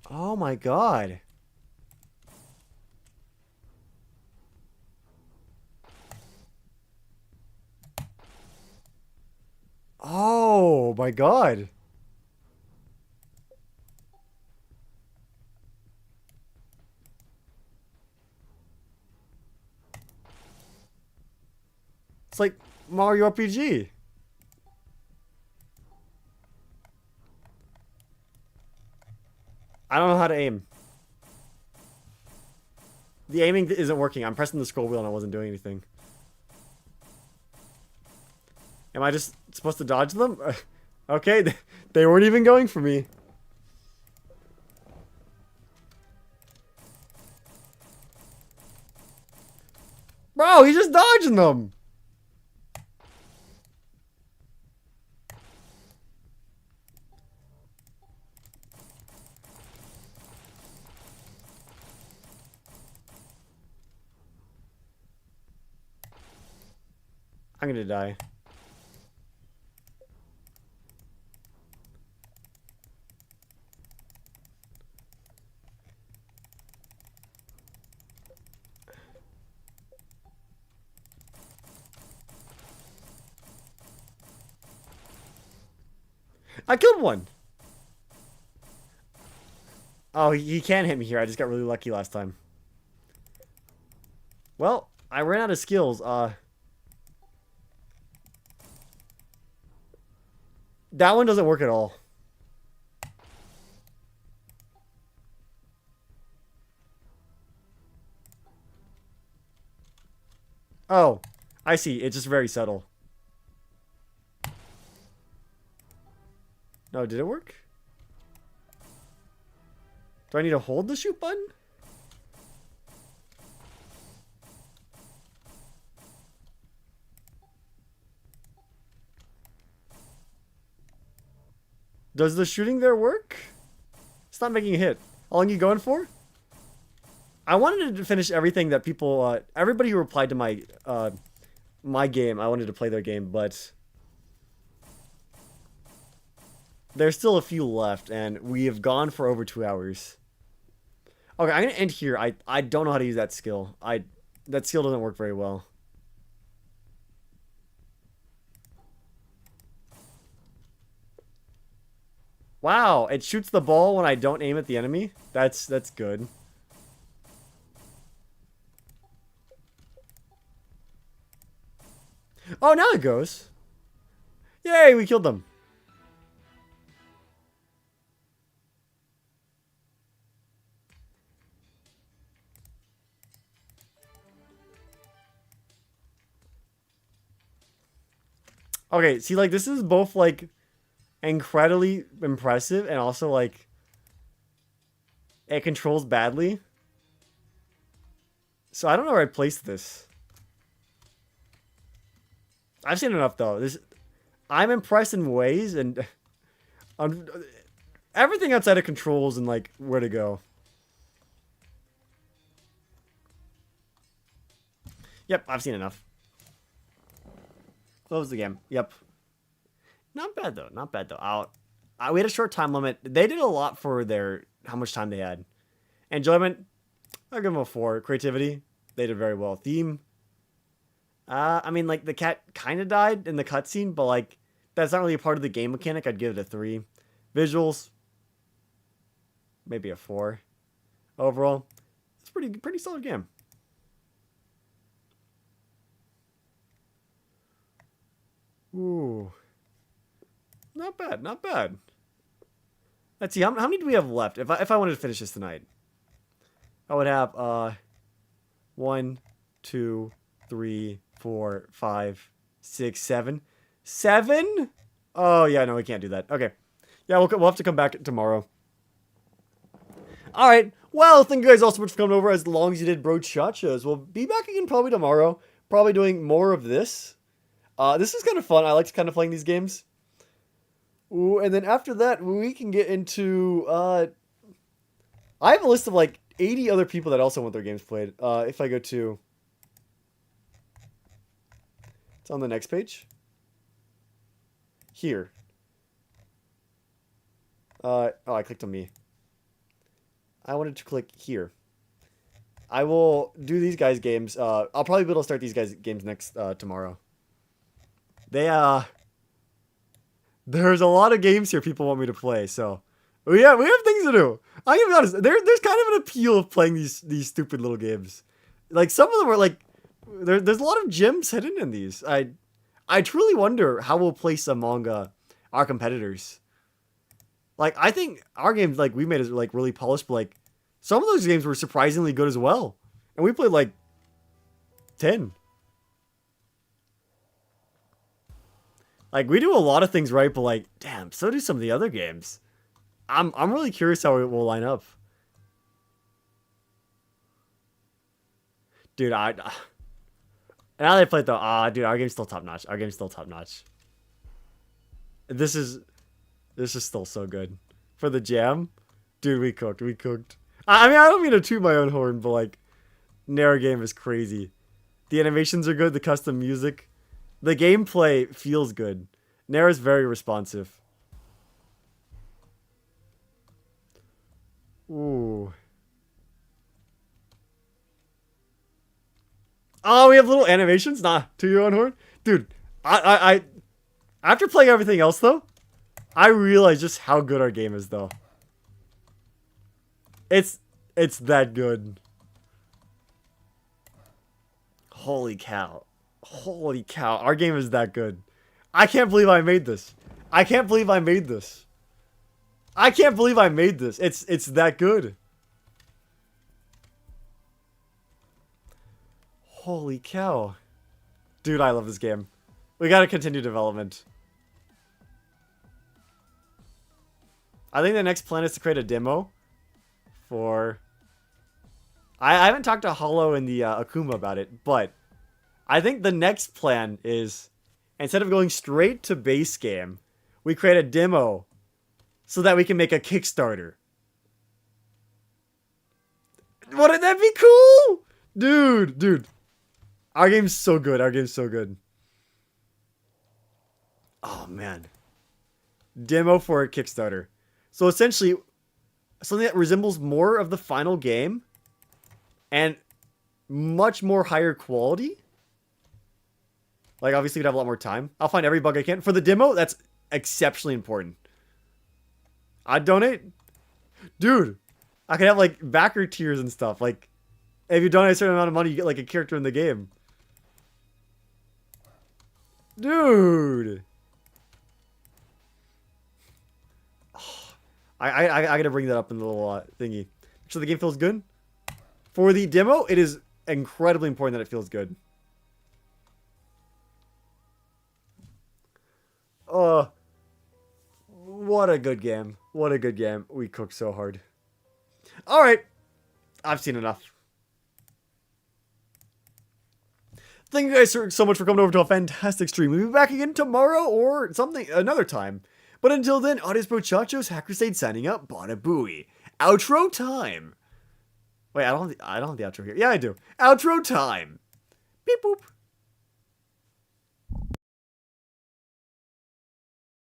Oh my god. Oh my god. It's like Mario RPG. I don't know how to aim. The aiming isn't working. I'm pressing the scroll wheel and I wasn't doing anything. Am I just supposed to dodge them? Okay, they weren't even going for me. Bro, he's just dodging them. I'm gonna die. I killed one. Oh, he can hit me here. I just got really lucky last time. Well, I ran out of skills. That one doesn't work at all. Oh, I see. It's just very subtle. No, did it work? Do I need to hold the shoot button? Does the shooting there work? It's not making a hit. How long are you going for? I wanted to finish everything that people, everybody who replied to my, my game, I wanted to play their game, but there's still a few left, and we have gone for over 2 hours. Okay, I'm gonna end here. I don't know how to use that skill. That skill doesn't work very well. Wow, it shoots the ball when I don't aim at the enemy. That's good. Oh, now it goes. Yay, we killed them. Okay, see, like, this is both, like, incredibly impressive and also, like, it controls badly. So I don't know where I placed this. I've seen enough, though. I'm impressed in ways, and everything outside of controls and, like, where to go. Yep, I've seen enough. Close the game. Yep. Not bad, though. Not bad, though. We had a short time limit. They did a lot for how much time they had. Enjoyment, I'll give them a 4. Creativity, they did very well. Theme, I mean, like, the cat kind of died in the cutscene, but, like, that's not really a part of the game mechanic. I'd give it a 3. Visuals, maybe a 4. Overall, it's pretty solid game. Ooh. Not bad, not bad. Let's see, how many do we have left? If I wanted to finish this tonight, I would have 1, 2, 3, 4, 5, 6, 7. 7? Oh yeah, no, we can't do that. Okay, yeah, we'll have to come back tomorrow. All right. Well, thank you guys all so much for coming over. As long as you did brochachas, we'll be back again probably tomorrow. Probably doing more of this. This is kind of fun. I like kind of playing these games. Ooh, and then after that, we can get into... I have a list of like 80 other people that also want their games played. If I go to... It's on the next page. Here. Oh, I clicked on me. I wanted to click here. I will do these guys' games. I'll probably be able to start these guys' games next tomorrow. They There's a lot of games here people want me to play, so we have things to do. I'm gonna be honest. There's kind of an appeal of playing these stupid little games. Like some of them are like there's a lot of gems hidden in these. I truly wonder how we'll place among our competitors. Like I think our games like we made is like really polished, but like some of those games were surprisingly good as well, and we played like 10. Like we do a lot of things right, but like damn, so do some of the other games. I'm really curious how it will line up. Dude, now that I played though, dude, our game's still top notch. Our game's still top notch. This is still so good. For the jam, dude, we cooked. We cooked. I mean, I don't mean to toot my own horn, but like, Neraing game is crazy. The animations are good. The custom music, the gameplay feels good. Nera's very responsive. Ooh. Oh, we have little animations? Nah, to your own horn? Dude, I after playing everything else though, I realized just how good our game is though. It's that good. Holy cow. Holy cow. Our game is that good. I can't believe I made this. I can't believe I made this. I can't believe I made this. It's that good. Holy cow. Dude, I love this game. We gotta continue development. I think the next plan is to create a demo for... I haven't talked to Hollow and the Akuma about it, but I think the next plan is, instead of going straight to base game, we create a demo so that we can make a Kickstarter. Wouldn't that be cool? Dude. Our game's so good. Our game's so good. Oh, man. Demo for a Kickstarter. So essentially, something that resembles more of the final game and much more higher quality. Like, obviously, we'd have a lot more time. I'll find every bug I can. For the demo, that's exceptionally important. I'd donate. Dude, I could have, like, backer tiers and stuff. Like, if you donate a certain amount of money, you get, like, a character in the game. Dude. Oh, I gotta bring that up in the little thingy. So the game feels good. For the demo, it is incredibly important that it feels good. Oh, what a good game. What a good game. We cooked so hard. Alright. I've seen enough. Thank you guys so much for coming over to a fantastic stream. We'll be back again tomorrow or something, another time. But until then, Adios Brochachos, HackedCrusade signing up. Bada booey. Outro time. Wait, I don't have the outro here. Yeah, I do. Outro time. Beep boop.